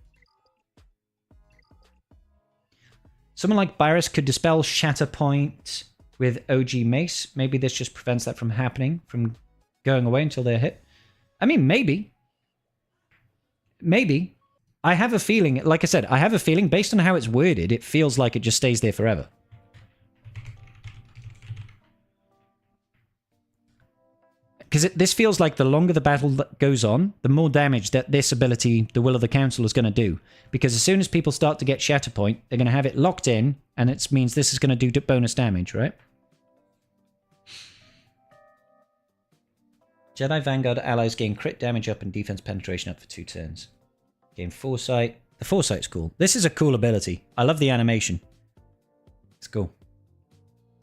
Someone like Byrus could dispel Shatterpoint with OG Mace. Maybe this just prevents that from happening, from going away until they're hit. I mean, maybe. Maybe. I have a feeling, like I said, I have a feeling based on how it's worded, it feels like it just stays there forever. Because this feels like the longer the battle goes on, the more damage that this ability, the Will of the Council, is going to do. Because as soon as people start to get Shatterpoint, they're going to have it locked in, and it means this is going to do bonus damage, right? Jedi Vanguard allies gain crit damage up and defense penetration up for 2 turns. Gain Foresight. The Foresight's cool. This is a cool ability. I love the animation. It's cool.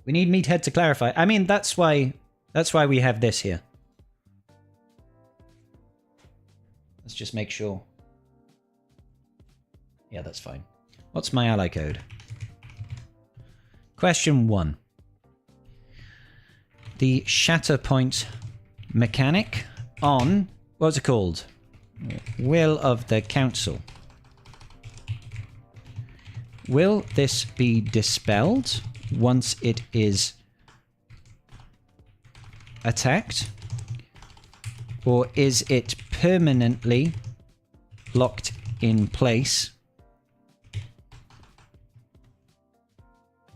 We need Meathead to clarify. I mean, that's why we have this here. Let's just make sure. Yeah, that's fine. What's my ally code? Question 1. The Shatterpoint mechanic on, what's it called? Will of the Council. Will this be dispelled once it is attacked? Or is it permanently locked in place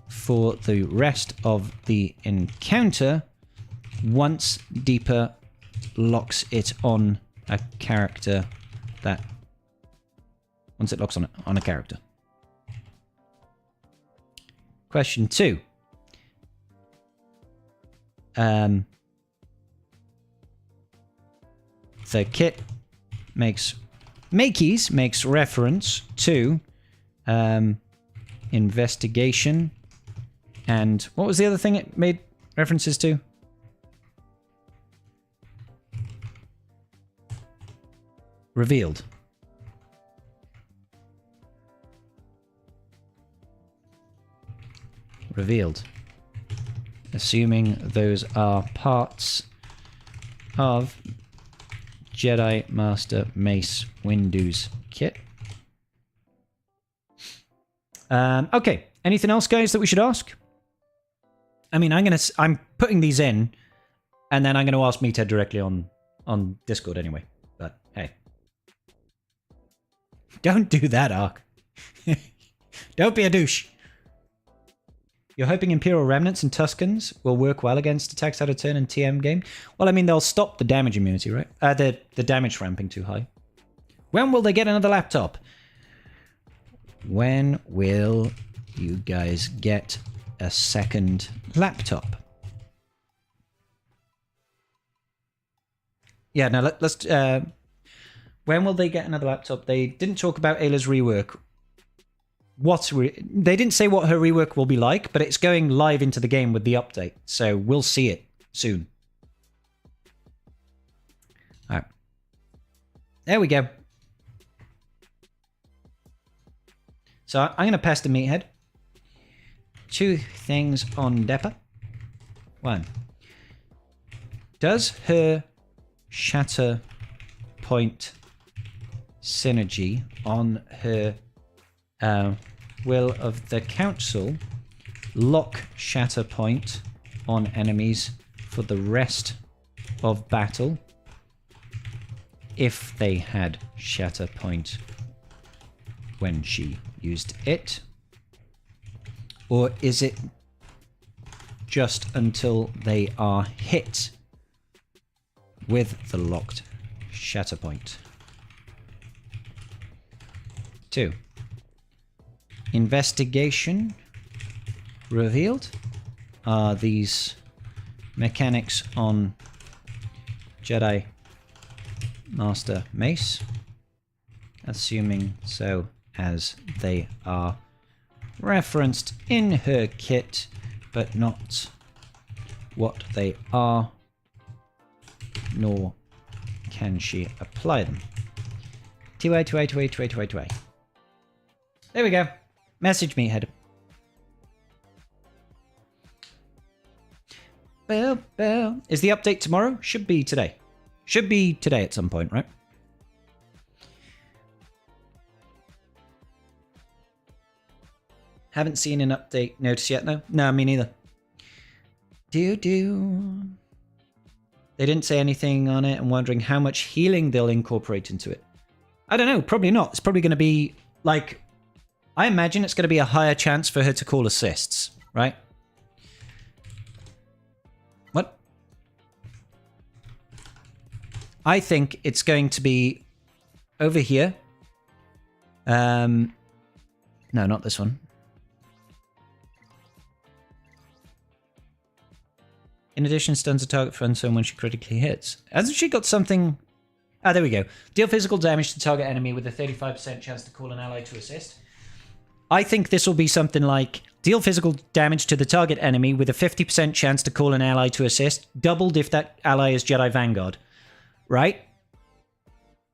for the rest of the encounter once Deeper locks it on a character that... Once it locks on a character. Question 2. The kit makes reference to investigation, and what was the other thing it made references to? Revealed. Revealed. Assuming those are parts of Jedi Master Mace Windu's kit. Okay. Anything else, guys, that we should ask? I mean, I'm putting these in, and then I'm going to ask Meathead directly on Discord anyway. But hey, don't do that, Ark. Don't be a douche. You're hoping Imperial Remnants and Tuscans will work well against attacks out of turn and TM game? Well, I mean, they'll stop the damage immunity, right? The damage ramping too high. When will they get another laptop? When will you guys get a second laptop? Yeah, now let's... when will they get another laptop? They didn't talk about Ayla's rework. They didn't say what her rework will be like, but it's going live into the game with the update, so we'll see it soon. All right. There we go. So I'm going to pass the Meathead. 2 things on Deppa. 1. Does her Shatterpoint synergy on her Will of the Council lock Shatterpoint on enemies for the rest of battle if they had Shatterpoint when she used it? Or is it just until they are hit with the locked Shatterpoint? 2. Investigation revealed. Are these mechanics on Jedi Master Mace? Assuming so, as they are referenced in her kit, but not what they are, nor can she apply them. Two-way. There we go. Message me, head. Bell. Is the update tomorrow? Should be today. Should be today at some point, right? Haven't seen an update notice yet, though. No, me neither. They didn't say anything on it. I'm wondering how much healing they'll incorporate into it. I don't know. Probably not. It's probably going to be like... I imagine it's going to be a higher chance for her to call assists, right? What? I think it's going to be over here. No, not this one. In addition, stuns a target for uncertain when she critically hits. Hasn't she got something... Ah, there we go. Deal physical damage to target enemy with a 35% chance to call an ally to assist. I think this will be something like deal physical damage to the target enemy with a 50% chance to call an ally to assist, doubled if that ally is Jedi Vanguard, right?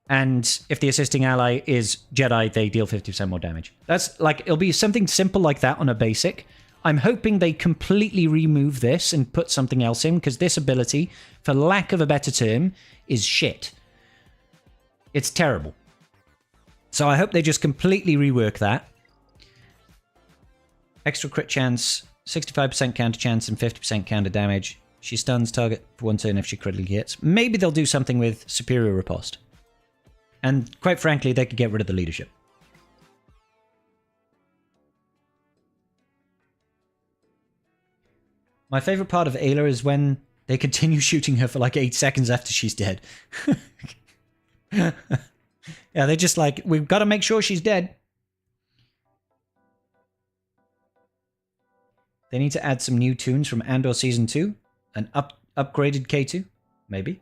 And if the assisting ally is Jedi, they deal 50% more damage. That's like, it'll be something simple like that on a basic. I'm hoping they completely remove this and put something else in, because this ability, for lack of a better term, is shit. It's terrible. So I hope they just completely rework that. Extra crit chance, 65% counter chance, and 50% counter damage. She stuns target for one turn if she critically hits. Maybe they'll do something with superior riposte. And quite frankly, they could get rid of the leadership. My favorite part of Ayla is when they continue shooting her for like 8 seconds after she's dead. Yeah, they're just like, we've got to make sure she's dead. They need to add some new tunes from Andor Season 2. An upgraded K2, maybe.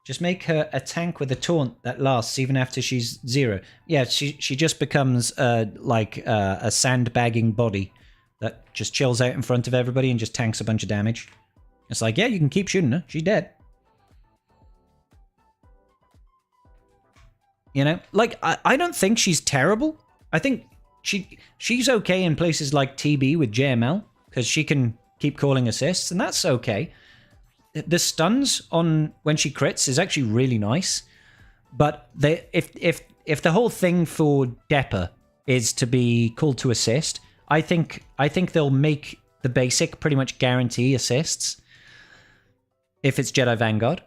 Just make her a tank with a taunt that lasts even after she's 0. Yeah, she just becomes like a sandbagging body that just chills out in front of everybody and just tanks a bunch of damage. It's like, yeah, you can keep shooting her. She's dead. You know? Like, I don't think she's terrible. I think she's okay in places like TB with JML, because she can keep calling assists, and that's okay. The stuns on when she crits is actually really nice. But if the whole thing for Depper is to be called to assist, I think they'll make the basic pretty much guarantee assists if it's Jedi Vanguard.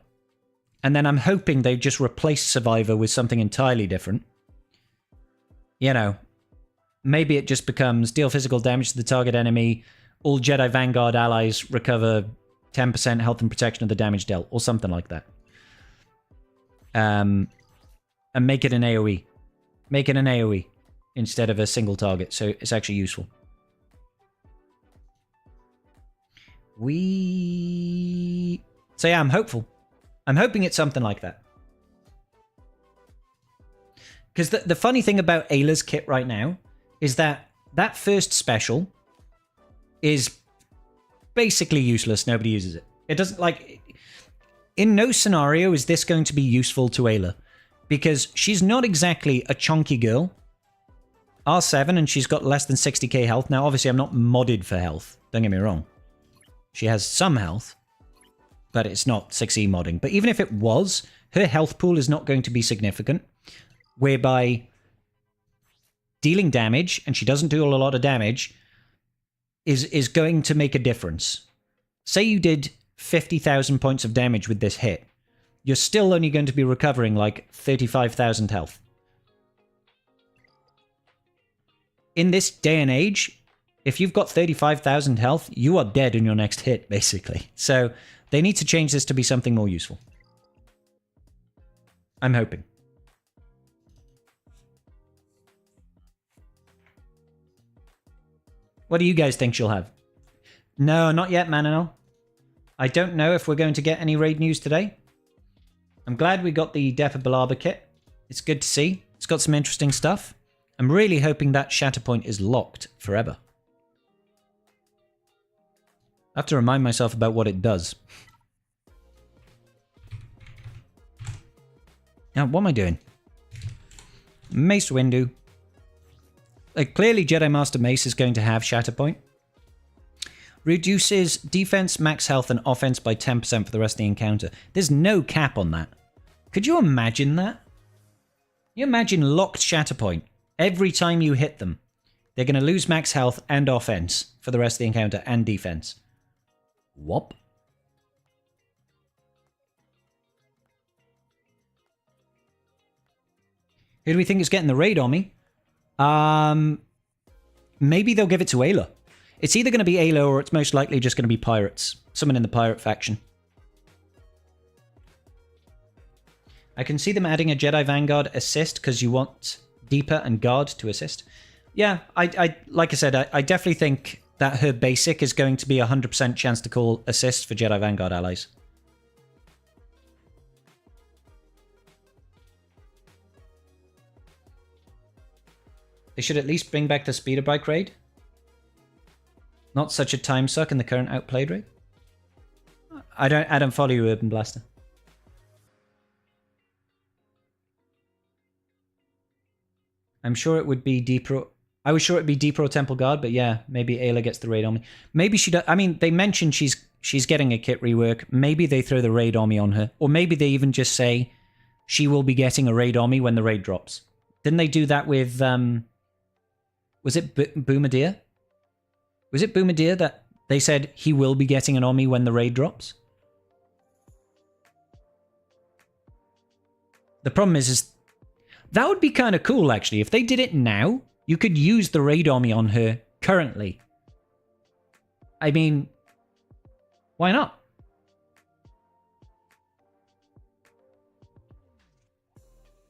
And then I'm hoping they just replace Survivor with something entirely different. You know, maybe it just becomes deal physical damage to the target enemy. All Jedi Vanguard allies recover 10% health and protection of the damage dealt, or something like that. And make it an AoE. Make it an AoE instead of a single target, so it's actually useful. So yeah, I'm hopeful. I'm hoping it's something like that. Because the funny thing about Ayla's kit right now is that first special is basically useless. Nobody uses it. It doesn't, like... In no scenario is this going to be useful to Ayla. Because she's not exactly a chunky girl. R7 and she's got less than 60k health. Now, obviously, I'm not modded for health. Don't get me wrong. She has some health. But it's not 6e modding. But even if it was, her health pool is not going to be significant. Whereby dealing damage, and she doesn't do a lot of damage, is going to make a difference. Say you did 50,000 points of damage with this hit. You're still only going to be recovering like 35,000 health. In this day and age, if you've got 35,000 health, you are dead in your next hit, basically. So they need to change this to be something more useful. I'm hoping. What do you guys think she'll have? No, not yet, Manonel. I don't know if we're going to get any raid news today. I'm glad we got the Death of Balaba kit. It's good to see. It's got some interesting stuff. I'm really hoping that Shatterpoint is locked forever. I have to remind myself about what it does. Now, what am I doing? Mace Windu. Clearly, Jedi Master Mace is going to have Shatterpoint. Reduces defense, max health, and offense by 10% for the rest of the encounter. There's no cap on that. Could you imagine that? You imagine locked Shatterpoint. Every time you hit them, they're going to lose max health and offense for the rest of the encounter and defense. Whoop. Who do we think is getting the raid on me? Maybe they'll give it to Ayla. It's either going to be Ayla or it's most likely just going to be pirates. Someone in the pirate faction. I can see them adding a Jedi Vanguard assist because you want Deeper and Guard to assist. Yeah, I like I said, I definitely think that her basic is going to be a 100% chance to call assist for Jedi Vanguard allies. They should at least bring back the speeder bike raid. Not such a time suck in the current outplayed raid. I don't follow you, Urban Blaster. I'm sure it would be Deeper. I was sure it'd be Deeper or Temple Guard, but yeah, maybe Ayla gets the raid on me. Maybe she does. I mean, they mentioned she's getting a kit rework. Maybe they throw the raid army on her, or maybe they even just say she will be getting a raid army when the raid drops. Didn't they do that with was it Boomadeer? Was it Boomadeer that they said he will be getting an army when the raid drops? The problem is that would be kind of cool, actually. If they did it now, you could use the raid army on her currently. I mean, why not?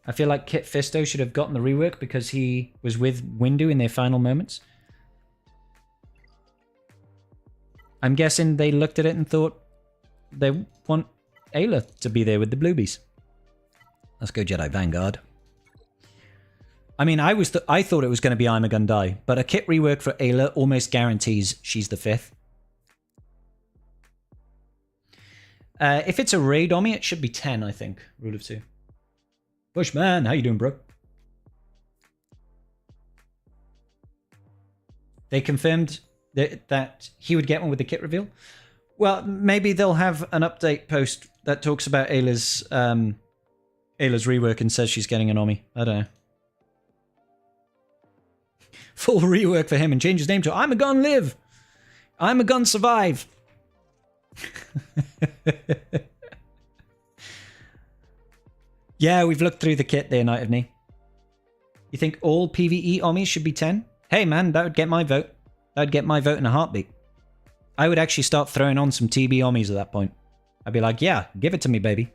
I feel like Kit Fisto should have gotten the rework because he was with Windu in their final moments. I'm guessing they looked at it and thought they want Ayla to be there with the Bluebies. Let's go Jedi Vanguard. I mean, I thought it was going to be I'm a Gun Die, but a kit rework for Ayla almost guarantees she's the 5th. If it's a raid army, it should be 10, I think. Rule of 2. Bushman, how you doing, bro? They confirmed that he would get one with the kit reveal. Well, maybe they'll have an update post that talks about Ayla's rework and says she's getting an army. I don't know. Full rework for him and change his name to I'm a Gun Live. I'm a Gun Survive. Yeah, we've looked through the kit there, Knight of Knee. You think all PvE armies should be 10? Hey man, that would get my vote. That would get my vote in a heartbeat. I would actually start throwing on some TB armies at that point. I'd be like, yeah, give it to me, baby.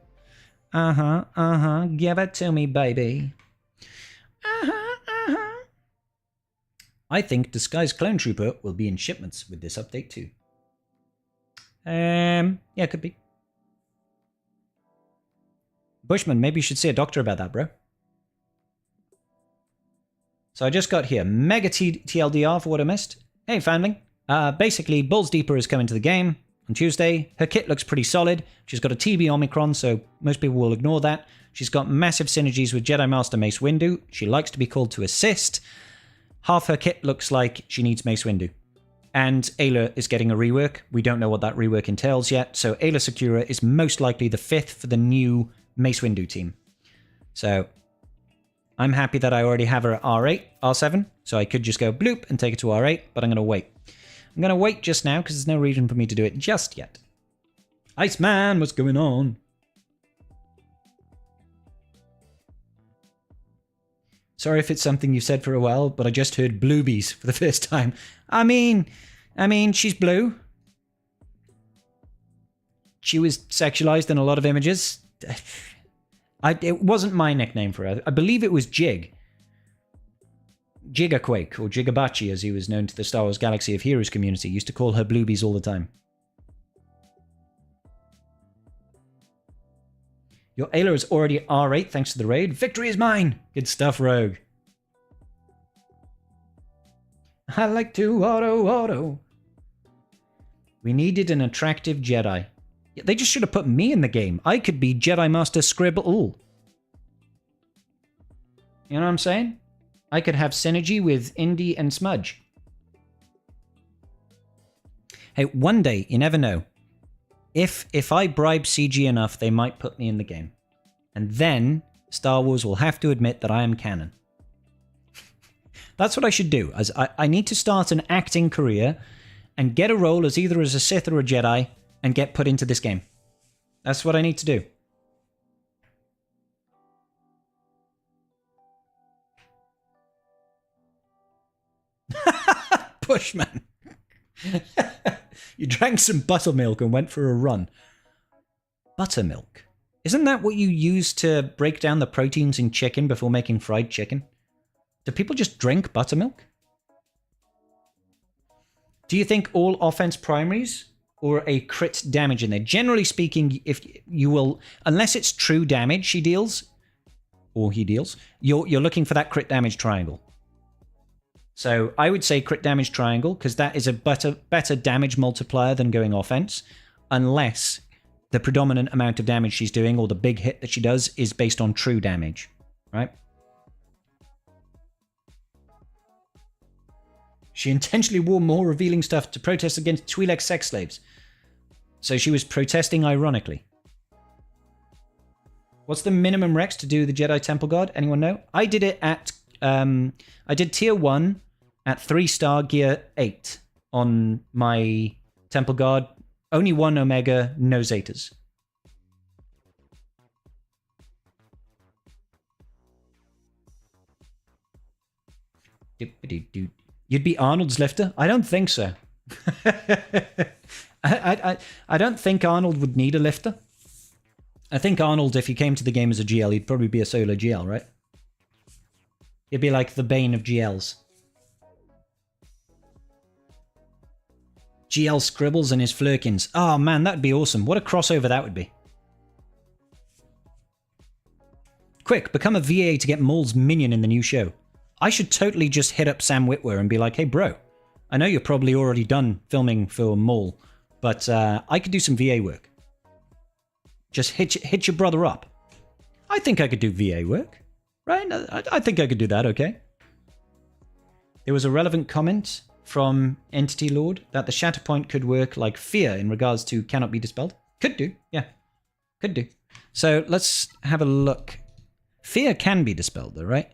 Give it to me, baby. I think Disguised Clone Trooper will be in shipments with this update too. Yeah, could be. Bushman, maybe you should see a doctor about that, bro. So I just got here. Mega TLDR for what I missed. Hey, Foundling. Basically, Balls Deeper is coming to the game on Tuesday. Her kit looks pretty solid. She's got a TB Omicron, so most people will ignore that. She's got massive synergies with Jedi Master Mace Windu. She likes to be called to assist. Half her kit looks like she needs Mace Windu. And Ayla is getting a rework. We don't know what that rework entails yet. So Ayla Secura is most likely the 5th for the new Mace Windu team. So I'm happy that I already have her at R8, R7. So I could just go bloop and take it to R8, but I'm going to wait. I'm going to wait just now because there's no reason for me to do it just yet. Iceman, what's going on? Sorry if it's something you said for a while, but I just heard Bluebies for the first time. I mean, she's blue. She was sexualized in a lot of images. It wasn't my nickname for her. I believe it was Jig. Gigaquake, or Jigabachi, as he was known to the Star Wars Galaxy of Heroes community, used to call her Bluebies all the time. Your Ayla is already R8 thanks to the raid. Victory is mine! Good stuff, Rogue. I like to auto. We needed an attractive Jedi. They just should have put me in the game. I could be Jedi Master Scribble. You know what I'm saying? I could have synergy with Indy and Smudge. Hey, one day, you never know. If I bribe CG enough, they might put me in the game. And then Star Wars will have to admit that I am canon. That's what I should do. As I need to start an acting career and get a role as either as a Sith or a Jedi and get put into this game. That's what I need to do. Pushman. You drank some buttermilk and went for a run. Buttermilk? Isn't that what you use to break down the proteins in chicken before making fried chicken? Do people just drink buttermilk? Do you think all offense primaries or a crit damage in there? Generally speaking, if you will, unless it's true damage she deals, or he deals, you're looking for that crit damage triangle. So I would say crit damage triangle, because that is a better damage multiplier than going offense, unless the predominant amount of damage she's doing, or the big hit that she does, is based on true damage, right? She intentionally wore more revealing stuff to protest against Twi'lek sex slaves. So she was protesting ironically. What's the minimum Rex to do the Jedi Temple Guard? Anyone know? I did it at... I did tier 1 at 3-star gear 8 on my Temple Guard. Only 1 Omega, no Zetas. You'd be Arnold's lifter? I don't think so. I don't think Arnold would need a lifter. I think Arnold, if he came to the game as a GL, he'd probably be a solo GL, right? He'd be like the bane of GLs. GL Scribbles and his Flurkins. Oh man, that'd be awesome. What a crossover that would be. Quick, become a VA to get Maul's minion in the new show. I should totally just hit up Sam Witwer and be like, hey bro, I know you're probably already done filming for Maul, but I could do some VA work. Just hit your brother up. I think I could do VA work. Right? I think I could do that, okay? There was a relevant comment from Entity Lord that the Shatterpoint could work like Fear in regards to cannot be dispelled. Could do, yeah. Could do. So let's have a look. Fear can be dispelled though, right?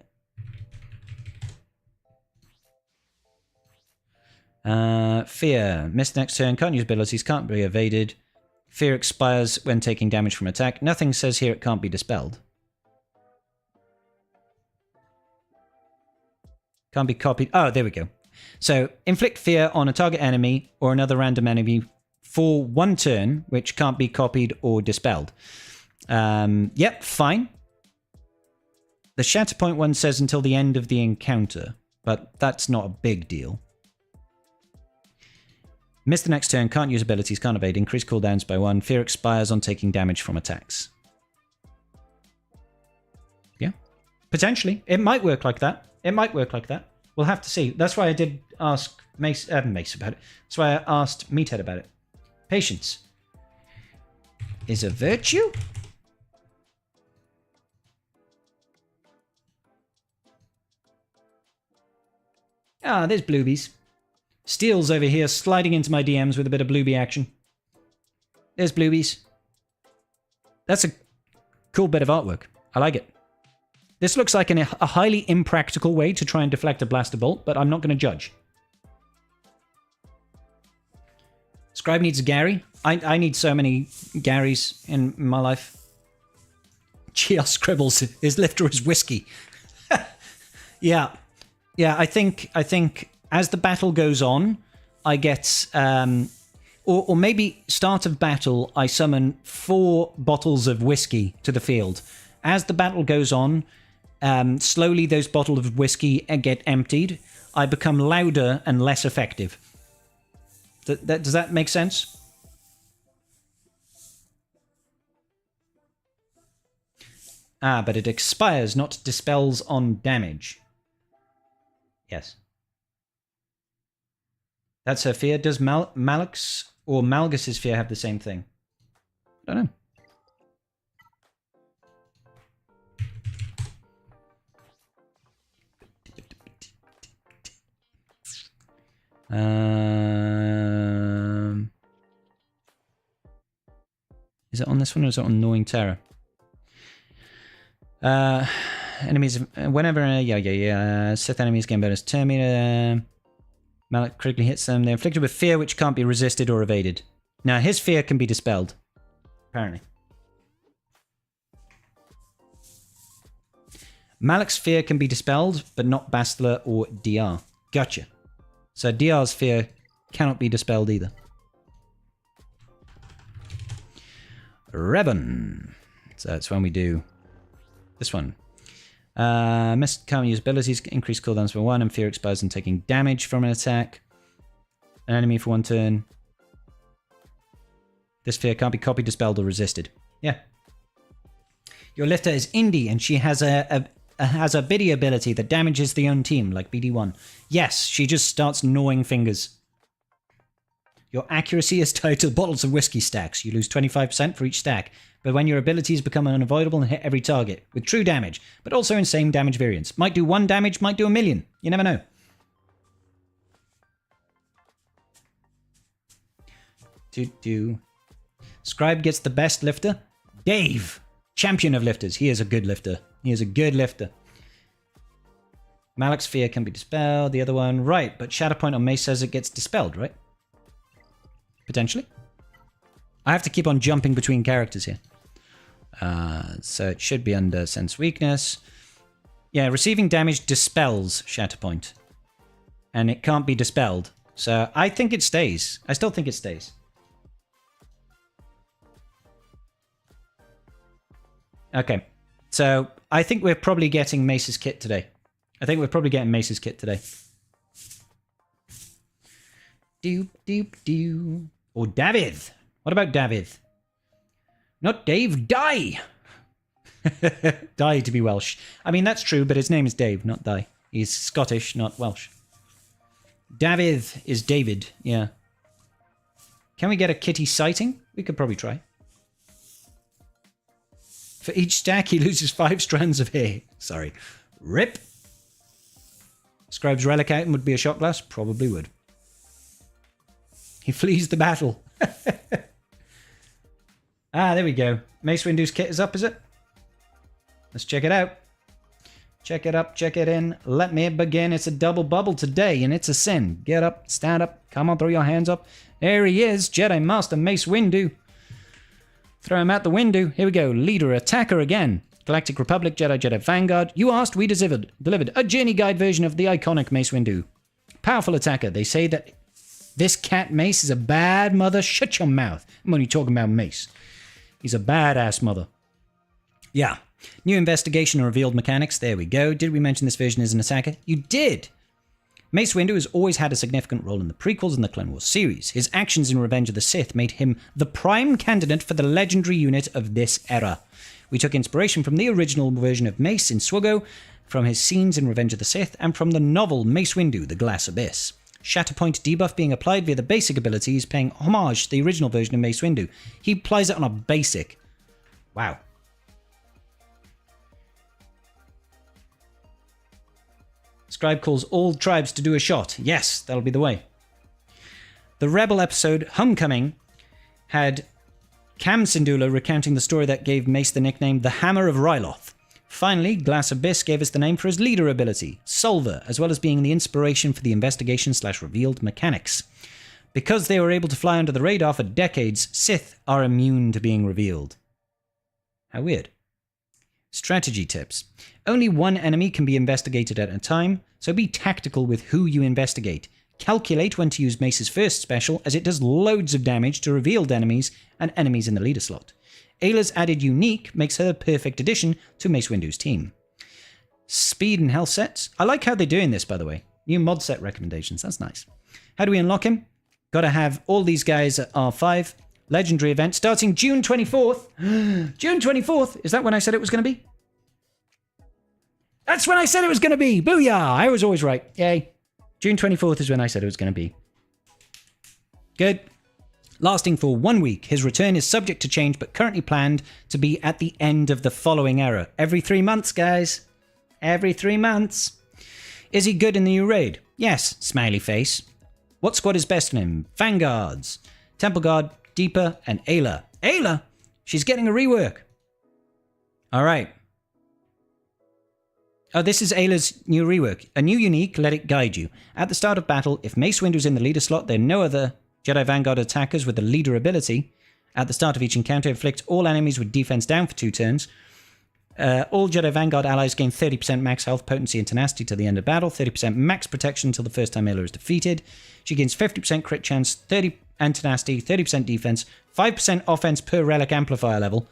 Fear. Missed next turn, can't use abilities, can't be evaded. Fear expires when taking damage from attack. Nothing says here it can't be dispelled. Can't be copied. Oh, there we go. So, inflict fear on a target enemy or another random enemy for 1 turn, which can't be copied or dispelled. Yep, fine. The Shatterpoint one says until the end of the encounter, but that's not a big deal. Miss the next turn, can't use abilities, can't evade, increase cooldowns by 1. Fear expires on taking damage from attacks. Yeah, potentially. It might work like that. It might work like that. We'll have to see. That's why I did ask Mace about it. That's why I asked Meathead about it. Patience is a virtue? Ah, there's Bluebies. Steel's over here sliding into my DMs with a bit of Bluebie action. There's Bluebies. That's a cool bit of artwork. I like it. This looks like a highly impractical way to try and deflect a blaster bolt, but I'm not going to judge. Scribe needs a Gary. I need so many Garys in my life. GL Scribbles, his lifter is whiskey. Yeah. Yeah, I think as the battle goes on, I get... or maybe start of battle, I summon 4 bottles of whiskey to the field. As the battle goes on, slowly those bottles of whiskey get emptied. I become louder and less effective. Does that make sense? Ah, but it expires, not dispels on damage. Yes. That's her fear. Does Malak's or Malgus's fear have the same thing. I don't know. Is it on this one or is it on Gnawing Terror? Enemies, whenever, Sith enemies gain bonus Terminator. Malak critically hits them. They're inflicted with fear which can't be resisted or evaded. Now, his fear can be dispelled, apparently. Malak's fear can be dispelled, but not Bastila or DR. Gotcha. So DR's fear cannot be dispelled either. Revan. So that's when we do this one. Mist can't use abilities, increase cooldowns for 1, and fear expires and taking damage from an attack. An enemy for 1 turn. This fear can't be copied, dispelled, or resisted. Yeah. Your lifter is Indy, and she has a biddy ability that damages the own team, like BD1. Yes, she just starts gnawing fingers. Your accuracy is tied to bottles of whiskey stacks. You lose 25% for each stack, but when your abilities become unavoidable and hit every target, with true damage, but also insane damage variance. Might do 1 damage, might do 1,000,000. You never know. Scribe gets the best lifter. Dave, champion of lifters. He is a good lifter. He is a good lifter. Malak's fear can be dispelled. The other one, right, but Shatterpoint on Mace says it gets dispelled, right? Potentially. I have to keep on jumping between characters here. So it should be under Sense Weakness. Yeah, receiving damage dispels Shatterpoint. And it can't be dispelled. So I think it stays. I still think it stays. Okay. So I think we're probably getting Mace's kit today. I think we're probably getting Mace's kit today. Doop, doop, doo. Or David. What about David? Not Dave, Die. Die to be Welsh. I mean, that's true, but his name is Dave, not Die. He's Scottish, not Welsh. David is David, yeah. Can we get a kitty sighting? We could probably try. For each stack, he loses 5 strands of hair. Sorry. Rip. Scribe's relic item would be a shot glass? Probably would. He flees the battle. Ah, there we go. Mace Windu's kit is up, is it? Let's check it out. Check it up, check it in. Let me begin. It's a double bubble today, and it's a sin. Get up, stand up. Come on, throw your hands up. There he is, Jedi Master Mace Windu. Throw him out the window. Here we go. Leader, attacker again. Galactic Republic, Jedi Vanguard. You asked, we delivered a journey guide version of the iconic Mace Windu. Powerful attacker. They say that this cat Mace is a bad mother. Shut your mouth. I'm only talking about Mace. He's a badass mother. Yeah. New investigation and revealed mechanics. There we go. Did we mention this version is an attacker? You did. Mace Windu has always had a significant role in the prequels and the Clone Wars series. His actions in Revenge of the Sith made him the prime candidate for the legendary unit of this era. We took inspiration from the original version of Mace in Swago, from his scenes in Revenge of the Sith, and from the novel Mace Windu, The Glass Abyss. Shatterpoint debuff being applied via the basic abilities, paying homage to the original version of Mace Windu. He applies it on a basic. Wow. Scribe calls all tribes to do a shot. Yes, that'll be the way. The Rebel episode, Homecoming, had Cam Syndulla recounting the story that gave Mace the nickname the Hammer of Ryloth. Finally, Glass Abyss gave us the name for his leader ability, Solver, as well as being the inspiration for the investigation/revealed mechanics. Because they were able to fly under the radar for decades, Sith are immune to being revealed. How weird. Strategy tips. Only one enemy can be investigated at a time, so be tactical with who you investigate. Calculate when to use Mace's first special, as it does loads of damage to revealed enemies and enemies in the leader slot. Ayla's added unique makes her the perfect addition to Mace Windu's team. Speed and health sets. I like how they're doing this, by the way. New mod set recommendations. That's nice. How do we unlock him? Gotta have all these guys at R5. Legendary event starting June 24th. June 24th. Is that when I said it was going to be? That's when I said it was going to be. Booyah. I was always right. Yay. June 24th is when I said it was going to be. Good. lasting for 1 week. His return is subject to change, but currently planned to be at the end of the following era. Every 3 months, guys. Every 3 months. Is he good in the new raid? Yes, smiley face. What squad is best in him? Vanguards, Temple Guard, Deeper, and Ayla. Ayla? She's getting a rework. All right. Oh, this is Ayla's new rework. A new unique, let it guide you. At the start of battle, if Mace Windu's in the leader slot, there are no other Jedi Vanguard attackers with the leader ability. At the start of each encounter, inflict all enemies with defense down for 2 turns. All Jedi Vanguard allies gain 30% max health, potency, and tenacity till the end of battle, 30% max protection until the first time Ayla is defeated. She gains 50% crit chance, 30% and tenacity, 30% defense, 5% offense per relic amplifier level.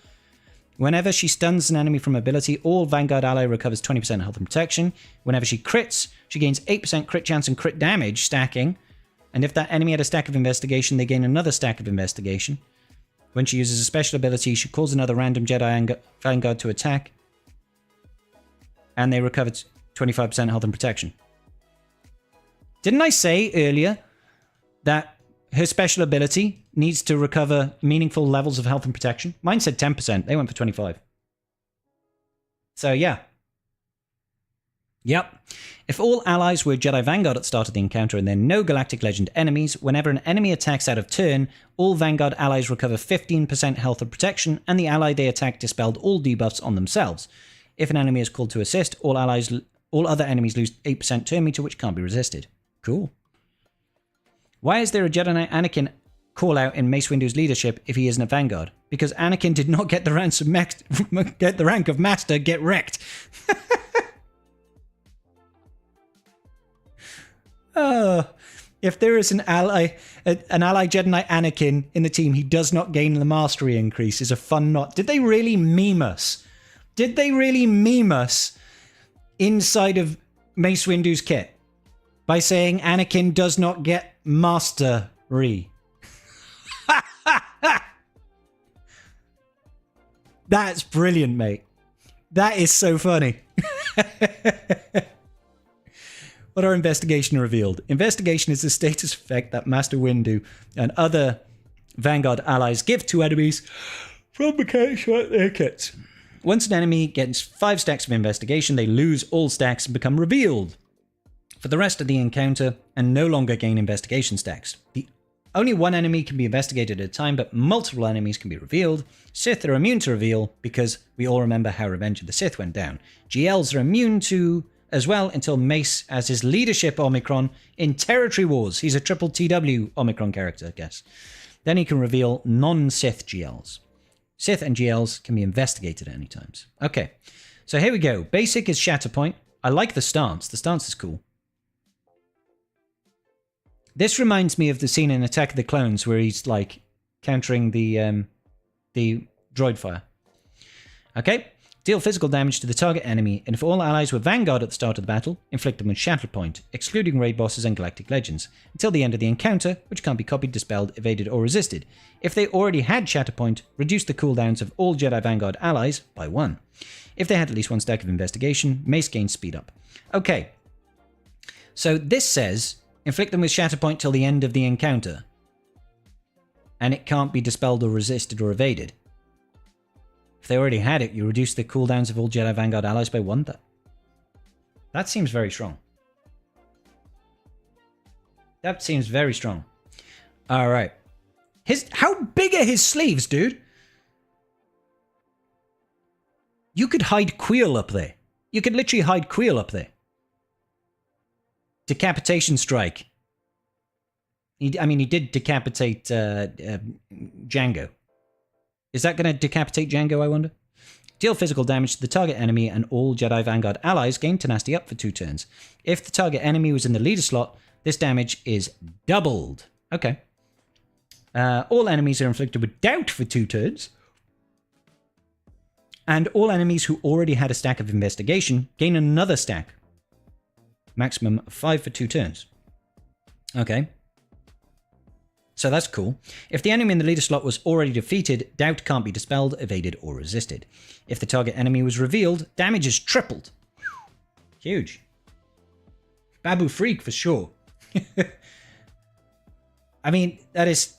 Whenever she stuns an enemy from ability, all Vanguard ally recovers 20% health and protection. Whenever she crits, she gains 8% crit chance and crit damage stacking. And if that enemy had a stack of investigation, they gain another stack of investigation. When she uses a special ability, she calls another random Jedi Vanguard to attack. And they recover 25% health and protection. Didn't I say earlier that her special ability needs to recover meaningful levels of health and protection? Mine said 10%. They went for 25. So, yeah. Yep. If all allies were Jedi Vanguard at the start of the encounter and there are no Galactic Legend enemies, whenever an enemy attacks out of turn, all Vanguard allies recover 15% health and protection, and the ally they attack dispelled all debuffs on themselves. If an enemy is called to assist, all other enemies lose 8% turn meter, which can't be resisted. Cool. Why is there a Jedi Knight Anakin call out in Mace Windu's leadership if he isn't a Vanguard? Because Anakin did not get the rank of Master, get wrecked. If there is an ally Jedi Knight Anakin in the team, he does not gain the mastery increase. Is a fun knot. Did they really meme us? Did they really meme us inside of Mace Windu's kit by saying Anakin does not get mastery? That's brilliant, mate. That is so funny. What our investigation revealed. Investigation is a status effect that Master Windu and other Vanguard allies give to enemies from mechanics like their kits. Once an enemy gets 5 stacks of investigation, they lose all stacks and become revealed for the rest of the encounter and no longer gain investigation stacks. Only one enemy can be investigated at a time, but multiple enemies can be revealed. Sith are immune to reveal because we all remember how Revenge of the Sith went down. GLs are immune to as well until Mace has his leadership Omicron in Territory Wars. He's a triple TW Omicron character, I guess. Then he can reveal non-Sith GLs. Sith and GLs can be investigated at any times. Okay, so here we go. Basic is Shatterpoint. I like the stance. The stance is cool. This reminds me of the scene in Attack of the Clones where he's like countering the droid fire. Okay. Deal physical damage to the target enemy, and if all allies were Vanguard at the start of the battle, inflict them with Shatterpoint, excluding raid bosses and Galactic Legends, until the end of the encounter, which can't be copied, dispelled, evaded, or resisted. If they already had Shatterpoint, reduce the cooldowns of all Jedi Vanguard allies by 1. If they had at least 1 stack of investigation, Mace gains speed up. Okay, so this says, inflict them with Shatterpoint till the end of the encounter, and it can't be dispelled or resisted or evaded. If they already had it, you reduce the cooldowns of all Jedi Vanguard allies by 1. That seems very strong. That seems very strong. Alright. How big are his sleeves, dude? You could hide Queel up there. You could literally hide Queel up there. Decapitation strike. He did decapitate Jango. Is that going to decapitate Jango, I wonder? Deal physical damage to the target enemy and all Jedi Vanguard allies gain tenacity up for 2 turns. If the target enemy was in the leader slot, this damage is doubled. Okay. All enemies are inflicted with doubt for 2 turns. And all enemies who already had a stack of investigation gain another stack. Maximum of 5 for 2 turns. Okay. So that's cool. If the enemy in the leader slot was already defeated, doubt can't be dispelled, evaded, or resisted. If the target enemy was revealed, damage is tripled. Huge. Babu Freak for sure. I mean, that is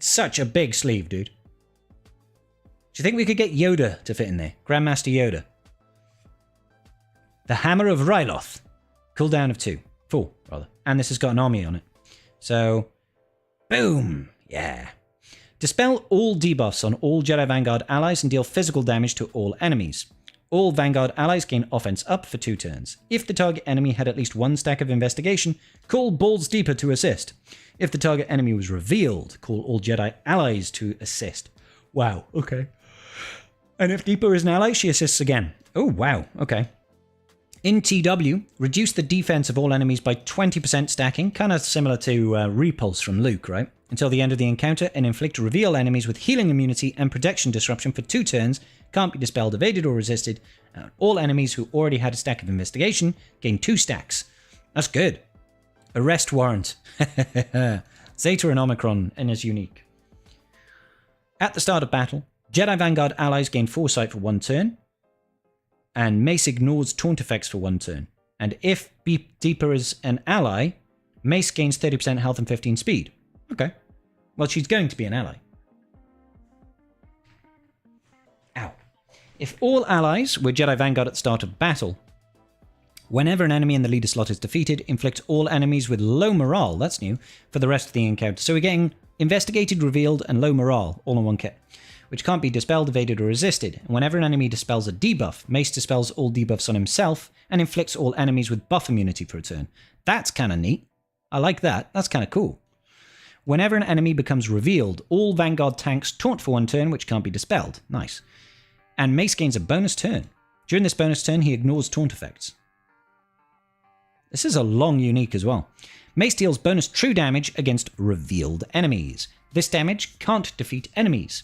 Such a big sleeve, dude. Do you think we could get Yoda to fit in there? Grandmaster Yoda. The Hammer of Ryloth. Cooldown of 2. 4, rather. And this has got an army on it. So, boom. Yeah. Dispel all debuffs on all Jedi Vanguard allies and deal physical damage to all enemies. All Vanguard allies gain offense up for 2 turns. If the target enemy had at least 1 stack of investigation, call Balls Deeper to assist. If the target enemy was revealed, call all Jedi allies to assist. Wow, okay. And if Deeper is an ally, she assists again. Oh, wow, okay. In TW, reduce the defense of all enemies by 20% stacking, kind of similar to Repulse from Luke, right? Until the end of the encounter, and inflict reveal enemies with healing immunity and protection disruption for 2 turns, can't be dispelled, evaded, or resisted. All enemies who already had a stack of investigation gain 2 stacks. That's good. Arrest warrant. Zeta and Omicron, and is unique. At the start of battle, Jedi Vanguard allies gain Foresight for 1 turn, and Mace ignores taunt effects for 1 turn. And if Deeper is an ally, Mace gains 30% health and 15 speed. Okay. Well, she's going to be an ally. Ow. If all allies were Jedi Vanguard at the start of battle, whenever an enemy in the leader slot is defeated, inflict all enemies with low morale, that's new, for the rest of the encounter. So we're getting investigated, revealed, and low morale all in one kit, which can't be dispelled, evaded, or resisted. And whenever an enemy dispels a debuff, Mace dispels all debuffs on himself and inflicts all enemies with buff immunity for a turn. That's kind of neat. I like that. That's kind of cool. Whenever an enemy becomes revealed, all Vanguard tanks taunt for 1 turn, which can't be dispelled. Nice. And Mace gains a bonus turn. During this bonus turn, he ignores taunt effects. This is a long unique as well. Mace deals bonus true damage against revealed enemies. This damage can't defeat enemies.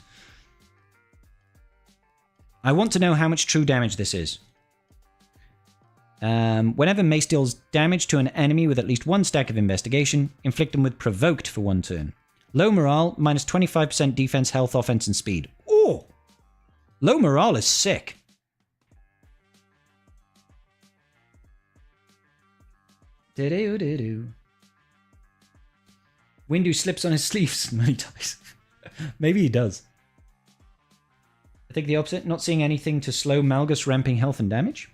I want to know how much true damage this is. Whenever Mace deals damage to an enemy with at least 1 stack of investigation, inflict them with provoked for 1 turn. Low morale, minus 25% defense, health, offense, and speed. Oh! Low morale is sick. Windu slips on his sleeves many times. Maybe he does. I think the opposite. Not seeing anything to slow Malgus ramping health and damage.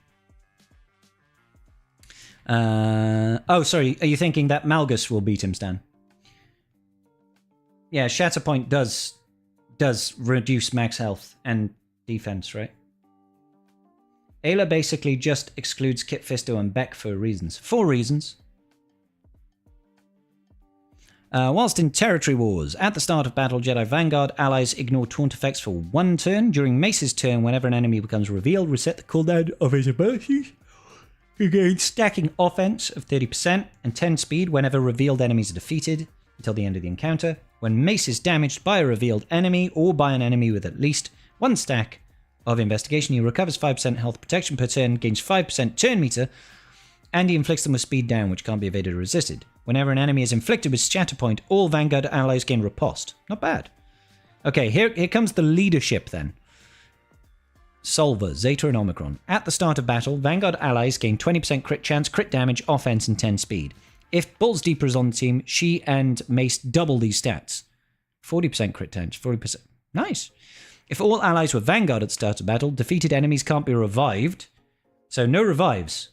Oh, sorry. Are you thinking that Malgus will beat him, Stan? Yeah, Shatterpoint does reduce max health and defense, right? Ayla basically just excludes Kit Fisto and Beck for reasons. 4 reasons. Whilst in Territory Wars, at the start of battle, Jedi Vanguard allies ignore taunt effects for 1 turn. During Mace's turn, whenever an enemy becomes revealed, reset the cooldown of his abilities. He gains stacking offense of 30% and 10 speed whenever revealed enemies are defeated until the end of the encounter. When Mace is damaged by a revealed enemy or by an enemy with at least 1 stack of investigation, he recovers 5% health protection per turn, gains 5% turn meter, and he inflicts them with speed down, which can't be evaded or resisted. Whenever an enemy is inflicted with Shatterpoint, all Vanguard allies gain riposte. Not bad. Okay, here comes the leadership then. Solver, Zeta, and Omicron. At the start of battle, Vanguard allies gain 20% crit chance, crit damage, offense, and 10 speed. If Balls Deeper is on the team, she and Mace double these stats. 40% crit chance, 40%. Nice. If all allies were Vanguard at the start of battle, defeated enemies can't be revived. So no revives.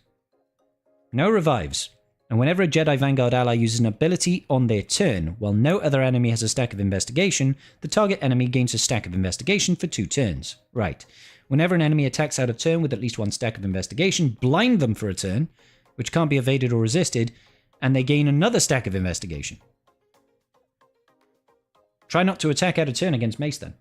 No revives. And whenever a Jedi Vanguard ally uses an ability on their turn, while no other enemy has a stack of investigation, the target enemy gains a stack of investigation for 2 turns. Right. Whenever an enemy attacks out of turn with at least 1 stack of investigation, blind them for a turn, which can't be evaded or resisted, and they gain another stack of investigation. Try not to attack out of turn against Mace then.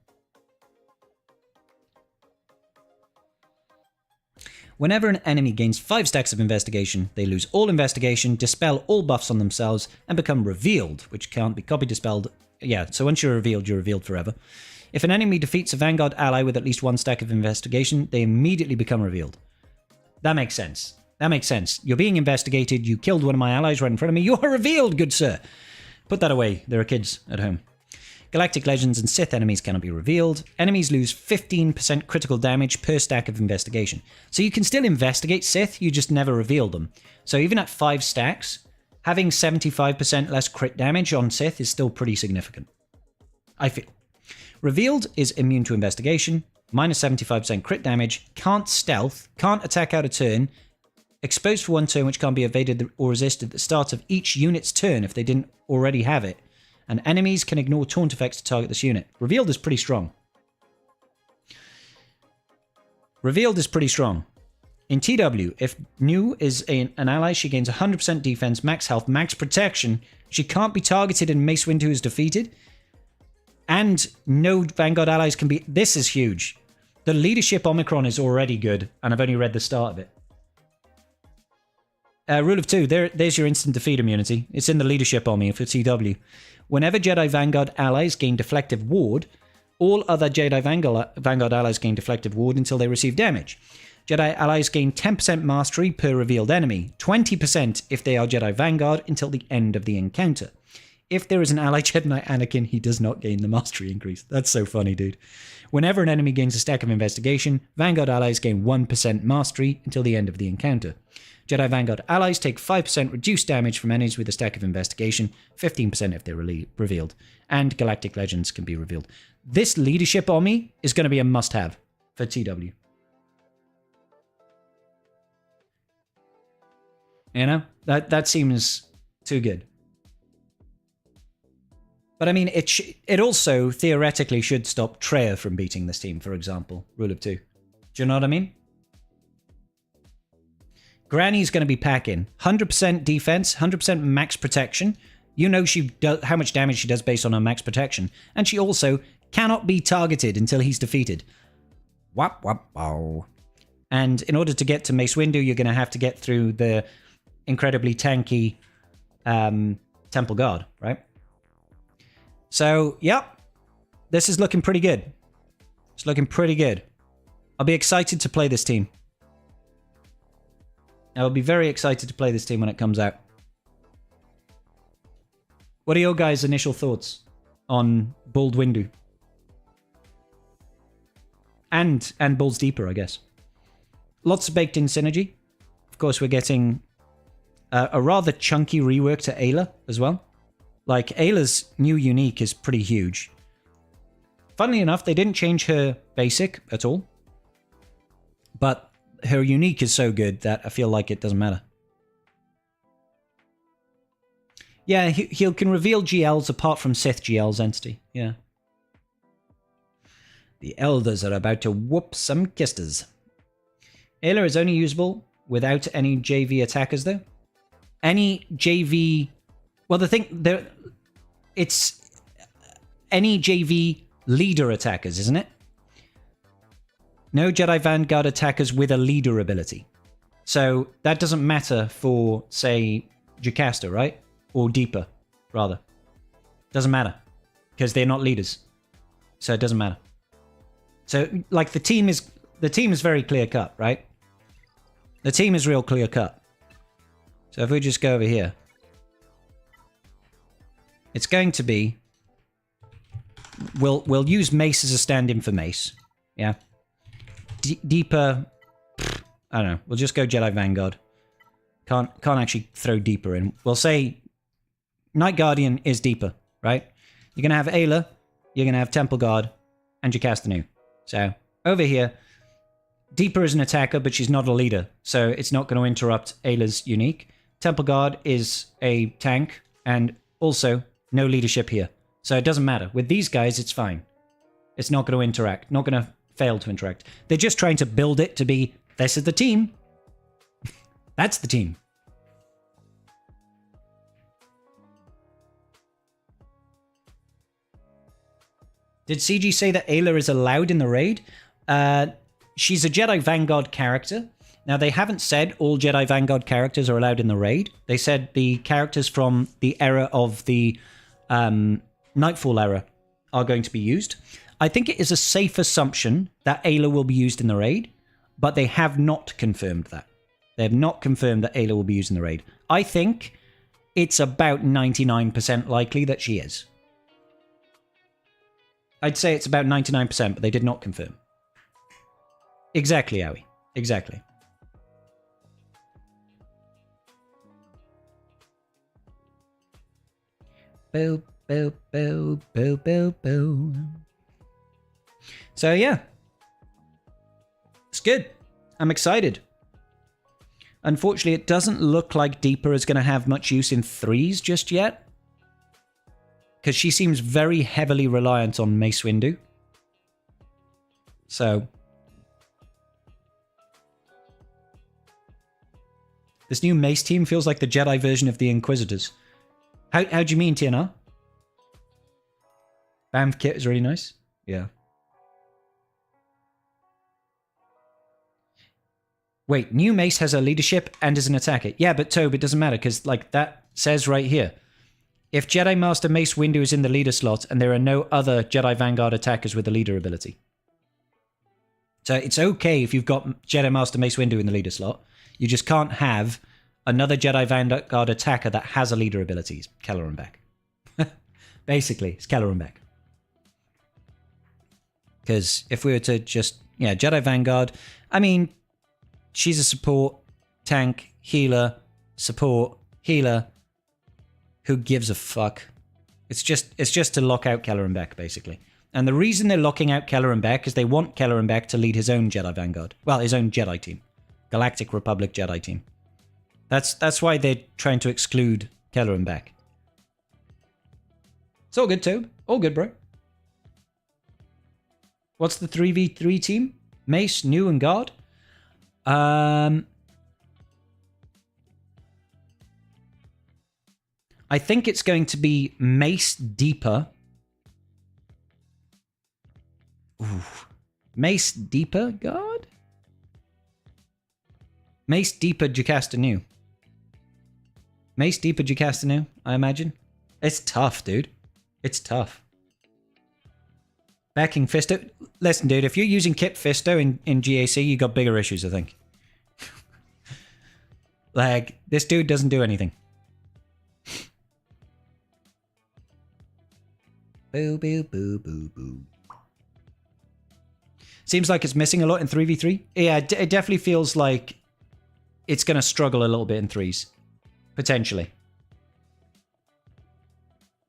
Whenever an enemy gains 5 stacks of investigation, they lose all investigation, dispel all buffs on themselves, and become revealed, which can't be copy dispelled. Yeah, so once you're revealed forever. If an enemy defeats a Vanguard ally with at least 1 stack of investigation, they immediately become revealed. That makes sense. That makes sense. You're being investigated, you killed one of my allies right in front of me, you are revealed, good sir! Put that away, there are kids at home. Galactic Legends and Sith enemies cannot be revealed. Enemies lose 15% critical damage per stack of investigation. So you can still investigate Sith, you just never reveal them. So even at 5 stacks, having 75% less crit damage on Sith is still pretty significant. I feel. Revealed is immune to investigation, minus 75% crit damage, can't stealth, can't attack out of turn, exposed for 1 turn which can't be evaded or resisted at the start of each unit's turn if they didn't already have it, and enemies can ignore taunt effects to target this unit. Revealed is pretty strong. Revealed is pretty strong. In TW, if New is an ally, she gains 100% defense, max health, max protection. She can't be targeted and Mace Windu is defeated. And no Vanguard allies can be... This is huge. The leadership Omicron is already good, and I've only read the start of it. Rule of 2, there's your instant defeat immunity. It's in the leadership Omni for TW. Whenever Jedi Vanguard allies gain deflective ward, all other Jedi Vanguard allies gain deflective ward until they receive damage. Jedi allies gain 10% mastery per revealed enemy, 20% if they are Jedi Vanguard until the end of the encounter. If there is an ally Jedi Knight Anakin, he does not gain the mastery increase. That's so funny, dude. Whenever an enemy gains a stack of investigation, Vanguard allies gain 1% mastery until the end of the encounter. Jedi Vanguard allies take 5% reduced damage from enemies with a stack of investigation, 15% if they're revealed. And Galactic Legends can be revealed. This leadership Omni is going to be a must-have for TW. You know? That seems too good. But I mean, it also theoretically should stop Traya from beating this team, for example. Rule of 2. Do you know what I mean? Granny's going to be packing 100% defense, 100% max protection. You know how much damage she does based on her max protection. And she also cannot be targeted until he's defeated. Wap, wap, wow. And in order to get to Mace Windu, you're going to have to get through the incredibly tanky Temple Guard, right? So, yep. This is looking pretty good. It's looking pretty good. I'll be excited to play this team. I'll be very excited to play this team when it comes out. What are your guys' initial thoughts on Bald Windu? And Balls Deeper, I guess. Lots of baked-in synergy. Of course, we're getting a rather chunky rework to Ayla as well. Like, Ayla's new unique is pretty huge. Funnily enough, they didn't change her basic at all. But her unique is so good that I feel like it doesn't matter. Yeah, he can reveal GLs apart from Sith GL's entity. Yeah. The Elders are about to whoop some kisters. Ayla is only usable without any JV attackers, though. Any JV... Well, the thing... It's any JV leader attackers, isn't it? No Jedi Vanguard attackers with a leader ability. So that doesn't matter for, say, Jocasta, right? Or Deeper, rather. Doesn't matter. Because they're not leaders. So it doesn't matter. So, like, the team is very clear-cut, right? The team is real clear-cut. So if we just go over here. It's going to be... We'll use Mace as a stand-in for Mace. Yeah. Deeper... I don't know. We'll just go Jedi Vanguard. Can't actually throw Deeper in. We'll say Night Guardian is Deeper, right? You're going to have Ayla, you're going to have Temple Guard, and Jocasta Nu. So, over here, Deeper is an attacker, but she's not a leader, so it's not going to interrupt Ayla's unique. Temple Guard is a tank, and also no leadership here. So it doesn't matter. With these guys, it's fine. It's not going to interact. Not going to fail to interact. They're just trying to build it to be, this is the team. That's the team. Did CG say that Ayla is allowed in the raid? She's a Jedi Vanguard character. Now, they haven't said all Jedi Vanguard characters are allowed in the raid. They said the characters from the era of the Nightfall era are going to be used. I think it is a safe assumption that Ayla will be used in the raid, but they have not confirmed that. They have not confirmed that Ayla will be used in the raid. I think it's about 99% likely that she is. I'd say it's about 99%, but they did not confirm. Exactly, Owie. Exactly. Boop, Boo, boo, boo, boo, boo. So yeah. It's good. I'm excited. Unfortunately, it doesn't look like Deepa is going to have much use in threes just yet. Because she seems very heavily reliant on Mace Windu. So. This new Mace team feels like the Jedi version of the Inquisitors. How do you mean, TNR? Bamf kit is really nice. Yeah. Wait, new Mace has a leadership and is an attacker. Yeah, but Tobe, it doesn't matter because, like, that says right here. If Jedi Master Mace Windu is in the leader slot and there are no other Jedi Vanguard attackers with the leader ability. So it's okay if you've got Jedi Master Mace Windu in the leader slot. You just can't have another Jedi Vanguard attacker that has a leader ability. It's Kelleran Beck. Basically, it's Kelleran Beck. Because if we were to just, yeah, Jedi Vanguard, I mean, she's a support, tank, healer, support, healer. Who gives a fuck? It's just to lock out Kelleran Beck, basically. And the reason they're locking out Kelleran Beck is they want Kelleran Beck to lead his own Jedi Vanguard. Well, his own Jedi team. Galactic Republic Jedi team. That's why they're trying to exclude Kelleran Beck. It's all good, Tobe. All good, bro. What's the 3v3 team? Mace, New, and Guard? I think it's going to be Mace, Deepa. Ooh. Mace, Deepa, Guard? Mace, Deepa, Jocasta Nu. Mace, Deepa, Jocasta Nu, I imagine. It's tough, dude. It's tough. Backing Fisto. Listen, dude, if you're using Kip Fisto in GAC, you got bigger issues, I think. Like, this dude doesn't do anything. Boo, boo, boo, boo, boo. Seems like it's missing a lot in 3v3. Yeah, it definitely feels like it's going to struggle a little bit in threes. Potentially.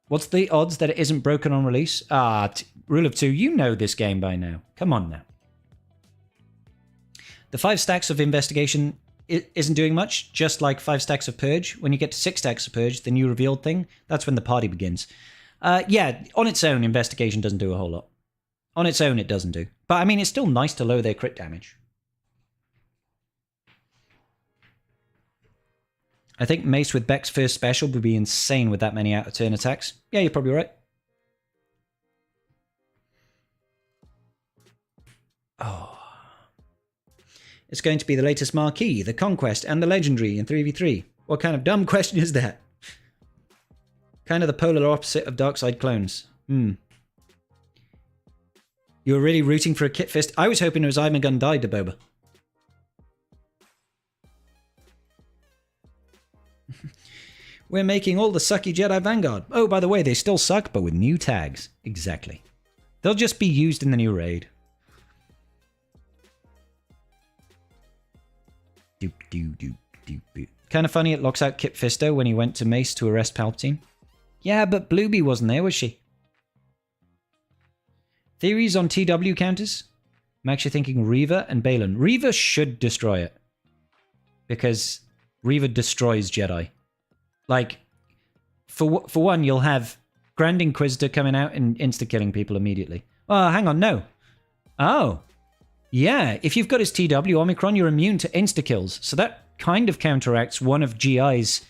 What's the odds that it isn't broken on release? Rule of 2, you know this game by now. Come on now. The 5 stacks of investigation isn't doing much, just like 5 stacks of purge. When you get to 6 stacks of purge, the new revealed thing, that's when the party begins. Yeah, on its own, investigation doesn't do a whole lot. On its own, it doesn't do. But I mean, it's still nice to lower their crit damage. I think Mace with Beck's first special would be insane with that many out-of-turn attacks. Yeah, you're probably right. Oh. It's going to be the latest Marquee, the Conquest, and the Legendary in 3v3. What kind of dumb question is that? Kind of the polar opposite of Darkside clones. You were really rooting for a Kit Fist? I was hoping it was Imagun died to Boba. We're making all the sucky Jedi Vanguard. Oh, by the way, they still suck, but with new tags. Exactly. They'll just be used in the new raid. Doop, doop, doop, doop, doop. Kind of funny it locks out Kit Fisto when he went to Mace to arrest Palpatine. Yeah, but Bluebee wasn't there, was she? Theories on TW counters? I'm actually thinking Reva and Balin. Reva should destroy it. Because Reva destroys Jedi. Like, for one, you'll have Grand Inquisitor coming out and insta-killing people immediately. Oh, hang on, no. Oh. Yeah, if you've got his TW Omicron, you're immune to insta-kills. So that kind of counteracts one of GI's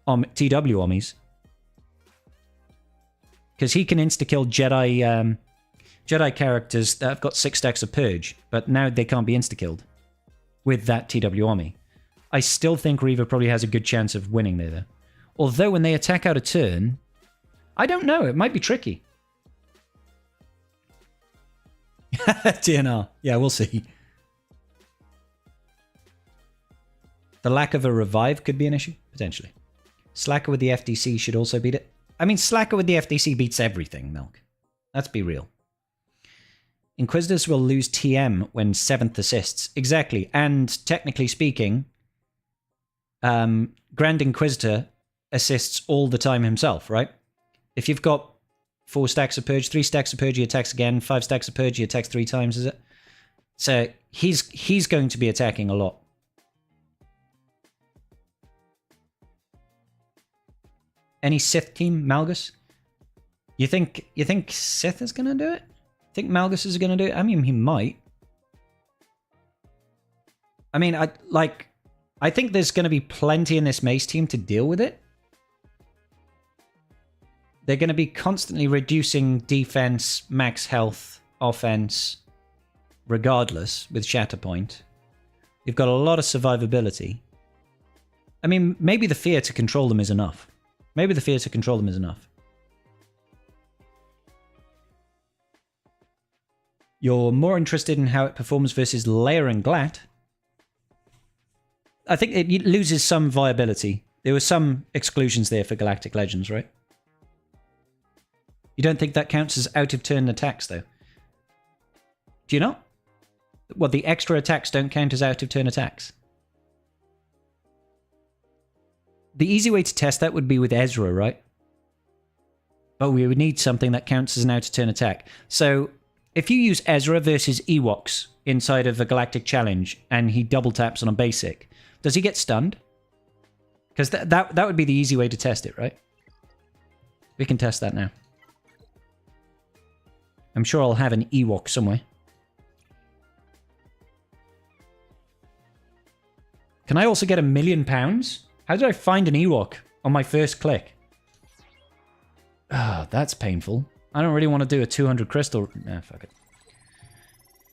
TW Omis. Because he can insta-kill Jedi characters that have got 6 stacks of Purge, but now they can't be insta-killed with that TW Omi. I still think Reva probably has a good chance of winning there, though. Although when they attack out a turn, I don't know, it might be tricky. TNR. Yeah, we'll see. The lack of a revive could be an issue, potentially. Slacker with the FDC should also beat it. I mean, Slacker with the FDC beats everything, Milk. Let's be real. Inquisitors will lose TM when 7th assists. Exactly, and technically speaking, Grand Inquisitor assists all the time himself, right? If you've got 4 stacks of Purge, 3 stacks of Purge, he attacks again, 5 stacks of Purge, he attacks 3 times, is it? So he's going to be attacking a lot. Any Sith team, Malgus? You think Sith is gonna do it? Think Malgus is gonna do it? I mean, he might. I mean, I think there's gonna be plenty in this Mace team to deal with it. They're gonna be constantly reducing defense, max health, offense, regardless, with Shatterpoint. You've got a lot of survivability. I mean, maybe the fear to control them is enough. Maybe the fear to control them is enough. You're more interested in how it performs versus Leia and Glatt. I think it loses some viability. There were some exclusions there for Galactic Legends, right? You don't think that counts as out-of-turn attacks, though? Do you not? Well, the extra attacks don't count as out-of-turn attacks. The easy way to test that would be with Ezra, right? But we would need something that counts as an out-of-turn attack. So, if you use Ezra versus Ewoks inside of a Galactic Challenge, and he double taps on a basic, does he get stunned? Because that would be the easy way to test it, right? We can test that now. I'm sure I'll have an Ewok somewhere. Can I also get £1 million? How did I find an Ewok on my first click? Ah, that's painful. I don't really want to do a 200 crystal. Nah, fuck it.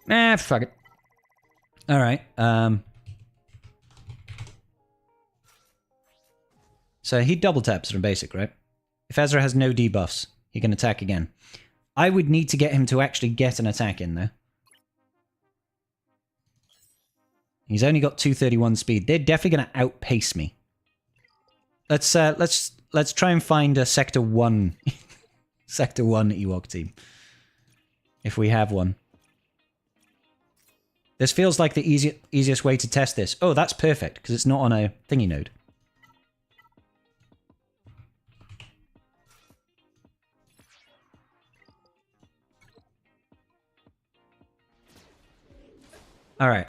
Nah, fuck it. Alright, so he double taps on basic, right? If Ezra has no debuffs, he can attack again. I would need to get him to actually get an attack in there. He's only got 231 speed. They're definitely going to outpace me. Let's try and find a Sector 1 Sector 1 Ewok team. If we have one. This feels like the easiest way to test this. Oh, that's perfect, because it's not on a thingy node. Alright.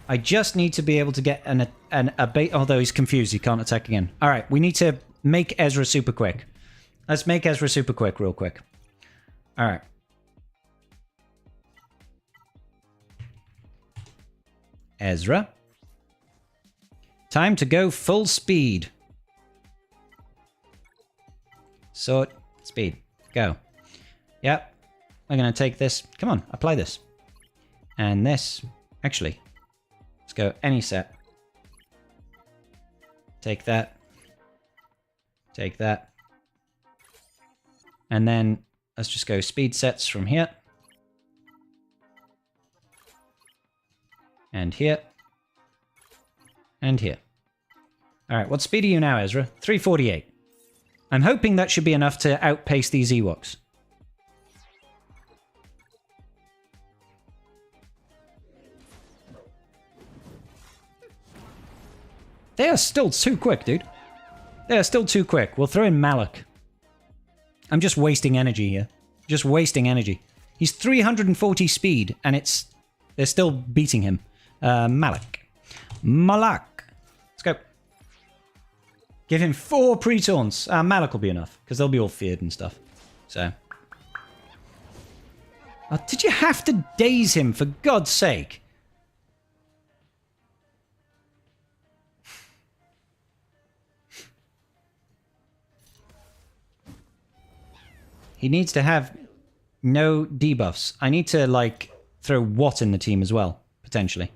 I just need to be able to get a bait, although he's confused, he can't attack again. Alright, we need to make Ezra super quick. Let's make Ezra super quick, real quick. Alright. Ezra. Time to go full speed. Sword, speed, go. Yep. I'm going to take this. Come on, apply this. And this. Actually, let's go any set. Take that. Take that. And then let's just go speed sets from here. And here. And here. Alright, what speed are you now, Ezra? 348. I'm hoping that should be enough to outpace these Ewoks. They are still too quick, dude. They are still too quick. We'll throw in Malak. I'm just wasting energy here. Just wasting energy. He's 340 speed, and they're still beating him. Malak. Malak. Let's go. Give him 4 pre-taunts. Malak will be enough, because they'll be all feared and stuff. So. Oh, did you have to daze him, for God's sake? He needs to have no debuffs. I need to, like, throw Watt in the team as well, potentially.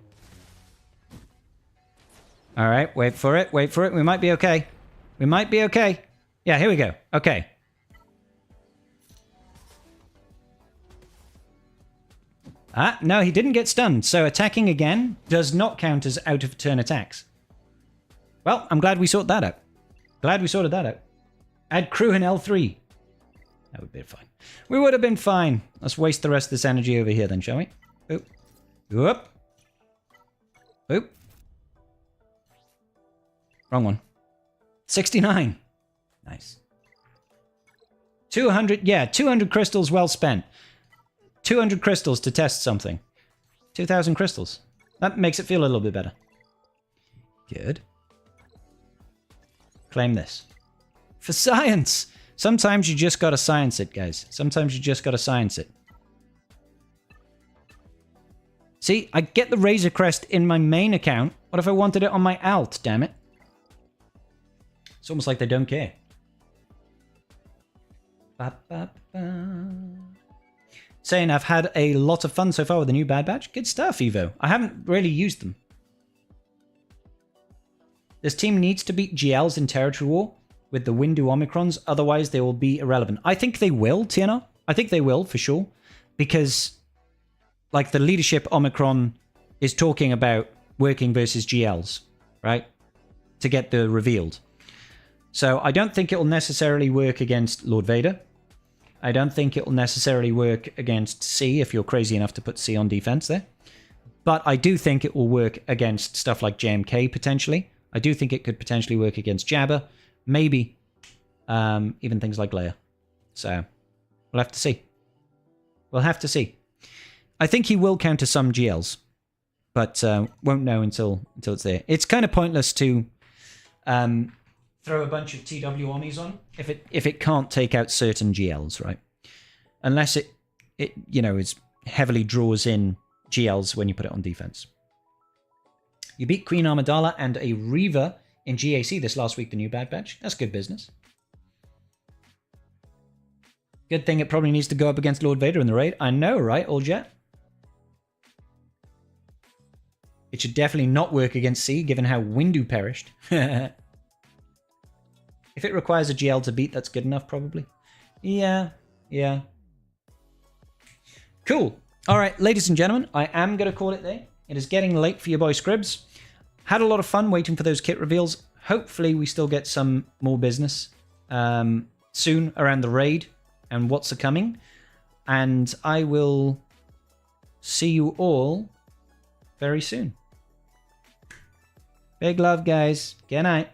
Alright, wait for it, wait for it. We might be okay. We might be okay. Yeah, here we go. Okay. Ah, no, he didn't get stunned, so attacking again does not count as out-of-turn attacks. Well, I'm glad we sorted that out. Glad we sorted that out. Add crew in L3. That would be fine. We would have been fine. Let's waste the rest of this energy over here then, shall we? Oop. Whoop. Oop. Wrong one. 69. Nice. 200, yeah, 200 crystals well spent. 200 crystals to test something. 2,000 crystals. That makes it feel a little bit better. Good. Claim this. For science! Sometimes you just gotta science it, guys. Sometimes you just gotta science it. See, I get the Razor Crest in my main account. What if I wanted it on my alt, damn it? It's almost like they don't care. Ba, ba, ba. Saying I've had a lot of fun so far with the new Bad Batch. Good stuff, Evo. I haven't really used them. This team needs to beat GLs in Territory War with the Windu Omicrons, otherwise they will be irrelevant. I think they will, TNR. I think they will, for sure. Because, like, the leadership Omicron is talking about working versus GLs, right? To get the revealed. So I don't think it will necessarily work against Lord Vader. I don't think it will necessarily work against C if you're crazy enough to put C on defense there. But I do think it will work against stuff like JMK, potentially. I do think it could potentially work against Jabba. Maybe even things like Leia. So we'll have to see. We'll have to see. I think he will counter some GLs, but won't know until it's there. It's kind of pointless to throw a bunch of TW Omnis on if it can't take out certain GLs, right? Unless it you know is heavily draws in GLs when you put it on defense. You beat Queen Amidala and a Reva in GAC this last week, the new Bad Batch. That's good business. Good thing it probably needs to go up against Lord Vader in the raid. I know, right, Old Jet? It should definitely not work against C, given how Windu perished. If it requires a GL to beat, that's good enough, probably. Yeah. Cool. All right, ladies and gentlemen, I am going to call it there. It is getting late for your boy Scribs. Had a lot of fun waiting for those kit reveals. Hopefully we still get some more business soon around the raid and what's coming. And I will see you all very soon. Big love, guys. Good night.